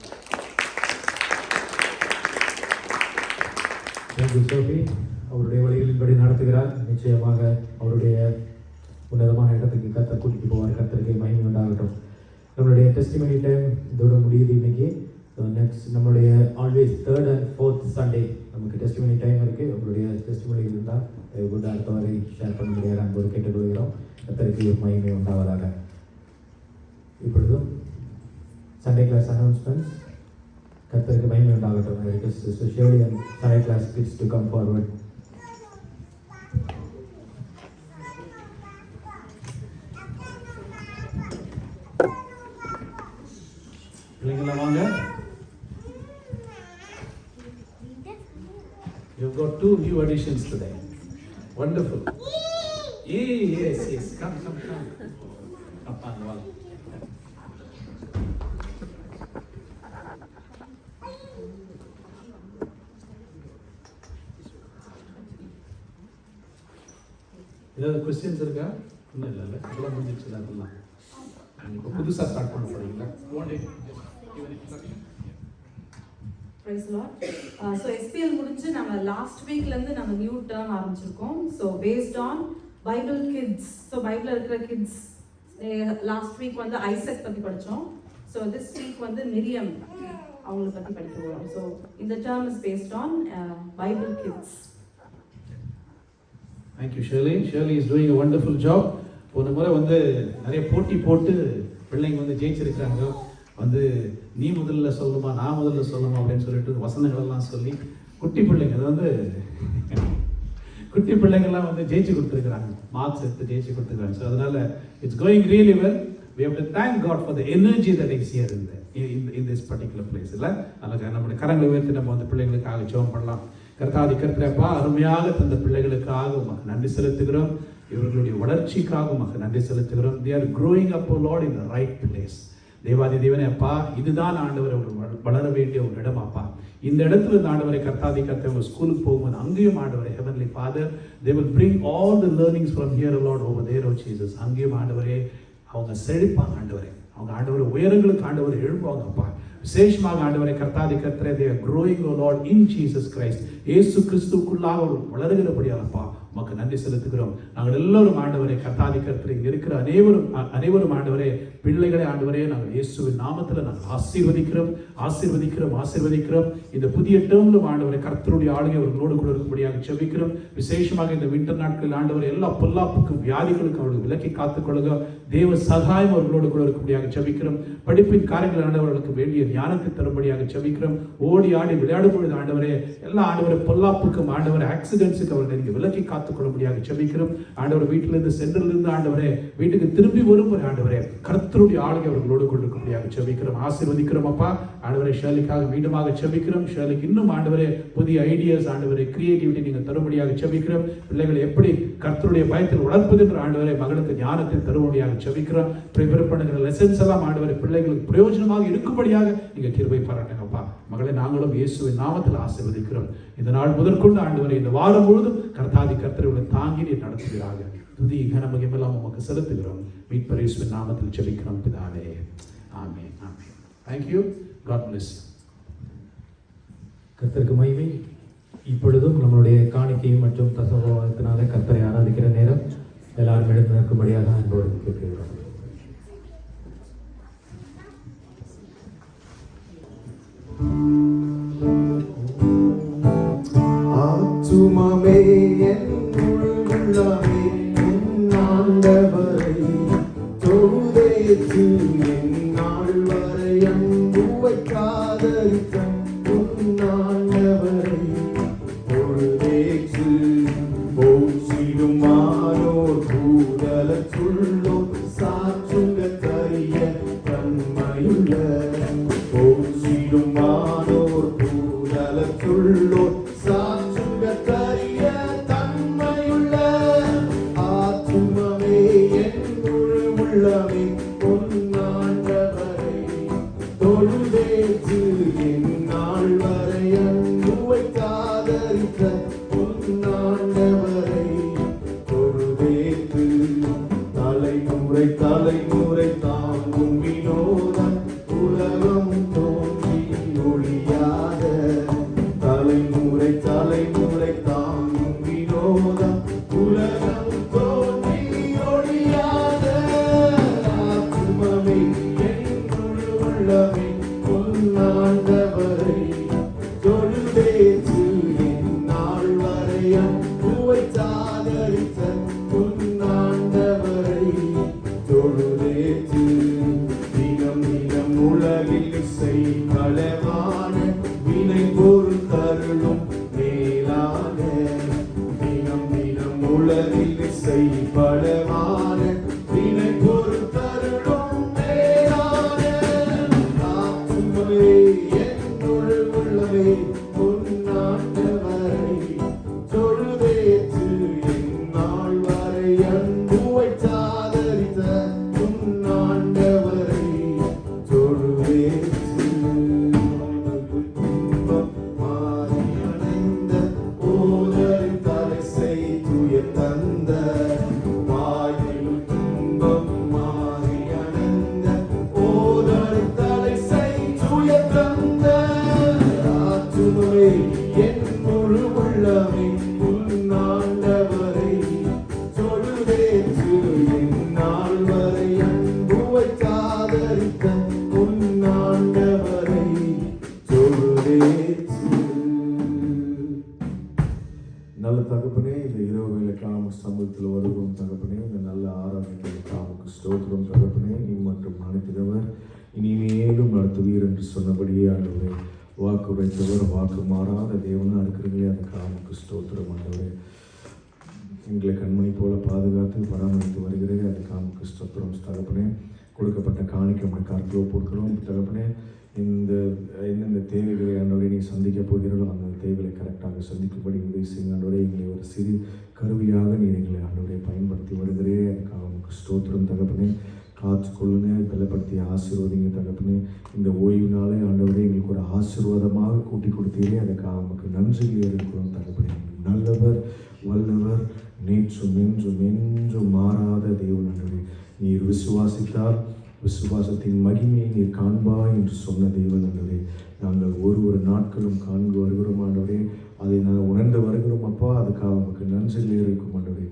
[SPEAKER 3] Thank you, Sophie. அவருடைய வழிகளின்படி நடத்துகிறார். நிச்சயமாக அவருடைய உன்னதமான இடத்துக்கு கர்த்தர் கூட்டிட்டு போவார். கர்த்தருக்கு மகிமை உண்டாகட்டும். நம்மளுடைய டெஸ்டிமனி டைம் இதோட முடியுது இன்னைக்கு. நெக்ஸ்ட் நம்மளுடைய always 3rd and 4th Sunday நமக்கு டெஸ்டிமனி டைம் இருக்குது. உங்களுடைய டெஸ்டிமனி இருந்தால் கூட அடுத்த வரை ஷேர் பண்ண முடியாது அன்போடு கேட்டுக்கொள்கிறோம். கர்த்தருக்கு மகிமை உண்டாவதாக. இப்பொழுதும் சண்டே கிளாஸ் அனௌன்ஸ்மெண்ட்ஸ். கர்த்தருக்கு மகிமை உண்டாகட்டும். I request Sister Shirley and Sunday class kids to come forward.
[SPEAKER 4] பிள்ளைங்களா வாங்க. You've got 2 new additions today. Wonderful. Yes. Come. Appa, வாங்க. ஏதாவது கொஸ்டின்ஸ் இருக்கா? ஒன்றும் இல்லை, அதெல்லாம் முடிஞ்சிச்சு. அதெல்லாம் இப்போ புதுசாக ஸ்டார்ட் பண்ண போறீங்களா?
[SPEAKER 1] Praise the Lord. So SPL முடிஞ்சு நம்ம லாஸ்ட் வீக்லேருந்து நம்ம நியூ டேர்ம் ஆரம்பிச்சிருக்கோம். So based on Bible kids. So பைபிளில் இருக்கிற கிட்ஸ் லாஸ்ட் வீக் ஐசக் பற்றி படித்தோம். ஸோ திஸ் வீக் மிரியம் அவங்கள பற்றி படிக்க போகிறோம். ஸோ இந்த term is based on Bible kids.
[SPEAKER 4] Thank you, Shirley. Shirley is doing a wonderful job. போன முறை நிறைய போட்டி போட்டு பிள்ளைங்க ஜெயிச்சிருக்கிறாங்க. நீ முதல்ல சொல்லுமா, நான் முதல்ல சொல்லுமா அப்படின்னு சொல்லிட்டு வசனங்கள் எல்லாம் சொல்லி குட்டி பிள்ளைங்க குட்டி பிள்ளைங்கள்லாம் ஜெயிச்சு கொடுத்துருக்குறாங்க, மார்க்ஸ் எடுத்து ஜெயிச்சு கொடுத்துருக்காங்க. ஸோ அதனால it's going really well. We have to thank God for the energy that is here in this particular place. இல்லை அதுக்கு நம்முடைய கரங்களை உயர்த்தி நம்ம பிள்ளைங்களுக்காக ஜெபம் பண்ணலாம். கர்த்தாதி கர்த்தரப்பா, அருமையாக தந்த பிள்ளைகளுக்காக உமக்கு நன்றி செலுத்துகிறோம். இவர்களுடைய வளர்ச்சிக்காக உமக்கு நன்றி செலுத்துகிறோம். They are growing up, O Lord, in the right place. தேவாதி தேவனே அப்பா, இதுதான் ஆண்டவர் அவர்கள் வளர வேண்டிய ஒரு இடம் அப்பா. இந்த இடத்துல இந்த ஆண்டவரை கர்த்தாதி கர்த்தர் ஸ்கூலுக்கு போகும்போது அங்கேயும் ஆண்டவரை Heavenly Father, they will bring all the learnings from here, O Lord, over there, O Jesus. அங்கேயும் ஆண்டவரே அவங்க செழிப்பாங்க ஆண்டவரே. அவங்க ஆண்டவரை உயரங்களுக்கு ஆண்டவரை எழுப்புவாங்க அப்பா. விசேஷமாக ஆண்டவரை கர்த்தாதி கர்த்தரே, they are growing, O Lord, in Jesus Christ. இயேசு கிறிஸ்துவுக்குள்ளாக வளருகிறபடியாகப்பா உமக்கு நன்றி செலுத்துகிறோம். நாங்கள் எல்லோரும் ஆண்டவரை கர்த்தாதி கர்த்தரை இருக்கிற அனைவரும் ஆண்டவரே பிள்ளைகளை ஆண்டவரே நாங்கள் இயேசுவின் நாமத்தில் நாங்கள் ஆசீர்வதிக்கிறோம். இந்த புதிய டேர்ம்லும் ஆண்டவரை கர்த்தருடைய ஆளுகை அவர்களோடு கூட இருக்கும்படியாக ஜெபிக்கிறோம். விசேஷமாக இந்த விண்டர் நாட்களில் ஆண்டவரை எல்லா பொல்லாப்புக்கும் வியாதிகளுக்கும் அவர்கள் விலக்கி காத்துக்கொள்ளுங்க. தேவ சகாயம் அவர்களோடு கூட இருக்கும்படியாக ஜெபிக்கிறோம். படிப்பின் காரியங்கள் ஆண்டவர்களுக்கு வேண்டிய ஞானத்தை தரும்படியாக ஜெபிக்கிறோம். ஓடி ஆடி விளையாடும் பொழுது ஆண்டவரே எல்லா ஆண்டவரை பொல்லாப்புக்கும் ஆண்டவரை ஆக்சிடென்ட்ஸுக்கு அவர்கள் விலக்கி காத்துக்கொள்ள கொள்ளும்படியாக ஜெபிக்கிறோம். ஆண்டவர் வீட்டிலிருந்து சென்றிலிருந்து ஆண்டவரே வீட்டுக்கு திரும்பி வரும்போது ஆண்டவரே கர்த்தருடைய ஆளுகை அவர்களோடு கொண்டிருக்கும்படியாக ஜெபிக்கிறோம். ஆசீர்வதிக்கிறோம் அப்பா. ஆண்டவரே ஷேர்லிக்காக மீண்டுமாக ஜெபிக்கிறோம். ஷேர்லிக்கு இன்னும் ஆண்டவரே புதிய ஐடியாஸ் ஆண்டவரே கிரியேட்டிவிட்டி நீங்க தரும்படியாக ஜெபிக்கிறோம். பிள்ளைகளை எப்படி கர்த்தருடைய பயத்தில் வளர்ப்பது என்று ஆண்டவரே மகளுக்கு ஞானத்தை தரும்படியாக ஜெபிக்கிறோம். ப்ரிப்பேர் பண்ணுகிற லெசன்ஸ் எல்லாம் ஆண்டவரே பிள்ளைகளுக்கு பிரயோஜனமாக இருக்கும்படியாக நீங்க கிருபை பாராட்டுங்கப்பா. மகளை நாங்களும் இயேசுவின் நாமத்தில் ஆசீர்வதிக்கிறோம். இந்த நாள் முதற்கொண்டு ஆண்டவரே இந்த வாரம் முழுதும் கர்த்தாதி கர்த்தரை தாங்கி நீ நடத்துகிறாக துதி கனமகிமெல்லாம் உமக்கு செலுத்துகிறோம். மீட்பர் இயேசுவின் நாமத்தில் ஜெபிக்கிறோம் பிதாவே. ஆமென். ஆமென். Thank you. God bless you.
[SPEAKER 3] கர்த்தருக்கு மகிமை. இப்பொழுதும் நம்மளுடைய காணிக்கை மற்றும் தசமபாகத்தினாலே கர்த்தரை ஆராதிக்கிற நேரம். எல்லாரும் எழுந்து நிற்கும்படியாக அன்போடு கேட்கிறோம்.
[SPEAKER 2] ஆத்துமமே என் உள்ளமே உன் ஆண்டவரை தொழுதேற்று என் நாள் வரை அன்பு வைக்காதரித்த உன் ஆண்டவரை தொழுதேற்று போற்றிடுமானோர் கூதலத்துள்ளோர் சாற்றுங்க தரிய தன்மையுள்ள போற்றிடுமானோர் கூதலத்துள்ளோர் சாற்றுங்க தரிய தன்மையுள்ள ஆத்துமமே என் முழு உள்ளமே பொன்னாண்டவரை தொழுதேற்று என் நாள் வரை அன்பு வைக்காதரித்த பொன்னாண்டவரை தொழுதேற்று தலைமுறை தலைமுறை தாங்கும் வினோதம் உலகம் தோன்றி ஒளியாத தலைமுறை தலைமுறை தாங்கும் வினோதம் உலகம் தோன்றி ஒளியாத ஆத்துமமே என் முழு உள்ளமே பொன்னாண்டவரை தொழுதேற்று என் நாள் வரை அன்பு வைத்தாதரித்த பொன்னாண்டவரை தொழுதேற்று தினம் தினம் உலகில் இசை களவான வினை பொருள் தருளும் மேலான தினம் தினம் உலகில் இசை பலவான வினை பொருள் தருளும் மேலான ஆத்துமமே என் முழு உள்ளமே பொன்னாண்டவரை தொழுதேற்று என் நாள் வரை அன்பு வைத்தாதரித்த பொன்னாண்டவரை தொழுதேற்று துன்பம் மாறி அணைந்த ஓதரி தலை செய்துய தந்த வாயிலும் துன்பம் மாறி அணைந்த ஓதரி தலை செய்துய தந்த ஆத்துமமே என் முழு உள்ளமே பொன்னாண்டவரை தொழுதேற்று என் நாள் வரை அன்பு வைக்காதரித்த பொன்னாண்டவரை தொழுதேற்று. நல்ல தகப்பனே, இந்த இரவு வேலைக்காக சமூகத்தில் வருகிறோம் தகப்பனே. இந்த நல்ல ஆராதனைக்காக ஸ்தோத்திரம் தகப்பனே. நீ மற்றும் நடத்துகிறவர் இனிமேலும் நடத்துவீர் என்று சொன்னபடியே ஆண்டவரே வாக்கு உரைத்தவர் வாக்கு மாறாத தேவனாக இருக்கிறீங்களே அதுக்காக ஸ்தோத்திரம் ஆண்டவரே. எங்களை கண்மணி போல பாதுகாத்து பராமரித்து வருகிறேன் அதுக்காக ஸ்தோத்திரம் தகப்பனே. கொடுக்கப்பட்ட காணிக்கை உடைய கருத்தில் போடுகிறோம் தகப்பனே. இந்த எந்தெந்த தேவைகளை ஆண்டவரை நீ சந்திக்க போகிறீர்களோ அந்த தேவைகளை கரெக்டாக சந்திக்கும்படி உதவி செய்யுங்க ஆண்டவரே. எங்களை ஒரு சிறு கருவியாக நீர் எங்களை ஆண்டவரை பயன்படுத்தி வருகிறேன் அதுக்காக உங்களுக்கு ஸ்தோத்திரம் தகப்பனே. காத்துக்கொள்ளுங்க, பலப்படுத்தி ஆசீர்வதிங்க தகப்பனே. இந்த ஓய்வு நாளே ஆண்டவரே எங்களுக்கு ஒரு ஆசீர்வாதமாக கூட்டி கொடுத்தீரே அதுக்காக நமக்கு நன்றிகள் இருக்கிறோம் தகப்பனே. நல்லவர் வல்லவர் நேற்றும் என்றும் என்றும் மாறாத தேவன் ஆண்டவரே. நீர் விசுவாசித்தால் விசுவாசத்தின் மகிமையை நீர் காண்பாய் என்று சொன்ன தேவன் ஆண்டவரே. நாங்கள் ஒரு நாட்களும் காண்பு வருகிறோம் ஆண்டவரே. அதை நாங்கள் உணர்ந்து வருகிறோம் அப்பா. அதுக்காக நமக்கு நன்றிகள் இருக்கும் ஆண்டவரே.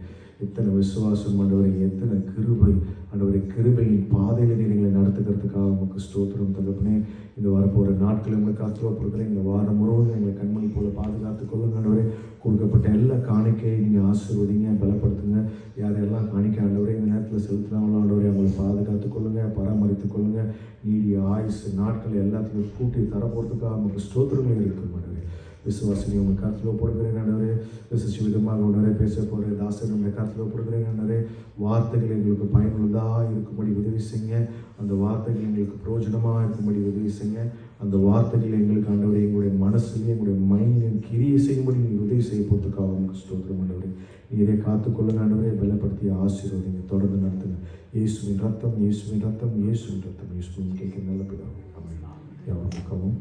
[SPEAKER 2] எத்தனை விசுவாசம் ஆண்டவரை, எத்தனை கிருபை ஆண்டவரை. கிருபையின் பாதையில் எங்களை நடத்துக்கிறதுக்காக நமக்கு ஸ்தோத்திரம் தகப்பனே. இந்த வரப்போகிற நாட்கள் எங்களுக்கு காத்துவப்படுகிற இந்த வாரம் முழுவதும் எங்களை கண்மணி போல பாதுகாத்துக் கொள்ளுங்க ஆண்டவரே. கொடுக்கப்பட்ட எல்லா காணிக்கையை நீங்கள் ஆசீர்வதிங்க, பலப்படுத்துங்க. யாரெல்லாம் காணிக்கை ஆண்டவரே இந்த நேரத்தில் செலுத்தினாங்களோ ஆண்டவரே அவங்களை பாதுகாத்துக் கொள்ளுங்க, பராமரித்துக் கொள்ளுங்க. நீடிய ஆயுசு நாட்கள் எல்லாத்தையும் கூட்டி தரப்போகிறதுக்காக நமக்கு ஸ்தோத்திரங்கள் இருக்கும் ஆண்டவரே.
[SPEAKER 3] விசுவாசிகள் உங்கள் கருத்தில் ஒப்படுகிறேன் ஆண்டவரே. விசுவாசி விதமாக உடனே பேச போகிற தாசன் உங்கள் கருத்தில் ஒப்படுகிறேன் ஆண்டவரே. வார்த்தைகள் எங்களுக்கு பயனுள்ளதாக இருக்கும்படி உதவி செய்யுங்க. அந்த வார்த்தைகள் எங்களுக்கு பிரயோஜனமாக இருக்கும்படி உதவி செய்யுங்க. அந்த வார்த்தைகள் எங்களுக்கு ஆண்டவரே எங்களுடைய மனசுலையும் எங்களுடைய மைண்ட்லையும் கிரியை செய்யும்படி நீங்கள் உதவி செய்ய போகிறதுக்காக உங்களுக்கு ஸ்தோத்திரம் ஆண்டவரே. நீரே காத்துக்கொள்ளுங்க ஆண்டவரே. பலப்படுத்தி ஆசீர்வதிங்க, தொடர்ந்து நடத்துங்க. இயேசுவின் ரத்தம், இயேசுவின் ரத்தம், இயேசுவின் ரத்தம், இயேசுவின் கேட்க நல்ல பிதாவே. ஆமென்.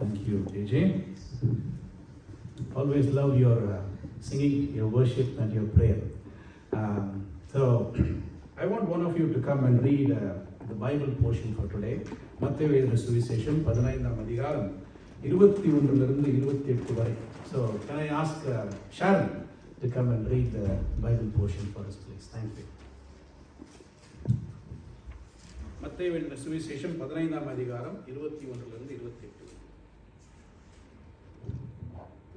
[SPEAKER 4] Thank you, JJ. Always love your singing, your worship and your prayer. So, I want one of you to come and read the Bible portion for today. மத்தேயு எழுதின சுவிசேஷம் 15ஆம் அதிகாரம் 21 28 வரை. So, can I ask Sharon to come and read the Bible portion for us, please? Thank you. மத்தேயு எழுதின சுவிசேஷம் 15ஆம் அதிகாரம் 21 28.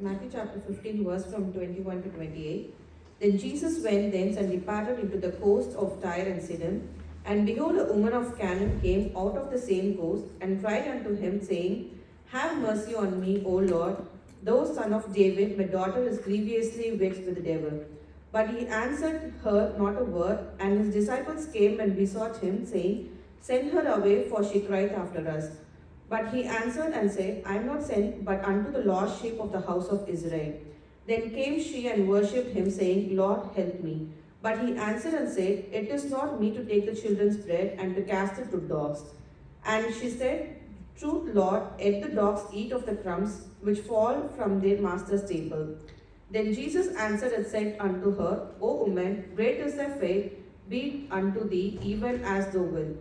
[SPEAKER 7] Matthew chapter 15 verse from 21 to 28. Then Jesus went thence and departed into the coast of Tyre and Sidon. And behold, a woman of Canaan came out of the same coast, and cried unto him, saying, Have mercy on me, O Lord, thou son of David, my daughter is grievously vexed with the devil. But he answered her not a word. And his disciples came and besought him, saying, Send her away, for she cried after us. But he answered and said, I am not sent but unto the lost sheep of the house of Israel. Then came she and worshipped him, saying, Lord, help me. But he answered and said, It is not me to take the children's bread and to cast it to dogs. And she said, Truth, Lord, yet the dogs eat of the crumbs which fall from their master's table. Then Jesus answered and said unto her, O woman, great is thy faith, be it unto thee even as thou wilt.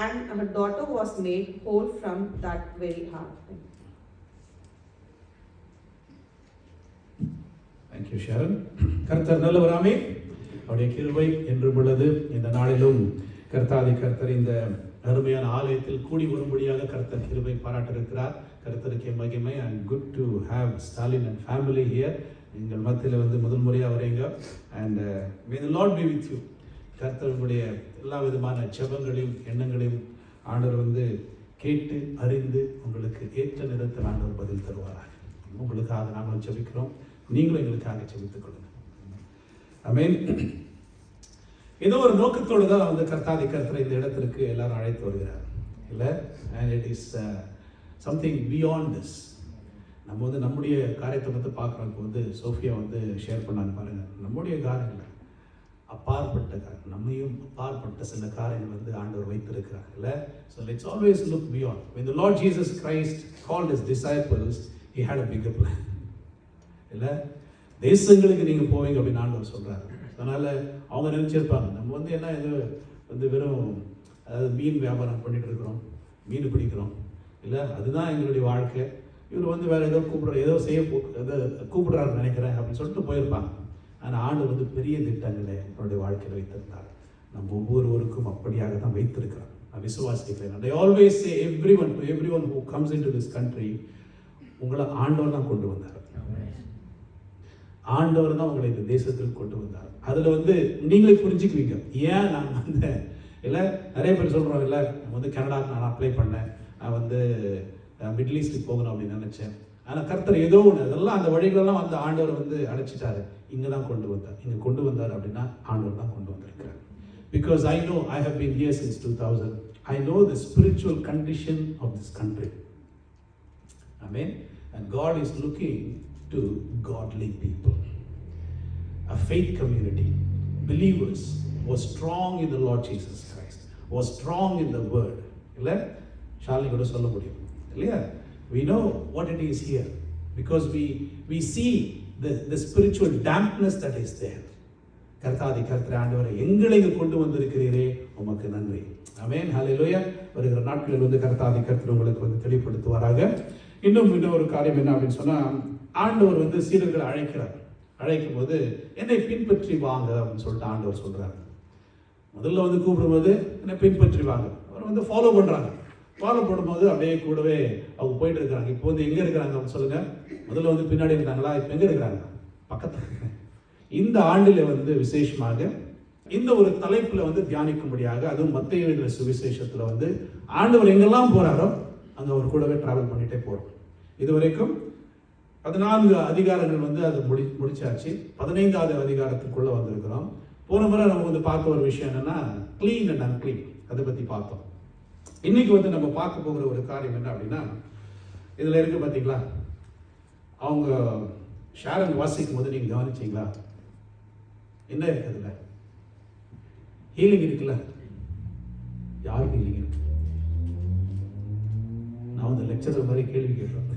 [SPEAKER 7] And her daughter was made whole from that very hour.
[SPEAKER 4] Thank you, Sharon. கர்த்தர் நல்லவராமே, அவருடைய கிருபை என்றும் உள்ளது. இந்த நாளிலும் கர்த்தாதி கர்த்தர் இந்த அருமையான ஆலயத்தில் கூடி வரும்படியாக கர்த்தர் கிருபை பாராட்டிருக்கிறார். கர்த்தருக்கு மகிமை. and good to have Stalin and family here. எங்கள் மத்தியில் முதல் முறையாக வரீங்க. and may the Lord be with you. கர்த்தருடைய எல்லா விதமான ஜெபங்களையும் எண்ணங்களையும் ஆண்டவர் கேட்டு அறிந்து உங்களுக்கு ஏற்ற நேரத்தில் ஆண்டவர் பதில் தருவாராக. உங்களுக்காக நாங்களும் ஜெபிக்கிறோம், நீங்களும் எங்களுக்காக ஜெபித்துக் கொள்ளுங்க. ஆமென். ஏதோ ஒரு நோக்கத்தோடு தான் கர்த்தாதி கர்த்தரை இந்த இடத்திற்கு எல்லாரும் அழைத்து வருகிறார் இல்லை? and it is something beyond this. நம்ம நம்முடைய காரியத்தை பார்க்குறோம். இப்போ சோஃபியா ஷேர் பண்ணாங்க பாருங்க, நம்முடைய காரியங்கள் அப்பாற்பட்ட காரியம், நம்மையும் அப்பாற்பட்ட சில காரியங்கள் ஆண்டவர் வைத்திருக்கிறார் இல்லை? So let's always look beyond. When the Lord Jesus Christ called his disciples, he had a bigger plan. இல்லை? தேசங்களுக்கு நீங்கள் போவீங்க அப்படின்னு ஆண்டவர் சொல்கிறார். அதனால் அவங்க நினச்சிருப்பாங்க நம்ம என்ன இது வெறும் அதாவது மீன் வியாபாரம் பண்ணிட்டு இருக்கிறோம், மீன் பிடிக்கிறோம் இல்லை, அதுதான் எங்களுடைய வாழ்க்கை. இவர் வேறு ஏதோ ஏதோ செய்ய கூப்பிடுறாருன்னு நினைக்கிறேன் அப்படின்னு சொல்லிட்டு போயிருப்பாங்க. ஆனால் ஆண்டு பெரிய திட்டங்களை என்னுடைய வாழ்க்கையில் வைத்திருந்தார். நம்ம ஒவ்வொருவருக்கும் அப்படியாக தான் வைத்திருக்கிறார். நான் விசுவாசிக்கிறேன். I always say to everyone who comes into this country, உங்களை ஆண்டவர் தான் கொண்டு வந்தார். ஆண்டவர் தான் உங்களை இந்த தேசத்துக்கு கொண்டு வந்தார். அதில் நீங்களே புரிஞ்சுக்குவீங்க. ஏன் நான் இல்லை, நிறைய பேர் சொல்கிறோம் இல்லை, நான் கனடாவுக்கு நான் அப்ளை பண்ணேன், நான் மிடில் ஈஸ்ட்டுக்கு போகணும் அப்படின்னு நினச்சேன். ஆனால் கர்த்தர் ஏதோ ஒன்று அதெல்லாம் அந்த வழிகளெல்லாம் ஆண்டவர் அழைச்சிட்டாரு. இங்கே தான் கொண்டு வந்தார். இங்கே கொண்டு வந்தார் அப்படின்னா ஆண்டவர் தான் கொண்டு வந்திருக்கிறார். Because I know I have been here since 2000. I know the spiritual condition of this country. Amen. And God is looking to godly people. A faith community, believers was strong in the Lord Jesus Christ, was strong in the word. இல்லை ஷாலினி கூட சொல்ல முடியும் இல்லையா? We know what it is here because we see the spiritual dampness that is there. கர்த்தாதி கர்த்தர் ஆண்டவரை எங்களை கொண்டு வந்திருக்கிறீரே, உமக்கு நன்றி. ஆமென். ஹல்லேலூயா. வருகிற நாட்களில் கர்த்தாதி கர்த்தர் உங்களுக்கு தெளிவுபடுத்துவாராக. இன்னொரு காரியம் என்ன அப்படின்னு சொன்னால், ஆண்டவர் சீடர்களை அழைக்கும் போது என்னை பின்பற்றி வாங்க அப்படின்னு சொல்லிட்டு ஆண்டவர் சொல்றாரு. முதல்ல கூப்பிடும்போது என்னை பின்பற்றி வாங்க, அவர் ஃபாலோ பண்றாங்க. ஃபாலோ பண்ணும்போது அப்படியே கூடவே அவங்க போயிட்டு இருக்கிறாங்க. இப்போ எங்க இருக்கிறாங்க அப்படின்னு சொல்லுங்க. முதல்ல பின்னாடி இருந்தாங்களா, இப்போ எங்க இருக்கிறாங்க? பக்கத்தில். இந்த ஆண்டில் விசேஷமாக இந்த ஒரு தலைப்புல தியானிக்கும்படியாக, அதுவும் மத்தேயு எழுதின சுவிசேஷத்துல ஆண்டவர் எங்கெல்லாம் போறாரோ அங்கே அவர் கூடவே ட்ராவல் பண்ணிகிட்டே போகிறோம். இது வரைக்கும் 14 அதிகாரங்கள் வந்து அது முடிச்சாச்சு. 15வது அதிகாரத்துக்குள்ளே வந்திருக்கிறோம். போன முறை நம்ம வந்து பார்த்த ஒரு விஷயம் என்னென்னா க்ளீன் அண்ட் அன்க்ளீன், அதை பற்றி பார்த்தோம். இன்னைக்கு வந்து நம்ம பார்க்க போகிற ஒரு காரியம் என்ன அப்படின்னா, இதில் இருக்கு பார்த்தீங்களா, அவங்க ஷாரன் வாசிக்கும் போது நீங்கள் கவனிச்சிங்களா, என்ன இருக்கு அதில்? ஹீலிங் இருக்குல்ல. யாருக்கு ஹீலிங் இருக்கு? நான் வந்து லெக்சரர் மாதிரி கேள்வி கேட்கிறேன்.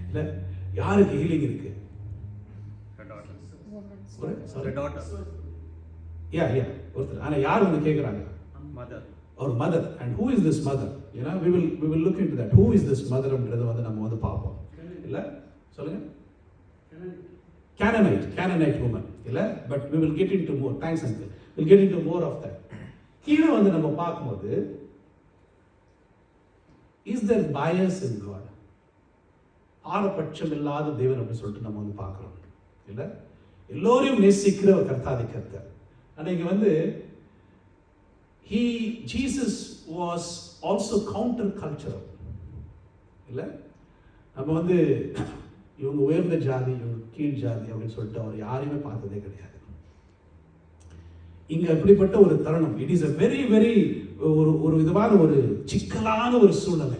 [SPEAKER 4] இல்லை, யாருக்கு ஹீலிங் இருக்கு? ஒருத்தர். ஆனால் யார் வந்து கேட்குறாங்க? ஒரு mother. And who is this mother? ஏன்னா we will look into that. Who is this mother-ன்றது வந்து நம்ம வந்து பார்ப்போம். இல்லை சொல்லுங்க. Canaanite woman. இல்லை, but we will get into more. Thanks uncle. We'll get into more of that. கீழே வந்து நம்ம பார்க்கும்போது is there bias in God? ஆரபட்சம் இல்லாத தேவன் அப்படின்னு சொல்லிட்டு நம்ம வந்து பார்க்குறோம். இல்லை, எல்லோரையும் நேசிக்கிற ஒரு கர்த்தாதி கர்த்தர். ஆனால் இங்கே வந்து Jesus was also counter-cultural. இல்லை, நம்ம வந்து இவங்க உயர்ந்த ஜாதி, இவங்க கீழ் ஜாதி அப்படின்னு சொல்லிட்டு அவர் யாரையுமே பார்த்ததே கிடையாது. இங்க அப்படிப்பட்ட ஒரு தருணம். It is a very very ஒரு விதமான ஒரு சிக்கலான ஒரு சூழ்நிலை.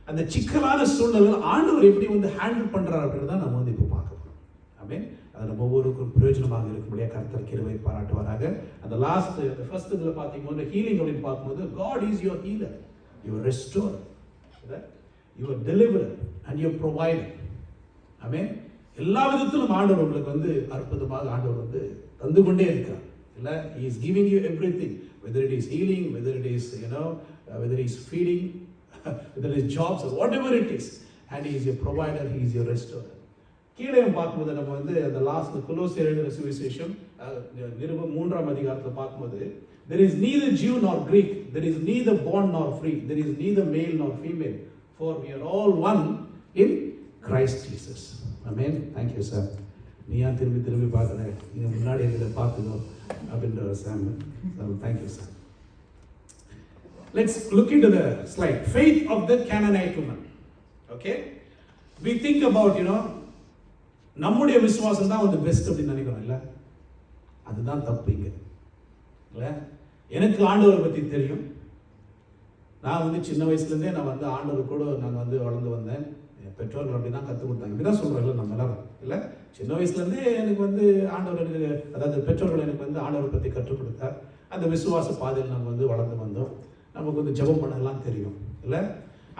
[SPEAKER 4] அந்த சிக்கலான சூழ்நிலை ஆண்டவர் எப்படி வந்து ஹேண்டில் பண்றாரு அப்படின்றத நம்ம வந்து இப்போ பார்க்க போறோம். ஆமென். அது நம்ம ஒவ்வொருக்கும் பிரயோஜனமாக இருக்கும்படியா கர்த்தர் கிருபை பாராட்டுவாராக. அந்த ஃபர்ஸ்ட் இதில் பார்த்தீங்கன்னா ஹீலிங் அப்படின்னு பார்க்கும்போது God is your healer, your restorer, your deliverer and your provider. ஆமென். எல்லா விதத்திலும் ஆண்டவர் உங்களுக்கு வந்து அற்புதமாக ஆண்டவர் வந்து தந்து கொண்டே இருக்கிறார். இல்லை, he is giving you everything, whether it is healing, whether it is whether it is feeding, whether it is jobs or whatever it is, and he is your provider, he is your restorer. கீழே பார்க்கும்போது நம்ம வந்து அந்த லாஸ்ட் கொலோசியர் எழுதின சுவிசேஷம் நிருபம் 3ஆம் அதிகாரத்தில் பார்க்கும்போது there is neither Jew nor Greek, there is neither bond nor free, there is neither male nor female, for we are all one in Christ Jesus. Amen. Thank you sir. நீ ஏன் திரும்பி பார்க்குறேன், நீங்கள் முன்னாடி இதில் பார்த்துக்கணும் அப்படின்ற ஒரு psalm. Thank you sir. Let's look into the slide. Faith of the Canaanite woman. Okay? We think about, நம்முடைய விசுவாசம் தான் வந்து பெஸ்ட் அப்படின்னு நினைக்கிறோம். இல்லை, அதுதான் தப்பு இங்க. இல்லை, எனக்கு ஆண்டவரை பற்றி தெரியும். நான் வந்து சின்ன வயசுலேருந்தே நான் வந்து ஆண்டவர் கூட நான் வந்து வளர்ந்து வந்தேன். பெற்றோர்கள் அப்படி தான் கற்றுக் கொடுத்தாங்க. இப்படி தான் சொல்கிறோம்ல நம்ம எல்லாரும். இல்லை, சின்ன வயசுலேருந்தே எனக்கு வந்து ஆண்டவர் எனக்கு, அதாவது பெற்றோர்கள் எனக்கு வந்து ஆண்டவரை பற்றி கற்றுக் கொடுத்தார். அந்த விசுவாச பாதையில் நம்ம வந்து வளர்ந்து வந்தோம். நமக்கு வந்து ஜெபம் பண்ணலாம் தெரியும். இல்லை,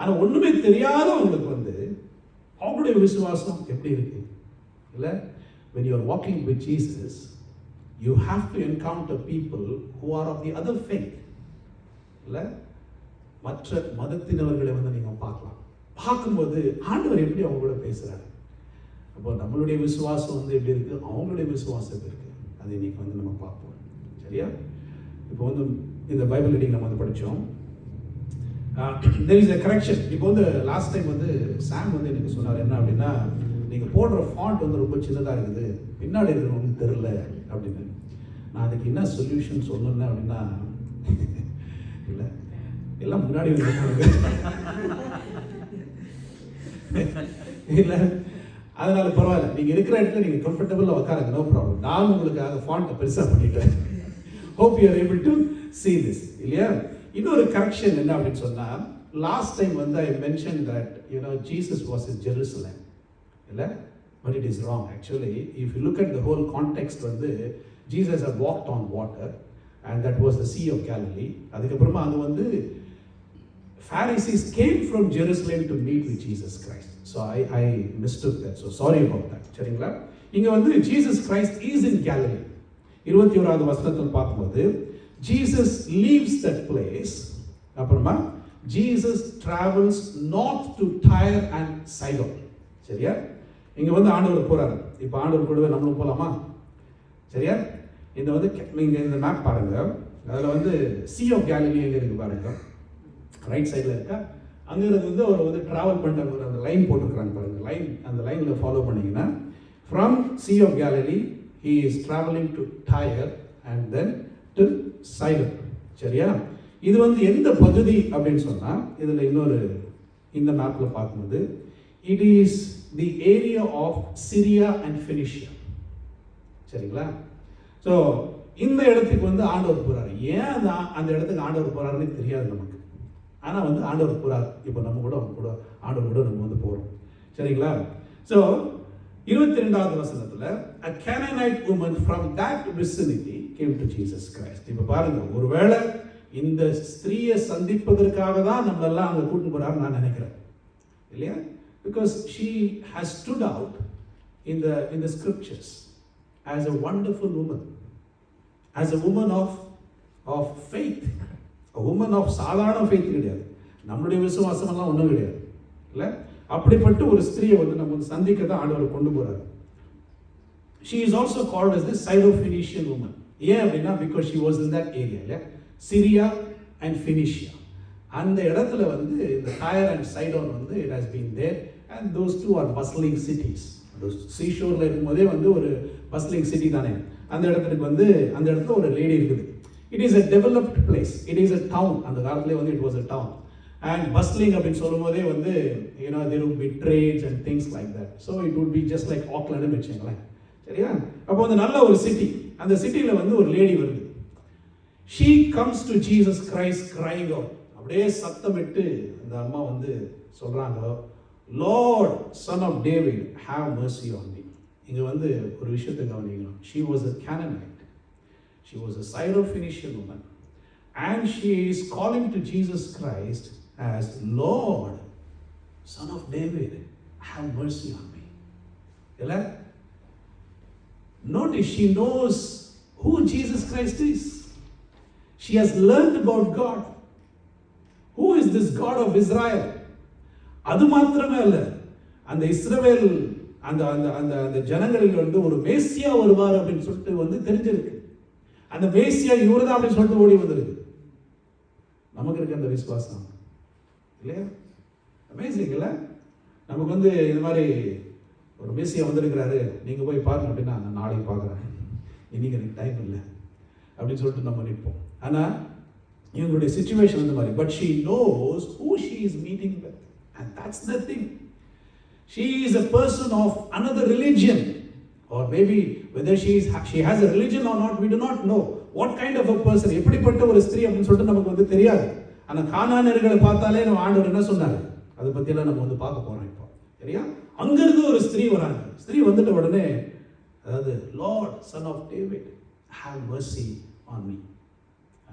[SPEAKER 4] ஆனால் ஒன்றுமே தெரியாதவங்களுக்கு வந்து அவங்களுடைய விசுவாசம் எப்படி இருக்கு? இல்லை, when you are walking with Jesus, you have to encounter people who are of the other faith. இல்லை, மற்ற மதத்தினவர்களை வந்து நீங்கள் பார்க்கலாம். பார்க்கும்போது ஆண்டவர் எப்படி அவங்க கூட பேசுகிறாரு. அப்போ நம்மளுடைய விசுவாசம் வந்து எப்படி இருக்குது, அவங்களுடைய விசுவாசம் எப்படி இருக்குது, அது இன்னைக்கு வந்து நம்ம பார்ப்போம். சரியா? இப்போ வந்து இந்த பைபிள் ரீடிங் நம்ம வந்து படித்தோம். there is a correction. இப்போ வந்து லாஸ்ட் டைம் வந்து சாம் வந்து எனக்கு சொன்னார் என்ன அப்படின்னா, நீங்கள் போடுற ஃபாண்ட் வந்து ரொம்ப சின்னதாக இருக்குது, பின்னாடி இருக்கிறவங்களுக்கு தெரில அப்படின்னு. நான் அதுக்கு என்ன சொல்யூஷன் சொல்லணும்னு அப்படின்னா, இல்லை எல்லாம் முன்னாடி வந்து இல்லை, அதனால பரவாயில்ல, நீங்கள் இருக்கிற இடத்துல நீங்கள் கம்ஃபர்டபுளாக உட்காருங்க, நோ ப்ராப்ளம். நான் உங்களுக்காக ஃபாண்ட்டை பெருசாக பண்ணிட்டேன். Hope you are able to see this. இல்லையா? இன்னொரு கரெக்ஷன் என்ன அப்படின்னு சொன்னால், லாஸ்ட் டைம் வந்து I mention that Jesus was in Jerusalem. இல்லை, but it is wrong. Actually if you look at the whole context வந்து Jesus had walked on water and that was the Sea of Galilee. அதுக்கப்புறமா அது வந்து Pharisees came from Jerusalem to meet with Jesus Christ. So I mistook that. So sorry about that. சரிங்களா? இங்க வந்து Jesus Christ is in Galilee. 21வது வசனத்தில் பார்க்கும்போது Jesus leaves that place. அப்புறமா Jesus travels north to Tyre and Sidon. சரியா? இங்க வந்து ஆண்டவர் போறாரு. இப்போ ஆண்டவர் கூடவே நம்மளும் போலாமா? சரியா? இந்த வந்து நீங்க இந்த மேப் பாருங்க. அதுல வந்து Sea of Galilee எங்க இருக்கு பாருங்க. ரைட் சைடில் இருக்கா? அங்கிருந்து வந்து அவர் வந்து ட்ராவல் பண்ணிட்டு ஒரு அந்த லைன் போட்டிருக்கிறாங்க பாருங்க. லைன், அந்த லைனில் ஃபாலோ பண்ணிங்கன்னா from Sea of Galilee he is traveling to Tyre and then to Sidon. சரியா? இது வந்து எந்த பகுதி அப்படின்னு சொன்னால், இதில் இன்னொரு இந்த மேப்பில் பார்க்கும்போது it is the area of Syria and Phoenicia. சரிங்களா? ஸோ இந்த இடத்துக்கு வந்து ஆண்டவர் போகிறாரு. ஏன் அந்த இடத்துக்கு ஆண்டவர் போகிறாருன்னு தெரியாது நமக்கு. ஆனால் வந்து ஆண்டவர் போகிறார். இப்போ நம்ம கூட அவங்க கூட ஆண்டவர் கூட நம்ம வந்து போகிறோம். சரிங்களா? ஸோ 22வது வசனத்தில் a Canaanite woman from that vicinity came to Jesus Christ. இப்போ பாருங்க, ஒருவேளை இந்த ஸ்திரீயை சந்திப்பதற்காக தான் நம்ம எல்லாம் அங்கே கூட்டிட்டு போறாருன்னு நான் நினைக்கிறேன், இல்லையா? Because she has stood out in the scriptures as a wonderful woman, as a woman of faith, a woman of சாதாரண faith கிடையாது, நம்மளுடைய விசுவாசம் எல்லாம் ஒன்றும் கிடையாது, இல்லை? அப்படிப்பட்ட ஒரு ஸ்திரியை வந்து நம்ம வந்து சந்திக்க தான் ஆண்டவர் கொண்டு போறாரு. She is also called as the Syrophoenician woman. ஏன் அப்படின்னா because she was in that area, இல்லையா? சிரியா அண்ட் ஃபினிஷியா, அந்த இடத்துல வந்து இந்த டயர் அண்ட் சைடோன் வந்து it has been there and those two are bustling cities. சீஷோரில் இருக்கும்போதே வந்து ஒரு பஸ்லிங் சிட்டி தானே. அந்த இடத்துக்கு வந்து அந்த இடத்துல ஒரு லேடி இருக்குது. It is a developed place, it is a town. அந்த காலத்திலே வந்து it was a town. And bustling அப்படின்னு சொல்லும் போதே வந்து there would be trades and things like that. So it would be just like ஆக்லாண்டுன்னு வச்சுங்களேன். சரியா? அப்போ வந்து நல்ல ஒரு சிட்டி. அந்த சிட்டியில் வந்து ஒரு லேடி வருது. She comes to Jesus Christ crying out. அப்படியே சத்தமிட்டு அந்த அம்மா வந்து சொல்றாங்க, Lord, son of David, have mercy on me. இங்க வந்து ஒரு விஷயத்தை கவனிக்கணும். She was a Canaanite. She was a Syrophoenician woman. And she is calling to Jesus Christ as Lord, son of David, have mercy on me. இல்ல? Notice she knows who Jesus Christ is. She has learned about God. Who is this God of Israel? அது மாத்திரமே அல்ல, அந்த இஸ்ரவேல் அந்த அந்த அந்த அந்த ஜனங்களில் வந்து ஒரு மேசியா வருவார் அப்படின்னு சொல்லிட்டு வந்து தெரிஞ்சிருக்கு. அந்த மேசியா இவரு தான் அப்படின்னு சொல்லிட்டு ஓடி வந்திருக்கு. நமக்கு இருக்க அந்த விசுவாசம் இல்லையா? அமேசிங் இல்லை? நமக்கு வந்து இந்த மாதிரி ஒரு மேசியா வந்திருக்கிறாரு, நீங்கள் போய் பாருங்க அப்படின்னா நான் நாளைக்கு பார்க்குறேன், இன்னைக்கு எனக்கு டைம் இல்லை அப்படின்னு சொல்லிட்டு நம்ம நிற்போம். ஆனால் இவங்களுடைய சிச்சுவேஷன் அந்த மாதிரி. But she knows who she is meeting with, and that's the thing. She is a person of another religion, or maybe whether she has a religion or not, we do not know. What kind of a person, எப்படிப்பட்ட ஒரு ஸ்திரீ அப்படின்னு சொல்லிட்டு நமக்கு வந்து தெரியாது. ஆனால் கானானியர்களை பார்த்தாலே நம்ம ஆண்டவர் என்ன சொன்னார், அதை பற்றியெல்லாம் நம்ம வந்து பார்க்க போகிறோம் இப்போ. சரியா? அங்கிருந்து ஒரு ஸ்திரீ வராங்க. ஸ்திரீ வந்துட்ட உடனே, அதாவது Lord son of David have mercy on me.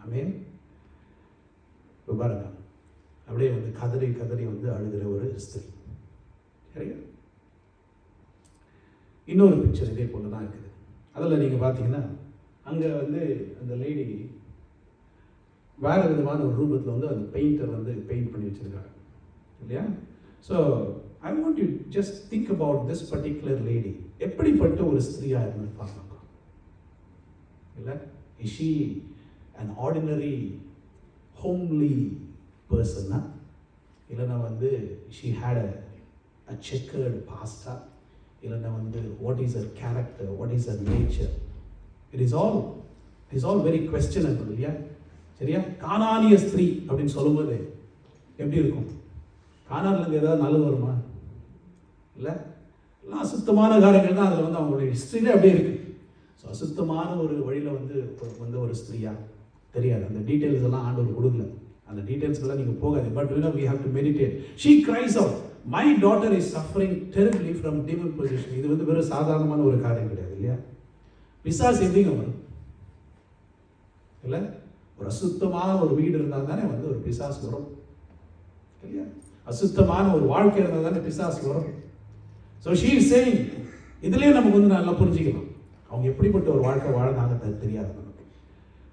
[SPEAKER 4] Amen. இப்போ பாருங்க, அப்படியே வந்து கதறி கதறி வந்து அழுகிற ஒரு ஸ்திரீ. சரியா? இன்னொரு பிக்சர் இதே போல தான் இருக்குது. அதில் நீங்கள் பார்த்தீங்கன்னா அங்கே வந்து அந்த லேடி வேறு விதமான ஒரு ரூபத்தில் வந்து அந்த பெயிண்டர் வந்து பெயிண்ட் பண்ணி வச்சுருக்காங்க இல்லையா? So I want you just think about this particular lady. எப்படிப்பட்ட ஒரு ஸ்திரீயாக இருந்து பார்க்கலாம் இல்லை? Is she an ordinary homely person? இல்லைன்னா வந்து she had a checkered past? இல்லைன்னா வந்து what is her character, what is her nature? It is all very questionable இல்லையா? சரியா? கானானிய ஸ்திரீ அப்படின்னு சொல்லும்போது எப்படி இருக்கும்? கானான்லேருந்து ஏதாவது நல்லது வருமா? இல்லை, எல்லாம் அசுத்தமான காரியங்கள் தான் அதில் வந்து அவங்களுடைய ஹிஸ்ட்ரியிலே அப்படியே இருக்கு. ஸோ அசுத்தமான ஒரு வழியில் வந்து ஒரு ஸ்திரீயா தெரியாது. அந்த டீட்டெயில்ஸ் எல்லாம் ஆண்டவர் கொடுக்கல. அந்த டீட்டெயில்ஸ்க்கெல்லாம் நீங்கள் போகாது. But we have to meditate. She cries out, my daughter is suffering terribly from demon possession. இது வந்து வெறும் சாதாரணமான ஒரு காரியம் கிடையாது இல்லையா? பிசாசு எப்படிங்க வரும்? இல்லை, ஒரு அசுத்தமான ஒரு வீடு இருந்தால் தானே வந்து ஒரு பிசாசு வரும் இல்லையா? அசுத்தமான ஒரு வாழ்க்கை இருந்தால் தானே பிசாசு வரும். ஸோ she is saying, இதுலேயே நமக்கு வந்து நல்லா புரிஞ்சுக்கலாம் அவங்க எப்படிப்பட்ட ஒரு வாழ்க்கை வாழ்ந்தாங்க தெரியாது நமக்கு.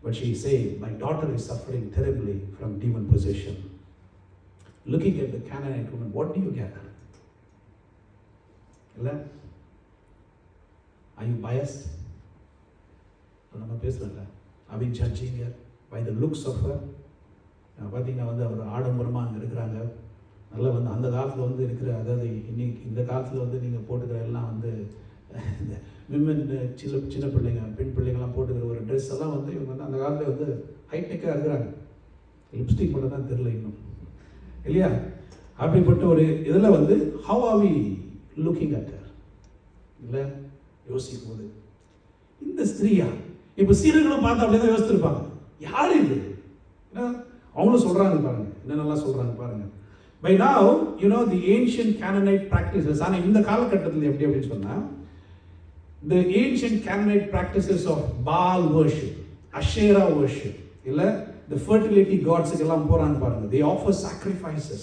[SPEAKER 4] But she is saying, my daughter is suffering terribly from demon possession. Looking at the Canaanite woman, what do you gather? இல்லை, are you biased? நம்ம பேசுகிறோம்ல, are we judging her by the looks of her? பார்த்தீங்கன்னா வந்து அவர் ஆடம்பரமாக அங்கே இருக்கிறாங்க. நல்லா வந்து அந்த காலத்தில் வந்து இருக்கிற, அதாவது இன்னைக்கு இந்த காலத்தில் வந்து நீங்கள் போட்டுக்கிற எல்லாம் வந்து இந்த விமன் சின்ன பிள்ளைங்க பெண் பிள்ளைங்கள்லாம் போட்டுக்கிற ஒரு ட்ரெஸ் எல்லாம் வந்து இவங்க வந்து அந்த காலத்தில் வந்து ஹைடெக்காக இருக்கிறாங்க லிப்ஸ்டிக் மட்டும் தான் தெரியல இன்னும் இல்லையா? அப்படிப்பட்ட ஒரு இதில் வந்து how are we looking at her? இல்லை யோசிக்கும் போது இந்த ஸ்திரீயா இப்போ சீரர்களும் பார்த்து அப்படியே தான் யோசிச்சிருப்பாங்க, யார் இது? அவங்களும் சொல்கிறாங்க பாருங்க, என்னென்னலாம் சொல்கிறாங்க பாருங்க. By now, you know, the ancient Canaanite practices, ஆனால் இந்த காலகட்டத்தில் எப்படி அப்படின்னு சொன்னால், the ancient Canaanite practices of Baal worship, Asherah worship, இல்லை the fertility gods எல்லாம் போகிறாங்க பாருங்க, they offer sacrifices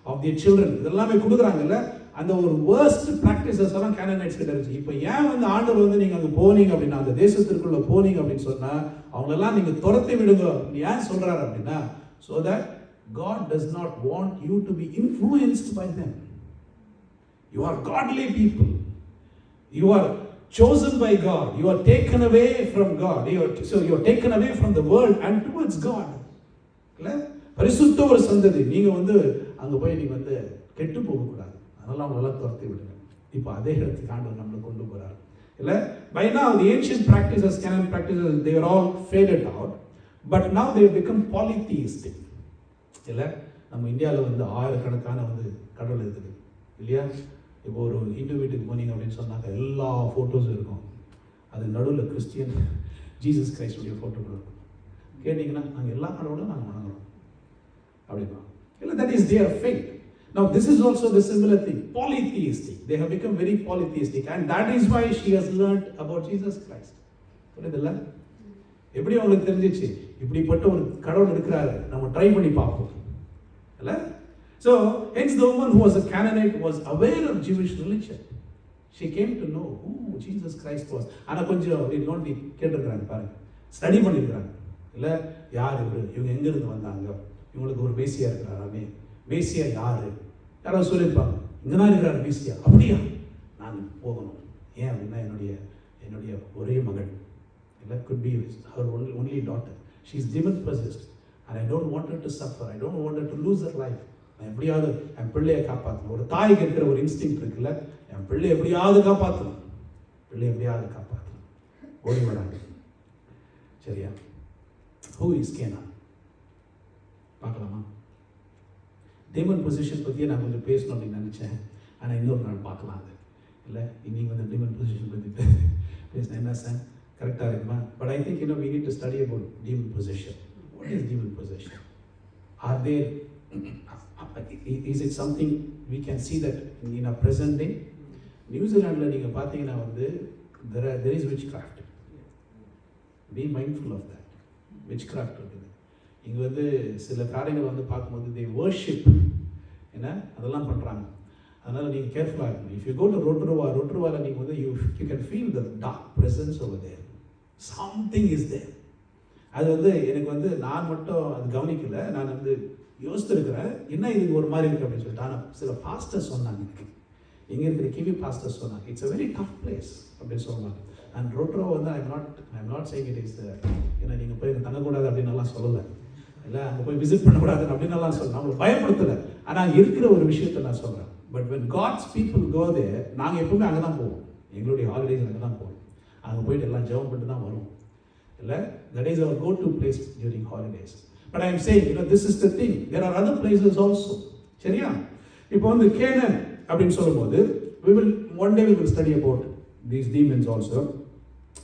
[SPEAKER 4] of their children, இதெல்லாமே கொடுக்குறாங்கல்ல, அந்த ஒரு worst practices எல்லாம் Canaanites கிட்ட இருந்துச்சு. இப்போ ஏன் வந்து ஆண்டவர் வந்து நீங்கள் அங்கே போனீங்க அப்படின்னா, அந்த தேசத்திற்குள்ள போனீங்க அப்படின்னு சொன்னால் அவங்களெல்லாம் நீங்கள் துரத்தி விடுங்க ஏன் சொல்கிறாரு அப்படின்னா, so that God does not want you to be influenced by them. You are godly people. You are chosen by God. You are taken away from God. You are taken away from the world and towards God. இல்லை பரிசுத்த ஒரு சந்ததி, நீங்கள் வந்து அங்கே போய் நீங்கள் வந்து கெட்டு போகக்கூடாது, அதனால் அவங்களெல்லாம் துரத்தி விடுங்க. இப்போ அதே இடத்துக்கு ஆண்டவர் நம்மளை கொண்டு போகிறார் இல்லை. By now the ancient practices, Canaan practices, they were all faded out, but now they have become polytheistic. இல்லை நம்ம இந்தியாவில் வந்து ஆயிரக்கணக்கான வந்து கடவுள் இருக்குது இல்லையா? இப்போ ஒரு இந்து வீட்டுக்கு போனீங்க அப்படின்னு சொன்னாங்க, எல்லா ஃபோட்டோஸும் இருக்கும், அது நடுவில் கிறிஸ்டியன் ஜீசஸ் கிரைஸ்டுடைய ஃபோட்டோ கூட இருக்கும். கேட்டிங்கன்னா நாங்கள் எல்லா கடவுளும் நாங்கள் வணங்குறோம் அப்படின்னா இல்லை, that is there faith. Now this is also the similar thing, polytheistic. They have become very polytheistic, and that is why she has learned about Jesus Christ. புரியுதுல்ல? எப்படி அவங்களுக்கு தெரிஞ்சிச்சு இப்படிப்பட்ட ஒரு கடவுள் இருக்கிறாரு, நம்ம ட்ரை பண்ணி பார்ப்போம் இல்லை? So hence the woman who was a Canaanite was aware of Jewish religion. She came to know who Jesus Christ was. ஆனால் கொஞ்சம் அப்படி நோண்டி கேட்டிருக்கிறாங்க பாருங்க, ஸ்டடி பண்ணியிருக்கிறாங்க இல்லை, யார் இவர், இவங்க எங்கேருந்து வந்தாங்க, இவங்களுக்கு ஒரு மேசியா இருக்கிறாராமே, மேசியா யாரு, யாராவது சொல்லியிருப்பாங்க, இங்கே தான் இருக்கிறார் மேசியா, அப்படியா நான் போகணும். ஏன் அப்படின்னா என்னுடைய ஒரே மகள் இல்லை, could be her only daughter, she is demon possessed and I don't want her to suffer, I don't want her to lose her life. நான் எப்படியாவது என் பிள்ளையை காப்பாற்றணும். ஒரு தாய்க்கு இருக்கிற ஒரு இன்ஸ்டிங்க்ட் இருக்குல்ல, என் பிள்ளை எப்படியாவது காப்பாற்றணும், ஓடி வராங்க. சரியா? Who is Canaan? பார்க்கலாமா? டீமன் பொசிஷன் பற்றியே நான் கொஞ்சம் பேசணும் அப்படின்னு நினச்சேன், ஆனால் இன்னொரு நாள் பார்க்கலாம். அது இல்லை இன்னைக்கு வந்து டீமன் பொசிஷன் பற்றி பேசினேன், என்ன சார் கரெக்டாக இருக்குமா? But I think we need to study about demon possession. What is demon possession? Are there, is it something we can see that in our present day? நியூசிலாண்டில் நீங்கள் பார்த்தீங்கன்னா வந்து there is witchcraft. Be mindful of that. witchcraft இருக்குது. இங்கே வந்து சில காரியங்கள் வந்து பார்க்கும்போது they worship, என்ன அதெல்லாம் பண்ணுறாங்க. அதனால் நீங்கள் கேர்ஃபுல்லாக இருக்கணும். If you go to ரோட்ருவாவில் நீங்கள் வந்து you can feel the dark presence over there. Something is there. அது வந்து எனக்கு வந்து நான் மட்டும் அது கவனிக்கல, நான் வந்து யோசித்துருக்கிறேன் என்ன இதுக்கு ஒரு மாதிரி இருக்குது அப்படின்னு சொல்லிட்டு. ஆனால் சில பாஸ்டர்ஸ் சொன்னாங்க, எனக்கு இங்கே இருக்கிற கிவி பாஸ்டர்ஸ் சொன்னாங்க, it's a very tough place அப்படின்னு சொன்னாங்க. அண்ட் ரோட்ரோ வந்து I'm not saying it is ஏன்னா நீங்கள் போய் தங்கக்கூடாது அப்படின்னு எல்லாம் சொல்லலை, இல்லை அங்கே போய் விசிட் பண்ணக்கூடாதுன்னு அப்படின்னு எல்லாம் சொல்லலாம், நம்மளை பயப்படுத்தலை. ஆனால் இருக்கிற ஒரு விஷயத்தை நான் சொல்கிறேன். But when God's people go there, நாங்கள் எப்பவுமே அங்கே தான் போவோம், எங்களுடைய ஹாலிடேஸ் அங்கே தான் போவோம், அங்கே போயிட்டு எல்லாம் ஜெபம் பண்ணிட்டு தான் வருவோம் இல்லை. that is our go-to place during holidays. But I am saying, this is the thing, there are other places also. சரியா? இப்போ வந்து கேனன் அப்படின்னு சொல்லும்போது one day we will study about these demons also.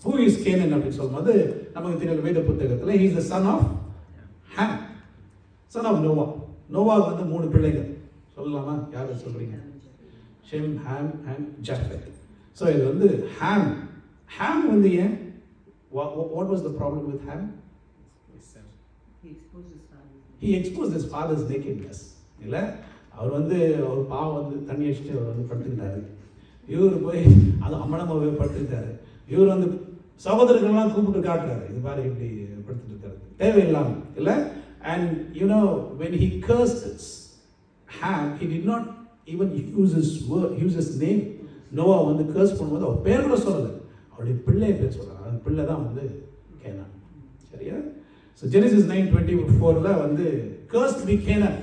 [SPEAKER 4] Who is Canaan அப்படின்னு சொல்லும்போது நமக்கு தெரியல, வேத புத்தகத்தில் he is the son of Ham, son of Noah. Noah வந்து 3 பிள்ளைகள் சொல்லலாமா? யார் சொல்றீங்க? Shame, ham and ஜாஃபெத். ஸோ இது வந்து ஹாம் வந்து ஏன், what was the problem with Ham? He exposed his father's nakedness. இல்லை அவர் வந்து ஒரு பாவம் வந்து தண்ணி அடிச்சுட்டு அவர் வந்து படுத்துக்கிட்டாரு. இவர் போய் அது அம்மனமாகவே படுத்துக்கிட்டாரு. இவர் வந்து சகோதரர்கள்லாம் கூப்பிட்டு காட்டுறாரு, இது மாதிரி இப்படி படுத்துட்டு இருக்காரு தேவையில்லாமல் இல்லை. And when he cursed Ham, he did not even use his name. Noah வந்து கர்ஸ் பண்ணும்போது அவர் பேர் கூட சொல்லலை, அவருடைய பிள்ளைய பேர் சொல்கிறார். அந்த பிள்ளை தான் வந்து கேனான். சரியா? ஸோ Genesis 9:24 வந்து cursed be Canaan,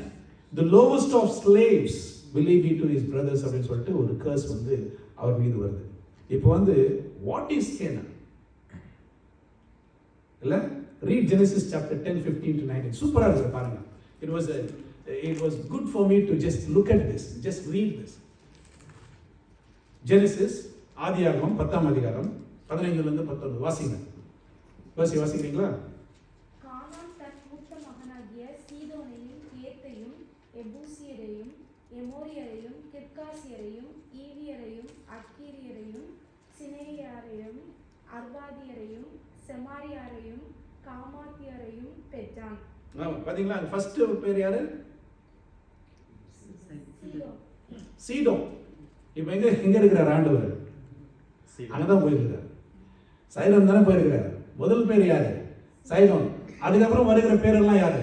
[SPEAKER 4] the lowest of slaves will he be to his brothers அப்படின்னு சொல்லிட்டு ஒரு கர்ஸ் வந்து அவர் மீது வருது. இப்போ வந்து what is Canaan? இல்லை, read Genesis chapter 10, 15 to 19. சூப்பராக இருக்குது பாருங்க. it was good for me to just look at this, just read this. Genesis ஆதியாகமம் 10ஆம் அதிகாரம் 15 ல இருந்து 19 வாசிங்க. வாசிக்கிறீங்களா?
[SPEAKER 8] கானான் தன் மூத்த மகனாகிய சீதோனையும் ஏத்தையும் எபூசியரையும் எமோரியரையும் கிர்காசியரையும் ஈவியரையும் அக்கீரியரையும் சினேயாரையும் அர்வாதியரையும் செமாரியாரையும் காமாத்தியரையும் பெற்றான்.
[SPEAKER 4] பாத்தீங்களா? ஃபர்ஸ்ட் பேர் யாரு?
[SPEAKER 8] சீதோன்.
[SPEAKER 4] சீதோன். இப்போ எங்க இருக்கிறார் ஆண்டவர்? அங்கதான் போயிருக்கிறார். சைதோன் தானே போயிருக்கிறார். முதல் பேர் யாரு? சைதோன். அதுக்கப்புறம் வருகிற பேரெல்லாம் யாரு?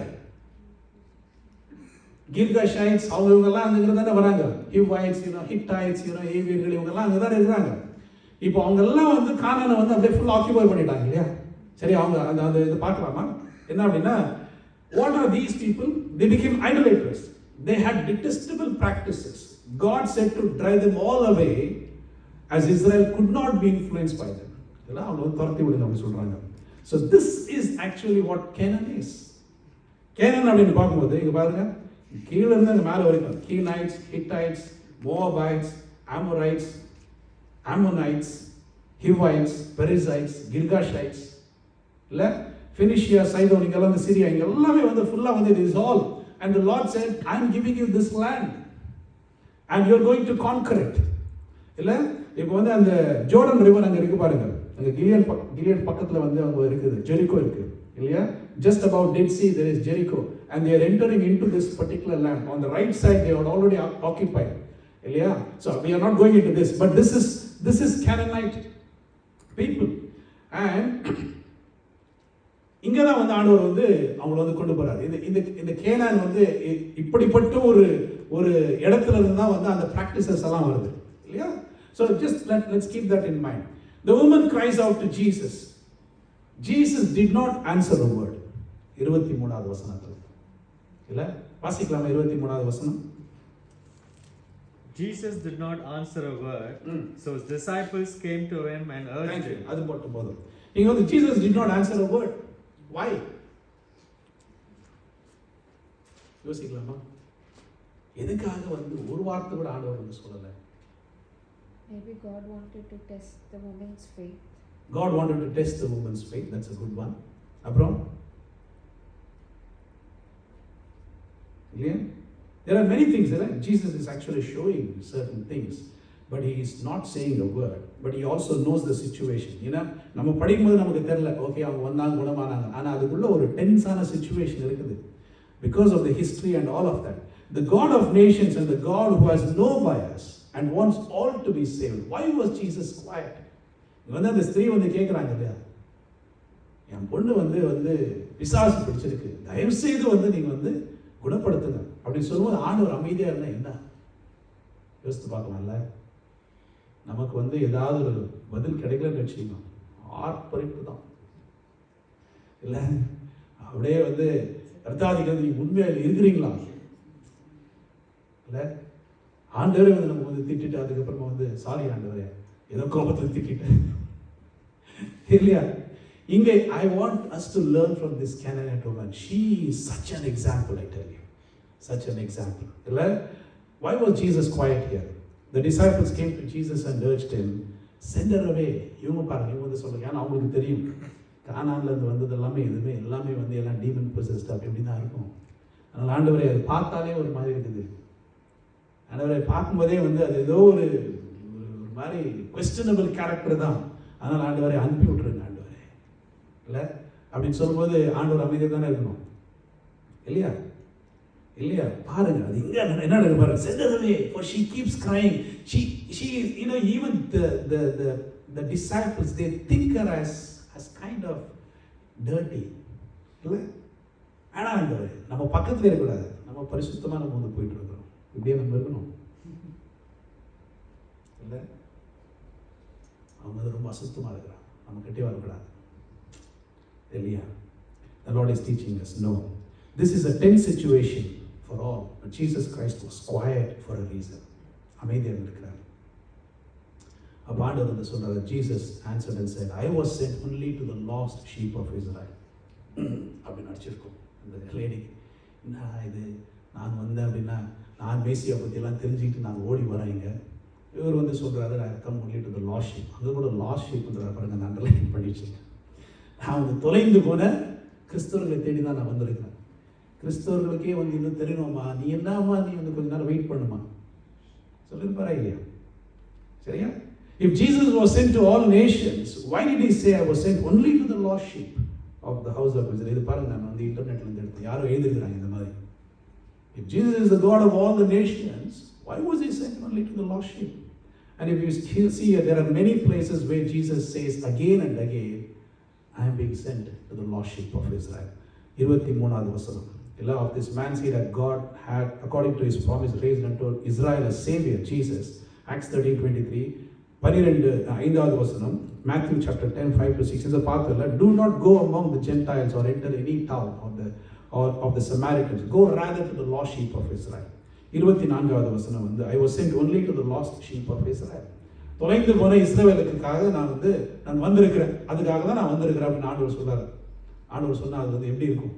[SPEAKER 4] கிர்காஷைட்ஸ், அவங்க எல்லாம் அங்க தானே வராங்க. ஹிவைட்ஸ், ஹிட்டைட்ஸ், ஏவியர்கள், இவங்க எல்லாம் அங்கதான் இருக்கிறாங்க. இப்போ அவங்க எல்லாம் வந்து கானானை வந்து அப்படியே ஃபுல் ஆக்கியூபை பண்ணிட்டாங்க இல்லையா? சரி, அவங்க அந்த இது பார்க்கலாமா? என்ன அப்படின்னா, what are these people? They became idolaters. They had detestable practices. God said to drive them all away, as Israel could not be influenced by them. இதெல்லாம் அவங்க துரத்தி விடுங்க அப்படி சொல்றாங்க. So this is actually what Canaan is. Canaan அப்படின்னு பார்க்கும்போது இங்க பாருங்க, கீழே இருந்து அங்க மேல வரைக்கும் Kenites, Hittites, Moabites, Amorites, Ammonites, Hivites, Perizzites, Girgashites, இல்ல Phoenicia, Sidon, இங்கெல்லாம் வந்து சிரியா, இங்க எல்லாமே வந்து ஃபுல்லா வந்து it is all. And the Lord said, I am giving you this land and you are going to conquer it. இல்ல இப்போ வந்து அந்த ஜோர்டன் ரிவர் அங்க இருக்கு பாருங்க, அங்க கிலியட் பக்கத்துல வந்து அங்க இருக்குது, ஜெரிகோ இருக்கு இல்லையா? Just about Dead Sea there is Jericho and they are entering into this particular land. On the right side they are already occupied இல்லையா? So we are not going into this, but this is Canaanite people. And இங்க தான் வந்து ஆண்டவர் வந்து அவங்கள வந்து கொண்டு போறாரு. இந்த கேனான் வந்து இப்படிப்பட்ட ஒரு இடத்துல இருந்து தான் வந்து அந்த பிராக்டிசஸ் எல்லாம் வருது இல்லையா? So just let's keep that in mind. The woman cries out to Jesus. Jesus did not answer a word. 23வது வசனத்துல இல்ல வாசிக்கலாமா? 23வது வசனம்.
[SPEAKER 9] Jesus did not answer a word. So his disciples came to him and urged him.
[SPEAKER 4] அது மட்டும் போதும். இங்க வந்து Jesus did not answer a word. Why? யோசிக்கலாமா? எதுக்காக வந்து ஒரு வார்த்தை கூட ஆண்டவர் வந்து சொல்லல?
[SPEAKER 8] Maybe God wanted to test the woman's faith.
[SPEAKER 4] God wanted to test the woman's faith. That's a good one. அப்புறம் இல்லையா? There are many things that Jesus is actually showing certain things, but he is not saying a word, but he also knows the situation. ஏன்னா நம்ம படிக்கும்போது நமக்கு தெரியல, ஓகே அவங்க வந்தாங்க குணமானாங்க, ஆனா அதுக்குள்ள ஒரு டென்ஸான சிச்சுவேஷன் இருக்குது because of the history and all of that. The God of nations and the God who has no bias and wants all to be saved. Why was Jesus quiet? வந்து அந்த ஸ்திரீ வந்து கேட்குறாங்க இல்லையா, என் பொண்ணு வந்து பிசாசு பிடிச்சிருக்கு, தயவு செய்து வந்து நீங்க வந்து குணப்படுத்துங்க அப்படின்னு சொல்லும்போது ஆண்டவர் அமைதியா இருந்தா என்ன? யோசித்து பார்க்கலாம்ல. நமக்கு வந்து ஏதாவது ஒரு பதில் கிடைக்கலன்னு வச்சுக்கணும், ஆர்ப்பரிப்பு தான் இல்ல, அப்படியே வந்து கர்த்தாதிக்கு நீங்க உண்மையாக இருக்கிறீங்களா இல்ல? ஆண்டவரே வந்து நம்ம வந்து திட்டிட்டு அதுக்கப்புறமா வந்து சாரி ஆண்டவரே ஏதோ கோபத்தில் திட்டேன் இல்லையா? இங்க I want us to learn from this Canaanite woman. She is such an example, I tell you. Such an example. இல்ல? Why was Jesus quiet here? The disciples came to Jesus and urged him, send her away. இவங்க பாருங்க, இவங்க வந்து சொல்லுங்க, ஏன்னா அவங்களுக்கு தெரியும் கானான்ல இருந்து வந்தது எல்லாமே வந்து எல்லாம் டீமன் பொசஸ்ட் அப்படி தான் இருக்கும். அதனால ஆண்டவரே அது பார்த்தாலே ஒரு மாதிரி இருக்குது, ஆண்டவரை பார்க்கும்போதே வந்து அது ஏதோ ஒரு மாதிரி குவெஸ்டனபிள் கேரக்டர் தான். அதனால ஆண்டவரை அனுப்பி விட்டுருங்க ஆண்டவரே இல்ல அப்படின்னு சொல்லும்போது ஆண்டவர் அமைதியாக தானே இருக்கணும் இல்லையா? இல்லையா? பாருங்க அது இங்க என்ன நடக்குது பாருங்க. Send her away, for she keeps crying. She even the disciples, they think her as kind of dirty இல்ல? ஆனா ஆண்டவரே நம்ம பக்கத்துல இருக்கக்கூடாது, நம்ம பரிசுத்தமா நம்ம வந்து போயிட்டு இருக்கிறோம், இப்படியே நம்ம இருக்கணும் இல்ல? அவங்க ரொம்ப அசுத்தமா இருக்கிறாங்க, நம்ம கிட்டே வரக்கூடாது இல்லையா? The Lord is teaching us, no, this is a tense situation for all, but Jesus Christ was quiet for a reason. அமைதியாக இருக்கிறார். அப்ப ஆண்டவர் வந்து சொல்றாரு, Jesus answered and said, I was sent only to the lost sheep of Israel. அப்படி நடிச்சிருக்கோம் அந்த லேடி. என்ன இது, நான் வந்தேன் அப்படின்னா நான் மேசியா பற்றியெல்லாம் தெரிஞ்சுக்கிட்டு நான் ஓடி வரேங்க. இவர் வந்து சொல்கிறாரு, I come only to the last sheep. அங்கே கூட லாஸ்ட் ஷீப்ன்றார் பாருங்க, நான் அண்டர்லைன் பண்ணி வச்சுருக்கேன். நான் வந்து தொலைந்து போன கிறிஸ்தவர்களை தேடி தான் நான் வந்திருக்கிறேன். கிறிஸ்தவர்களுக்கே வந்து இன்னும் தெரியணுமா, நீ என்னம்மா, நீ வந்து கொஞ்ச நேரம் வெயிட் பண்ணுமா சொல்லிருப்பாரா இல்லையா? சரியா? If Jesus was sent to all nations, why did he say I was sent only to the lost sheep of the house of Israel? இது பாருங்க, நான் வந்து இன்டர்நெட்ல இருந்து எடுத்து யாரோ எழுதிருக்காங்க இந்த மாதிரி. If Jesus is the God of all the nations, why was he sent only to the lost sheep? And if you see here, there are many places where Jesus says again and again, I am being sent to the lost sheep of Israel. 23வது வசனம். Of this man see that God had, according to his promise, raised unto Israel a savior, Jesus. Acts 13:23. 5வது வசனம், Matthew chapter 10, 5 to 6. இந்த பார்த்தல, do not go among the Gentiles or enter any town of the Samaritans. Go rather to the lost sheep of Israel. 24வது வசனம் வந்து, I was sent only to the lost sheep of Israel. தொலைந்து போன இஸ்ரவேலுக்காக நான் வந்திருக்கிறேன், அதுக்காக தான் நான் வந்திருக்கிறேன் அப்படின்னு ஆண்டவர் சொல்றாரு. ஆண்டவர் சொன்னா அது வந்து எப்படி இருக்கும்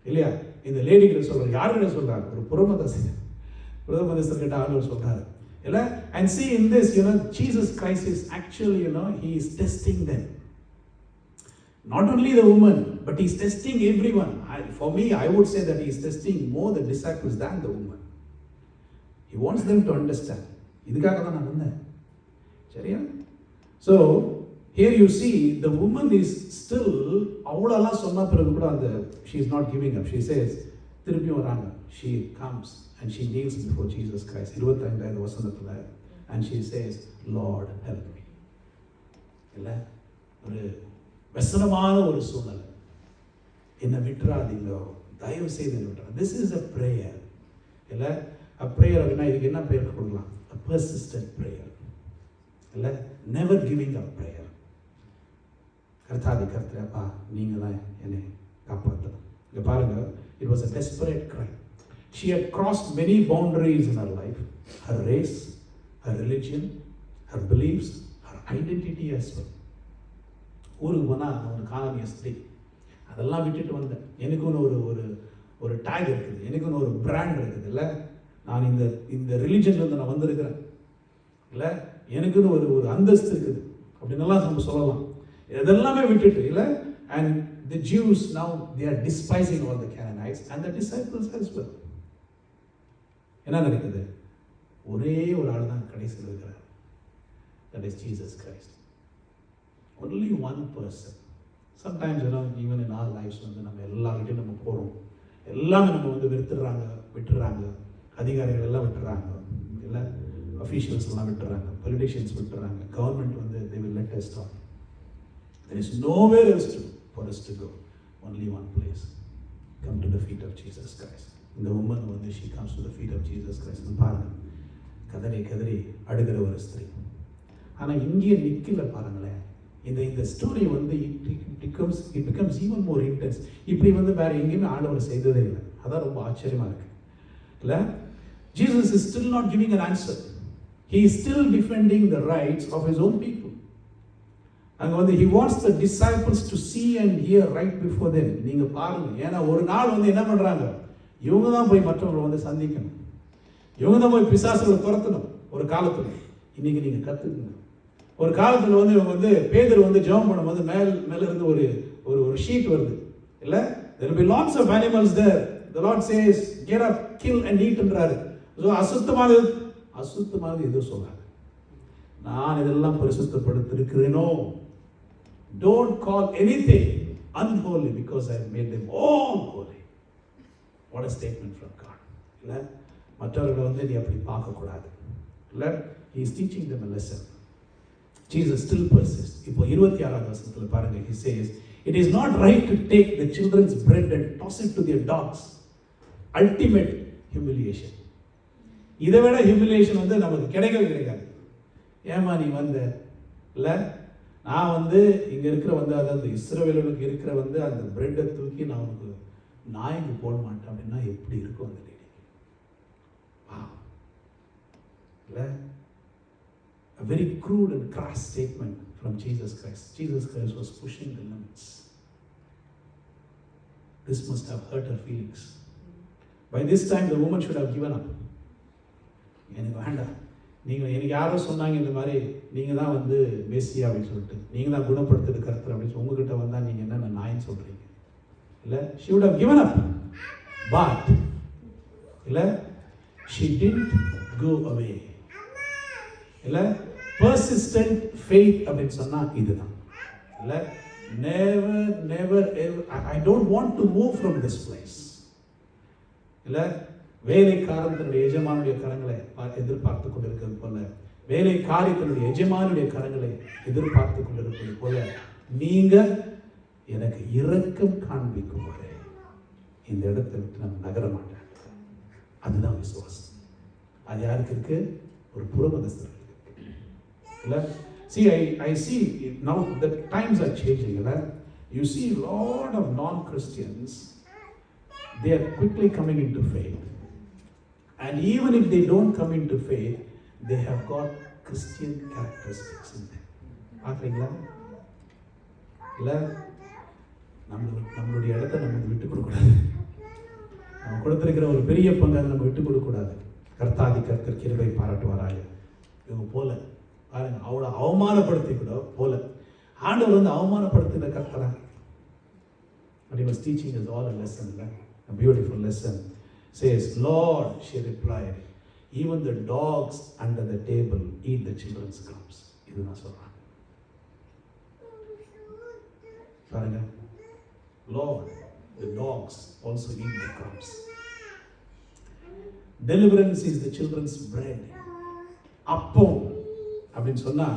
[SPEAKER 4] இல்லையா? இந்த லேடி கிட்ட சொல்றாரு, யாருக்கிட்ட சொல்றாரு? ஒரு புறமதஸ்தர்கிட்ட ஆண்டவர் சொல்றாரு இல்ல. And see in this, Jesus Christ is actually, he is testing them. Not only the woman, but he is testing everyone. For me, I would say that he is testing more the disciples than the woman. He wants them to understand. இதுக்காக தான் நான் வந்தேன். சரியா? So here you see the woman is still, அவளெல்லாம் சொன்ன பிறகு கூட அந்த she is not giving up. She says, திருப்பி வராங்க. She comes and she kneels before Jesus Christ. 25வது வசனத்துல, and she says, Lord help me. இல்ல, ஒரு வசனமான ஒரு சூழ்நிலை, என்ன விட்டுறாதீங்க, தயவு செய்து விட்டுறாங்க. This is a prayer. இல்ல, a prayer அப்படின்னா இதுக்கு என்ன பேர் கொடுக்கலாம்? A persistent prayer. இல்ல, never giving up prayer. கர்த்தரப்பா நீங்க தான் என்னை காப்பாற்றணும். இங்க பாருங்க, it was a desperate cry. She had crossed many boundaries in her life, her race, her religion, her beliefs, her identity as well. ஊருக்கு போனா ஒரு கானானிய ஸ்திரீ, அதெல்லாம் விட்டுட்டு வந்தேன். எனக்குன்னு ஒரு டேக் இருக்குது, எனக்குன்னு ஒரு பிராண்ட் இருக்குது. இல்லை, நான் இந்த ரிலிஜன்லேருந்து நான் வந்திருக்கிறேன். இல்லை, எனக்குன்னு ஒரு அந்தஸ்து இருக்குது அப்படின்னெல்லாம் நம்ம சொல்லலாம். இதெல்லாமே விட்டுட்டு இல்லை. And the Jews now, they are despising all the Canaanites and the disciples as well. என்ன நடக்குது? ஒரே ஒரு ஆள் தான் கடைசியில் இருக்கிறார். That is Jesus Christ. Only one person. Sometimes even in our lives நம்ம எல்லார்கிட்டையும் நம்ம போகிறோம், எல்லாமே நம்ம விட்டுறாங்க. அதிகாரிகள் எல்லாம் விட்டுறாங்க, இல்லை அஃபீஷியல்ஸ் எல்லாம் விட்டுறாங்க, பொலிட்டிஷியன்ஸ் விட்டுறாங்க, government they will let us down. There is nowhere else for us to go. Only one place. Come to the feet of Jesus Christ. இந்த woman she comes to the feet of Jesus Christ. பாருங்க, கதறி அழுகிற ஒரு ஸ்திரீ. ஆனால் இங்கே நிற்கல பாருங்களேன். இந்த story it becomes even more intense. இப்படி வேற எங்கேயுமே ஆண்டவர் செய்ததே இல்லை. அதான் ரொம்ப ஆச்சரியமா இருக்கு இல்லை. Jesus is still not giving an answer. He is still defending the rights of his own people. அங்க he wants the disciples to see and hear right before them. நீங்க பாருங்க, ஏன்னா ஒரு நாள் என்ன பண்றாங்க, இவங்க தான் போய் மற்றவங்களை சந்திக்கணும், இவங்க தான் போய் பிசாசுகளை துரத்தணும். ஒரு காலத்துல, இன்னைக்கு நீங்க கத்துக்கணும். ஒரு காலத்துல இவங்க பேதுரு ஜெபம் பண்ணும்போது மேல இருந்து ஒரு ஷீட் வருது இல்ல. there will be lots of animals there. The Lord says, get up, kill and eat என்றாரு. so அசுத்தமானது எதுவும் சொல்லாது. நான் இதெல்லாம் பரிசுத்தப்படுத்திருக்கிறேனோ. Don't call anything unholy because I have made them all holy. What a statement from God. இல்ல, மற்றவர்களை நீ அப்படி பார்க்க கூடாது. இல்ல, he is teaching them a lesson. Jesus still persists. இப்போ 26வது வசனத்துல பாருங்க, he says, it is not right to take the children's bread and toss it to their dogs. Ultimate humiliation. இதை விட ஹியூமிலியேஷன் நமக்கு கிடைக்காது. ஏமா நீ இல்ல, நான் இங்க இருக்கிற அதாவது இஸ்ரவேலுக்கு இருக்கிற அந்த பிரெட்டை தூக்கி நான் உனக்கு நாய்க்கு போட மாட்டேன் அப்படின்னா எப்படி இருக்கும் அந்த லேடி? இல்ல, a very crude and crass statement from Jesus Christ. Jesus Christ was pushing the limits. This must have hurt her feelings. By this time the woman should have given up. எனக்கு வேண்டாம், நீங்கள் எனக்கு யாரோ சொன்னாங்க இந்த மாதிரி நீங்கள் தான் வந்து மெஸ்ஸியா அப்படின்னு சொல்லிட்டு, நீங்கள் தான் குணப்படுத்துறது கருத்து அப்படின்னு சொல்லி உங்ககிட்ட வந்தால் நீங்கள் என்ன நாயின்னு சொல்கிறீங்க இல்லை. she would have given up, but இல்லை, she didn't go away. இல்லை, persistent faith அப்படின்னு சொன்னால் இதுதான் இல்லை. never ever, I don't want to move from this place. இல்லை, வேலைக்காரன் தன்னுடைய எஜமானுடைய கரங்களை எதிர்பார்த்து கொண்டிருக்கிறது போல, வேலைக்காரி தன்னுடைய எஜமானுடைய கரங்களை எதிர்பார்த்து கொண்டிருப்பது போல, நீங்க எனக்கு இரக்கம் காண்பிக்கும் வரை இந்த இடத்தை விட்டு நான் நகர மாட்டேன். அதுதான் விசுவாசம். அது யாருக்கு இருக்கு? ஒரு புறமதஸ்தர் இல்ல. See, I see now the times are changing. You see a lot of non-Christians, they are quickly coming into faith. And even if they don't come into faith, they have got Christian characteristics in them. பார்க்குறீங்களா? இல்லை, நம்மளுடைய இடத்த நம்ம விட்டு கொடுக்கூடாது. நம்ம கொடுத்துருக்கிற ஒரு பெரிய பங்கு அதை நம்ம விட்டு கொடுக்கூடாது. கர்த்தாதி கர்த்தர் கிருபை பாராட்டுவாராக. இவங்க போல பாருங்க, அவளை அவமானப்படுத்தி கூட போல ஆண்டவர் வந்து அவமானப்படுத்தின கர்த்தரா. But he was teaching us all a lesson, a beautiful lesson. Says, Lord, she replied, even the dogs under the table eat the children's crumbs. இது நான் சொல்றேன் பாருங்க. Lord, the dogs also eat the crumbs. Deliverance is the children's bread. அப்பம் அப்படின்னு சொன்னா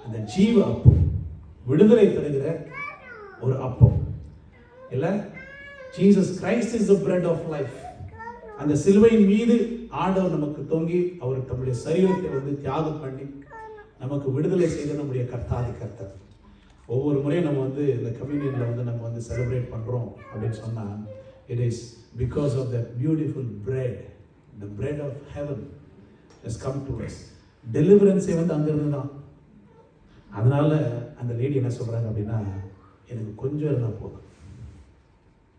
[SPEAKER 4] அந்த ஜீவ அப்பம், விடுதலை தருகிற ஒரு அப்பம் இல்ல. Jesus Christ is the bread of life. அந்த சிலுவையின் மீது ஆண்டவர் நமக்கு தொங்கி அவர் தம்முடைய சரீரத்தை வந்து தியாகம் பண்ணி நமக்கு விடுதலை செய்த நம்முடைய கர்த்தாதி கர்த்தர். ஒவ்வொரு முறையும் நம்ம வந்து இந்த கம்யூனியன்ல வந்து நம்ம வந்து செலிப்ரேட் பண்றோம் அப்படின்னு சொன்னா, it is because of that beautiful bread, the bread of heaven has come to us. டெலிவரன்ஸே வந்து அங்கிருந்து தான். அதனால அந்த லேடி என்ன சொல்றாங்க அப்படின்னா, எனக்கு கொஞ்சம் இருந்தா போதும்,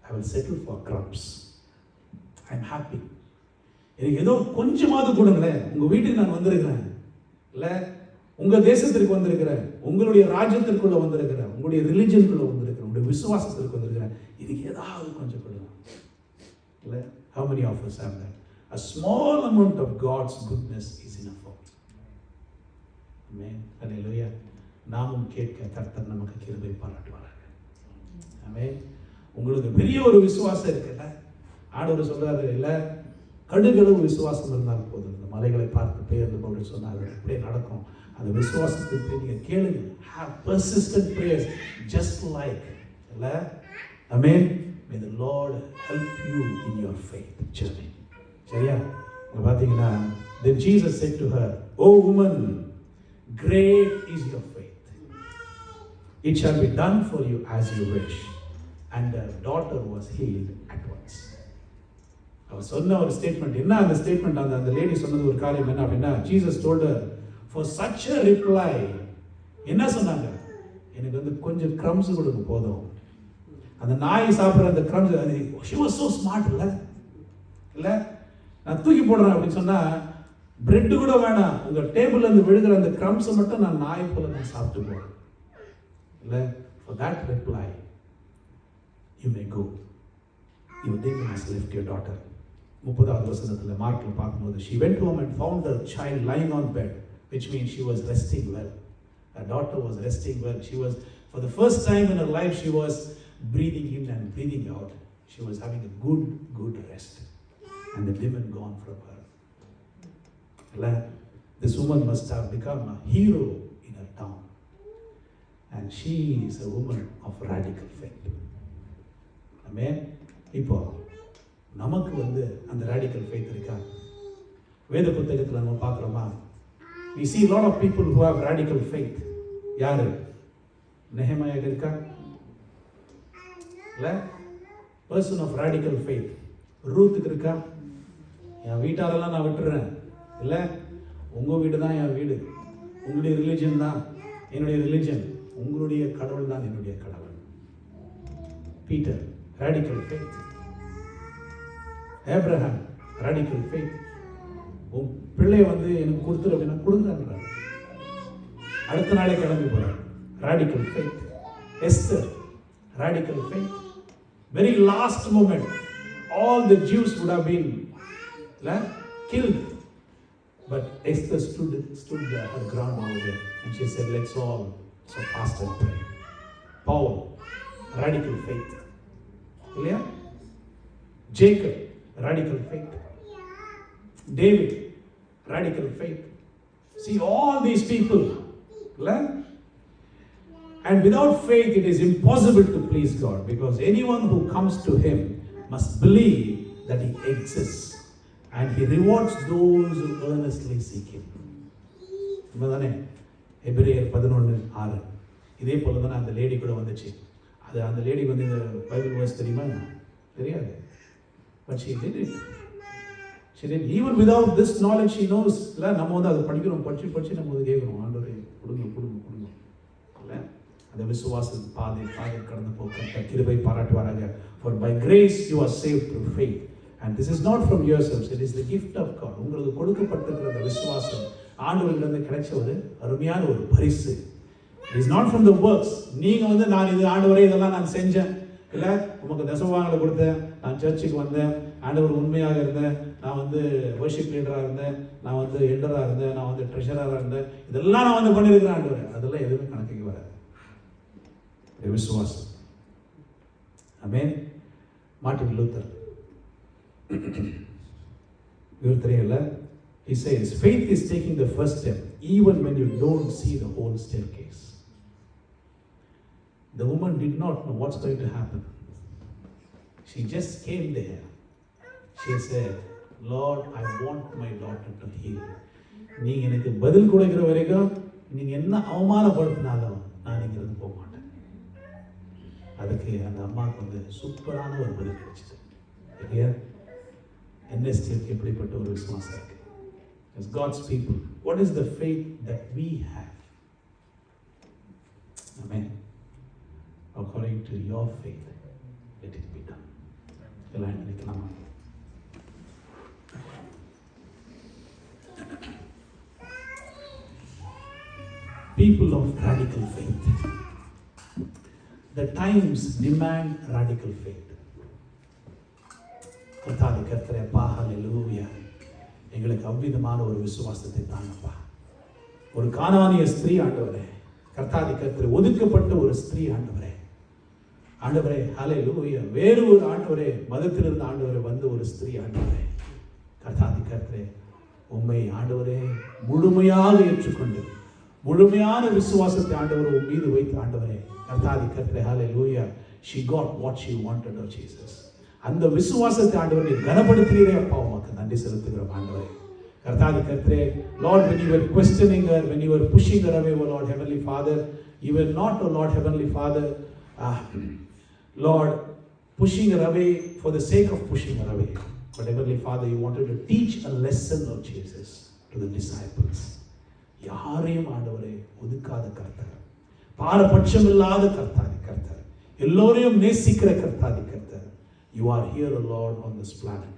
[SPEAKER 4] I will settle for crumbs. I am happy. எனக்கு ஏதோ கொஞ்சமாவது கொடுங்களேன். உங்க வீட்டுக்கு நான் வந்திருக்கிறேன் இல்லை, உங்க தேசத்திற்கு வந்திருக்கிறேன், உங்களுடைய ராஜ்யத்திற்குள்ள வந்திருக்கிறேன், உங்களுடைய ரிலிஜனுக்குள்ள வந்திருக்கிறேன், உங்களுடைய விசுவாசத்திற்கு வந்திருக்கிறேன், இதுக்கு ஏதாவது கொஞ்சம் கொடுங்க இல்லை. How many of us have that? A small amount of God's goodness is enough for me. Amen. Hallelujah. நாமும் கேட்க கர்த்தர் நமக்கு கிருபை பாராட்டுவாராக. ஆமென். உங்களுக்கு பெரிய ஒரு விசுவாசம் இருக்குல்ல, ஆண்டவர் சொல்றாரு இல்ல, கடுகளவு விசுவாசம் இருந்தால் போதும், இந்த மலைகளை பார்த்து பெயர்ந்து அப்படின்னு சொன்னாங்க, அப்படியே நடக்கும். அந்த விசுவாசத்துக்கு நீங்க கேளுங்க. Have persistent prayers just like இல்ல. Amen. May the Lord help you in your faith journey. சரியா? இங்க பாத்தீங்கன்னா, then Jesus said to her, "O woman, great is your faith. It shall be done for you as you wish." And her daughter was healed at once. அவர் சொன்ன ஒரு ஸ்டேட்மெண்ட் என்ன? அந்த ஸ்டேட்மெண்ட் அந்த லேடி சொன்னது ஒரு காரியம் என்ன அப்படின்னா, Jesus told her for such a reply. என்ன சொன்னாங்க? எனக்கு வந்து கொஞ்சம் crumbs கொடுங்க போதும். அந்த நாய் சாப்பிடுற அந்த crumbs, she was so smart இல்ல, நான் தூக்கி போடுறேன் அப்படின்னு சொன்னா, பிரெட் கூட வேணாம், உங்க டேபிள்ல இருந்து விழுகிற அந்த crumbs மட்டும் நான் நாய் போல நான் சாப்பிட்டு போறேன் இல்ல. For that reply you may go. Your demon has left your daughter. 30வது வசனத்துல மார்க்ல பார்க்கும்போது, she went home and found her child lying on bed, which means she was resting well. Her daughter was resting well. She was, for the first time in her life, she was breathing in and breathing out. She was having a good rest, and the demon gone from her. This woman must have become a hero in her town, and she is a woman of radical faith. Amen. இப்போ நமக்கு வந்து அந்த radical faith இருக்கா? வேத புத்தகத்துல நம்ம பார்க்குறோமா? We see a lot of people who have radical faith. யாரு? நெஹெமியா இருக்கா இல்ல? person of radical faith. ரூத்துக்கு இருக்கா? என் வீட்டாரெல்லாம் நான் விட்டுறேன் இல்ல, உங்க வீடு தான் என் வீடு, உங்களுடைய ரிலிஜன் தான் என்னுடைய ரிலிஜன், உங்களுடைய கடவுள் தான் என்னுடைய கடவுள். Peter, radical faith. Abraham radical faith. உன் பிள்ளை வந்து எனக்கு கொடுத்துரு அப்படின்னா கொடுக்குறாங்க. அடுத்த நாளே கிளம்பி போறார். radical faith. Esther, radical faith. Very last moment, all the Jews would have been killed, but Esther stood her ground over there, and she said, "Let's all fast and pray." Paul, radical faith. Clear? Jacob, radical faith. David, radical faith. See all these people, and without faith it is impossible to please God, because anyone who comes to him must believe that he exists and he rewards those who earnestly seek him. உண்மைதானே? எபிரேயர் 11:6. இதே போல தானே அந்த லேடி கூட வந்துச்சு. அது அந்த லேடி வந்து இந்த பைபிள் வேர்ஸ் தெரியுமா? தெரியாது. But she did it. She did. Even without this knowledge she knows. இல்ல நம்ம வந்து அதை படிக்கிறோம், படிச்சு நம்ம வந்து கேட்குறோம், ஆண்டவரே கொடுங்க. இல்ல அந்த விசுவாச பாதை கடந்து போக கிருபை பாராட்டுவாராக. For by grace you are saved through faith, and this is not from yourselves, it is the gift of God. உங்களுக்கு கொடுக்கப்பட்டிருக்கிற அந்த விசுவாசம் ஆண்டவரிடமிருந்து கிடைச்ச ஒரு அருமையான ஒரு பரிசு. It is not from the works. நீங்க வந்து நான் இது ஆண்டவரே இதெல்லாம் நான் செஞ்சேன், இல்ல உமக்கு தசமபாகங்களை கொடுத்தேன், நான் சர்ச்சுக்கு வந்தேன், ஆண்டவர் உண்மையாக இருந்தேன், நான் வந்து வர்ஷிப் லீடராக இருந்தேன், நான் வந்து எல்டராக இருந்தேன், நான் வந்து ட்ரெஷராக இருந்தேன், இதெல்லாம் நான் வந்து பண்ணியிருக்கிறேன் ஆண்டவர். அதெல்லாம் எதுவுமே கணக்குக்கு வராது. விசுவாசம். ஆமென். மார்ட்டின் லூத்தர் இவர் தெரியல. He says faith is taking the first step even when you don't see the whole staircase. The woman did not know what's going to happen. She just came there. She said, Lord, I want my daughter to heal. நீங்க எனக்கு பதில் கொடுக்கிற வரைக்கும் நீங்க என்ன அவமானப்படுத்தினாலும் நான் இங்க இருந்து போக மாட்டேன். அதுக்கு அந்த அம்மாவுக்கு வந்து சூப்பரான ஒரு பதில் கிடைச்சது. இல்லையா? என்எஸ்டிக்கு எப்படிப்பட்ட ஒரு விசுவாசம் இருக்கு. As God's people, what is the faith that we have? Amen. According to your faith, let it be done. எல்லாம் நினைக்கலாமா? People of radical faith. The times demand radical faith. கர்த்தாவே கர்த்தரே அப்பா, ஹல்லேலூயா. எங்களுக்கு அவ்விதமான ஒரு விசுவாசத்தை தாங்கப்பா. ஒரு கானானிய ஸ்திரீ ஆண்டவரே, கர்த்தாவே கர்த்தரே ஒதுக்கப்பட்ட ஒரு ஸ்திரீ ஆண்டவரே, ஆண்டவரே ஹல்லேலூயா. வேறு ஒரு ஆண்டவரே மதத்திலிருந்து ஆண்டவரே வந்த ஒரு ஸ்திரீ ஆண்டவரே, கர்த்தாவே கர்த்தரே உம்மை ஆண்டவரே முழுமையாக ஏற்றுக்கொண்டு முழுமையான விசுவாசத்தை ஆண்டவர் உன் மீது வைத்து ஆண்டவரே, கர்த்தாவே கர்த்தரே ஹல்லேலூயா. She got what she wanted of Jesus. அந்த விசுவாசத்தை ஆண்டவரை கனப்படுத்துகிறீரே அப்பா, உமக்கு நன்றி செலுத்துகிறோம் ஆண்டவரே. கர்த்தாவே கர்த்தரே, Lord, when you were questioning her, when you were pushing her away, oh Lord Heavenly Father, you were not, oh Lord Heavenly Father, Lord, pushing her away for the sake of pushing her away, but Heavenly Father, you wanted to teach a lesson of Jesus to the disciples. யாரையும் ஆண்டவரே ஒதுக்காத கர்த்தர், பாரபட்சம் இல்லாத கர்த்தாவே கர்த்தர், எல்லோரையும் நேசிக்கிற கர்த்தாவே கர்த்தர். You are here, O Lord, on this planet.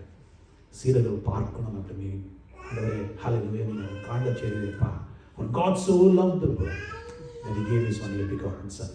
[SPEAKER 4] சீடர்கள் பார்க்கணும் அப்படின்னு ஆண்டவரே ஹல்லேலூயா நீங்க காண்ட செய்தீரப்பா. For God so loved the world that he gave his only begotten son.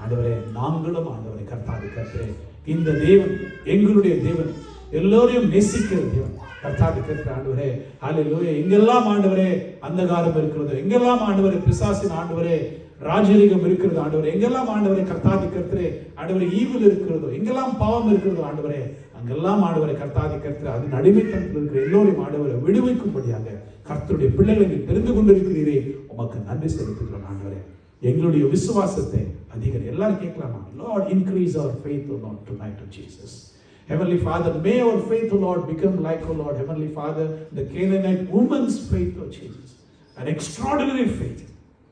[SPEAKER 4] ஆண்டவரே நாங்களும் ஆண்டவரே கர்த்தாவே கர்த்தரே, இந்த தேவன் எங்களுடைய தேவன், எல்லோரையும் நேசிக்கிற தேவன் கர்த்தாவே கர்த்தரே ஆண்டவரே ஹல்லேலூயா. எங்கெல்லாம் ஆண்டவரே அந்தகாரம் இருக்கிறது, எங்கெல்லாம் ஆண்டவரே பிசாசின் ஆண்டவரே ராஜரீகம் இருக்கிறது ஆண்டவரே, எங்கெல்லாம் ஆண்டவரே கர்த்தாவே கர்த்தரே ஆண்டவரே ஈவில் இருக்கிறதோ, எங்கெல்லாம் பாவம் இருக்கிறதோ ஆண்டவரே, அங்கெல்லாம் ஆண்டவரே கர்த்தாவே கர்த்தரே அது அடிமைத்தனத்தில் இருக்கிற எல்லோரையும் ஆண்டவரை விடுவிக்கும்படியாக கர்த்தருடைய பிள்ளைகளை தெரிந்து கொண்டிருக்கிறீரே, உமக்கு நன்றி செலுத்துகிறோம் ஆண்டவரே. எங்களுடைய விசுவாசத்தை அதிகம் எல்லாரும் கேட்கலாமா? Lord, increase our faith, O Lord, tonight of Jesus. Heavenly Father, may our faith, O Lord, become like, O Lord, Heavenly Father, the Canaanite woman's faith, O Jesus. An extraordinary faith.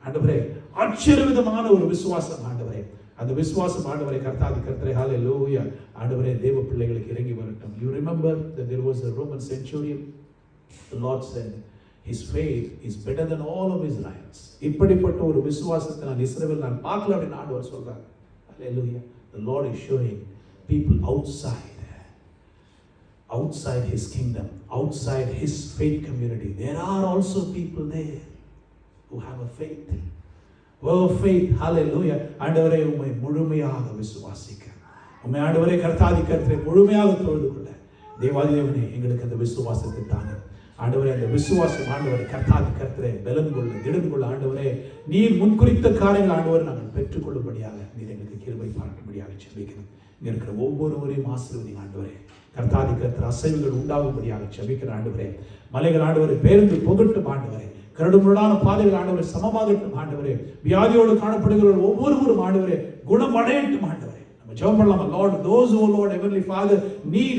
[SPEAKER 4] ஆண்டவரே ஆச்சரியவிதமான ஒரு விசுவாசம் ஆண்டவரே, அந்த விசுவாசம் ஆண்டவரே கர்த்தாவே கர்த்தரே ஹல்லேலூயா ஆண்டவரே தேவ பிள்ளைகளுக்கு இறங்கி வரட்டும். You remember that there was a Roman centurion. The Lord said his faith is better than all of Israel's. இப்படிப்பட்ட ஒரு விசுவாசத்தை நான் இஸ்ரவேல் நான் பார்க்கல அப்படின்னு ஆண்டவர் சொல்றார். ஹல்லேலூயா. The Lord is showing people outside outside his kingdom, outside his faith community, there are also people there who have a faith. Oh faith, hallelujah. ஆண்டவரே உம்மை முழுமையாக விசுவாசிக்கிறேன். உம்மை ஆண்டவரே கர்த்தாதி கர்த்தரை முழுமையாக தொழுது கொள்ள தேவாதி தேவனே எங்களுக்கு அந்த விசுவாசத்தை தாங்க. ஆண்டவரே அந்த விசுவாசம் ஆண்டவரே கர்த்தாதி கர்த்தரை பலன் கொள்ள திடன் கொள்ள ஆண்டவரே நீர் முன்குறித்த காரியங்கள் ஆண்டவரை நாங்கள் பெற்றுக்கொள்ளும்படியாக நீர் எங்களுக்கு கிருபை பாராட்டும்படியாக ஜெபிக்கிறேன். இங்க இருக்கிற ஒவ்வொருவரையும் ஆசீர்வதிங்க ஆண்டவரே. கர்த்தாதி கர்த்தர் அசைவுகள் உண்டாகும்படியாக ஜெபிக்கிற ஆண்டவரே. மலைகள் ஆண்டவரை பேருந்து புகட்டும் ஆண்டவரே. கரடுமுரடான பாதைகள் ஆண்டவரை சமமாகட்டும் ஆண்டவரே. வியாதியோடு காணப்படுகிற ஒவ்வொருவரும் ஆண்டவரே குணம் அடையட்டும் ஆண்டவரே. நம்ம ஜெபம் பண்ணலாமா? Lord, those who Lord heavenly Father need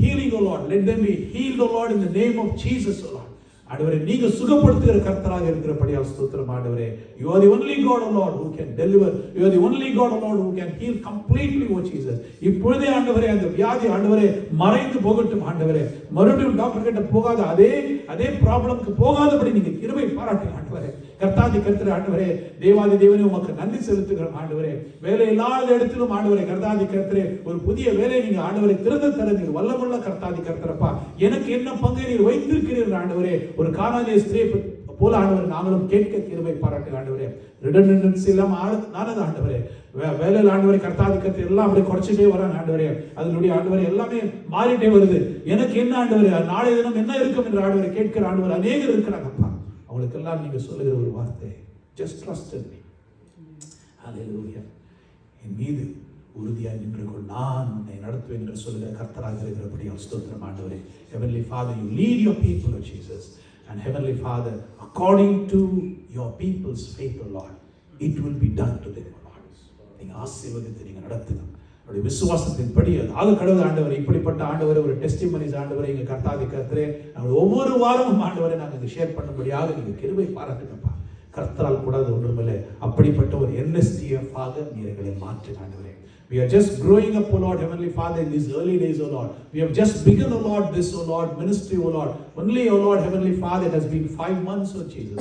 [SPEAKER 4] healing, O Lord, let them be healed, O Lord, in the name of Jesus, O Lord. ஆண்டவரே நீங்க சுகப்படுத்துகிற கர்த்தராக இருக்கிறபடியால் ஸ்தோத்திரம் ஆண்டவரே. You are the only God, O Lord, who can deliver. You are the only God, O Lord, who can heal completely, O Jesus. இப்பொழுதே ஆண்டவரே அந்த வியாதி ஆண்டவரே மறைந்து போகட்டும் ஆண்டவரே. மறுபடியும் டாக்டர் கிட்ட போகாத அதே ப்ராப்ளம்க்கு போகாதபடி நீங்க கிருபை பாராட்டுங்க ஆண்டவரே. கர்த்தாதி கர்த்தர் ஆண்டவரே தேவாதி தேவனே உமக்கு நன்றி செலுத்துகிறோம் ஆண்டவரே. வேலை இல்லாத இடத்திலும் ஆண்டவரே கர்த்தாதி கர்த்தரே ஒரு புதிய வேலையை நீங்க ஆண்டவரை திறந்து தர நீர் வல்லமுள்ள கர்த்தாதி கர்த்தரப்பா. எனக்கு என்ன பங்கை நீர் வைத்திருக்கிறீர்கள் ஆண்டவரே. ஒரு கானானிய ஸ்திரீ போல ஆண்டவரே நாங்களும் கேட்க கிருபை பாராட்டு ஆண்டவரே. ரிடண்டன்சி இல்லாம நானது ஆண்டவரே. வேலையில் ஆண்டவரை கர்த்தாதி கர்த்தர் எல்லாம் அப்படி குறைச்சிட்டே வராங்க ஆண்டவரே. அதனுடைய ஆண்டவரை எல்லாமே மாறிட்டே வருது. எனக்கு என்ன ஆண்டவரே நாளைய தினம் என்ன இருக்கும் என்று ஆண்டவரை கேட்கிற ஆண்டவர் அநேகர் இருக்கிறாங்கப்பா. அவங்களுக்கெல்லாம் நீங்க சொல்லுகிற ஒரு வார்த்தை, just trust in me. Hallelujah. என் மீது உறுதியாக நின்று கொள், நான் உன்னை நடத்துவேன் என்று சொல்லுகிற கர்த்தராக இருக்கிறபடியால் ஸ்தோத்திரம் ஆண்டவரே. Heavenly Father, you lead your people, O Jesus. And Heavenly Father, according to your people's faith, O Lord, it will be done to them, O Lord. நீங்க ஆசீர்வதித்து நீங்க நடத்துங்க. அவருடைய விசுவாசத்தின் படி அது கடவுள் ஆண்டவரை இப்படிப்பட்ட ஆண்டவரை ஒரு டெஸ்டிமனிஸ் ஆண்டவரை எங்க கர்த்தாதி கர்த்தரே நாங்கள் ஒவ்வொரு வாரமும் ஆண்டவரை நாங்கள் ஷேர் பண்ணும்படியாக நீங்க கிருபை பாராட்டுங்கப்பா. கர்த்தரால் கூடாது ஒன்றுமில்லை. அப்படிப்பட்ட ஒரு NSTF ஆக நீர்களை மாற்றுங்க ஆண்டவரே. We are just growing up, O Lord, Heavenly Father, in these early days, O Lord. We have just begun, O Lord, this, O Lord, ministry, O Lord. Only, O Lord, Heavenly Father, it has been 5 months, O Jesus.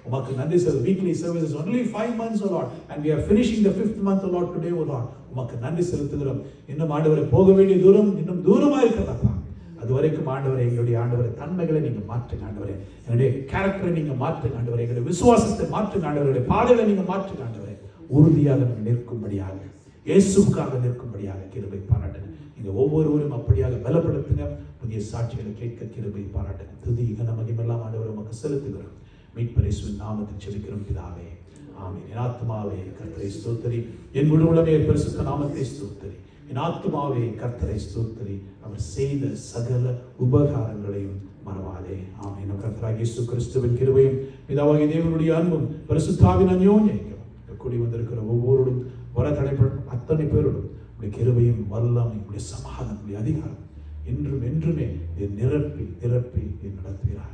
[SPEAKER 4] உமக்கு நன்றி sir. Weekly services, only 5 months, O Lord. And we are finishing the 5th month, O Lord, today, O Lord. உமக்கு நன்றி செலுத்துகிறோம். இன்னும் ஆண்டவரை போக வேண்டிய தூரம் இன்னும் தூரமா இருக்கிறதப்பா. அது வரைக்கும் ஆண்டவரை எங்களுடைய ஆண்டவரை தன்மைகளை நீங்க மாற்றுங்க ஆண்டவரே. என்னுடைய கேரக்டரை நீங்க மாற்றுங்க ஆண்டவரை. எங்களுடைய விசுவாசத்தை மாற்றுங்க ஆண்டவருடைய பாதைகளை நீங்க மாற்றுங்க ஆண்டவரை. உறுதியாக நம்ம நிற்கும்படியாக இயேசுவுக்காக நிற்கும்படியாக கிருபை பாராட்டுங்க. நீங்க ஒவ்வொருவரும் அப்படியாக பலப்படுத்துங்க. புதிய சாட்சிகளை கேட்க கிருபை பாராட்டுங்க. துதி கன மகிமையெல்லாம் ஆண்டவரை உமக்கு செலுத்துகிறோம். மீட்பர் இயேசுவின் நாமத்தில் ஜெபிக்கிறோம் பிதாவே, ஆமென். என் ஆத்துமாவே கர்த்தரை ஸ்தோத்திரி, என் முழு உள்ளமே பரிசுத்த நாமத்தை ஸ்தோத்திரி. என் ஆத்துமாவே கர்த்தரை ஸ்தோத்திரி, அவர் செய்த சகல உபகாரங்களையும் மறவாதே. ஆமென். நம் கர்த்தராகிய இயேசு கிறிஸ்துவின் கிருபையும் பிதாவாகிய தேவனுடைய அன்பும் பரிசுத்தாவின் அந்யோன்யமும் கூடி வந்திருக்கிற ஒவ்வொருவரும் வர தடைப்படும் அத்தனை பேரோடும் உடைய கிருபையும் வல்லமை உடைய சமாதானம் உடைய அதிகாரம் என்றும் என்றுமே நிரப்பி நிரப்பி நடத்துகிறார்கள்.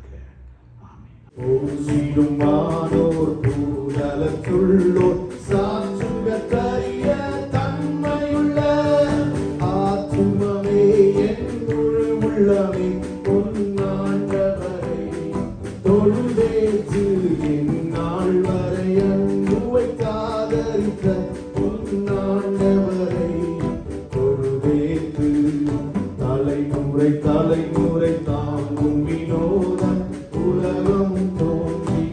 [SPEAKER 3] தலைமுறை தாங்கும் வினோதம் உலகம் தோன்றி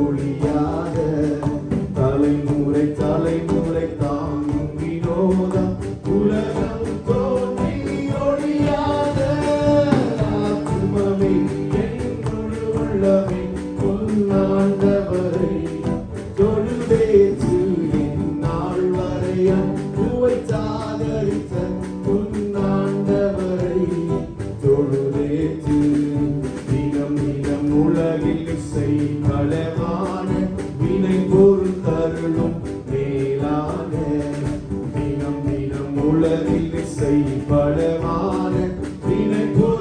[SPEAKER 3] ஒளியாத. தலைமுறை தலைமுறை தாங்கும் வினோதம் உலகம் தோன்றி ஒளியாத. ஆத்துமமே என் முழு உள்ளமே பொன்னாண்டவரை தொழுதேற்று என் நாள் வரை அன்புவை சாதரித்த பொன்னாண்டவரை தொழுதேற்று. தினம் தினம் உலகில் இசை களவான வினை பொருள் தருளும் மேலான. தினம் தினம் உலகில் இசை பலவான வினை பொருள்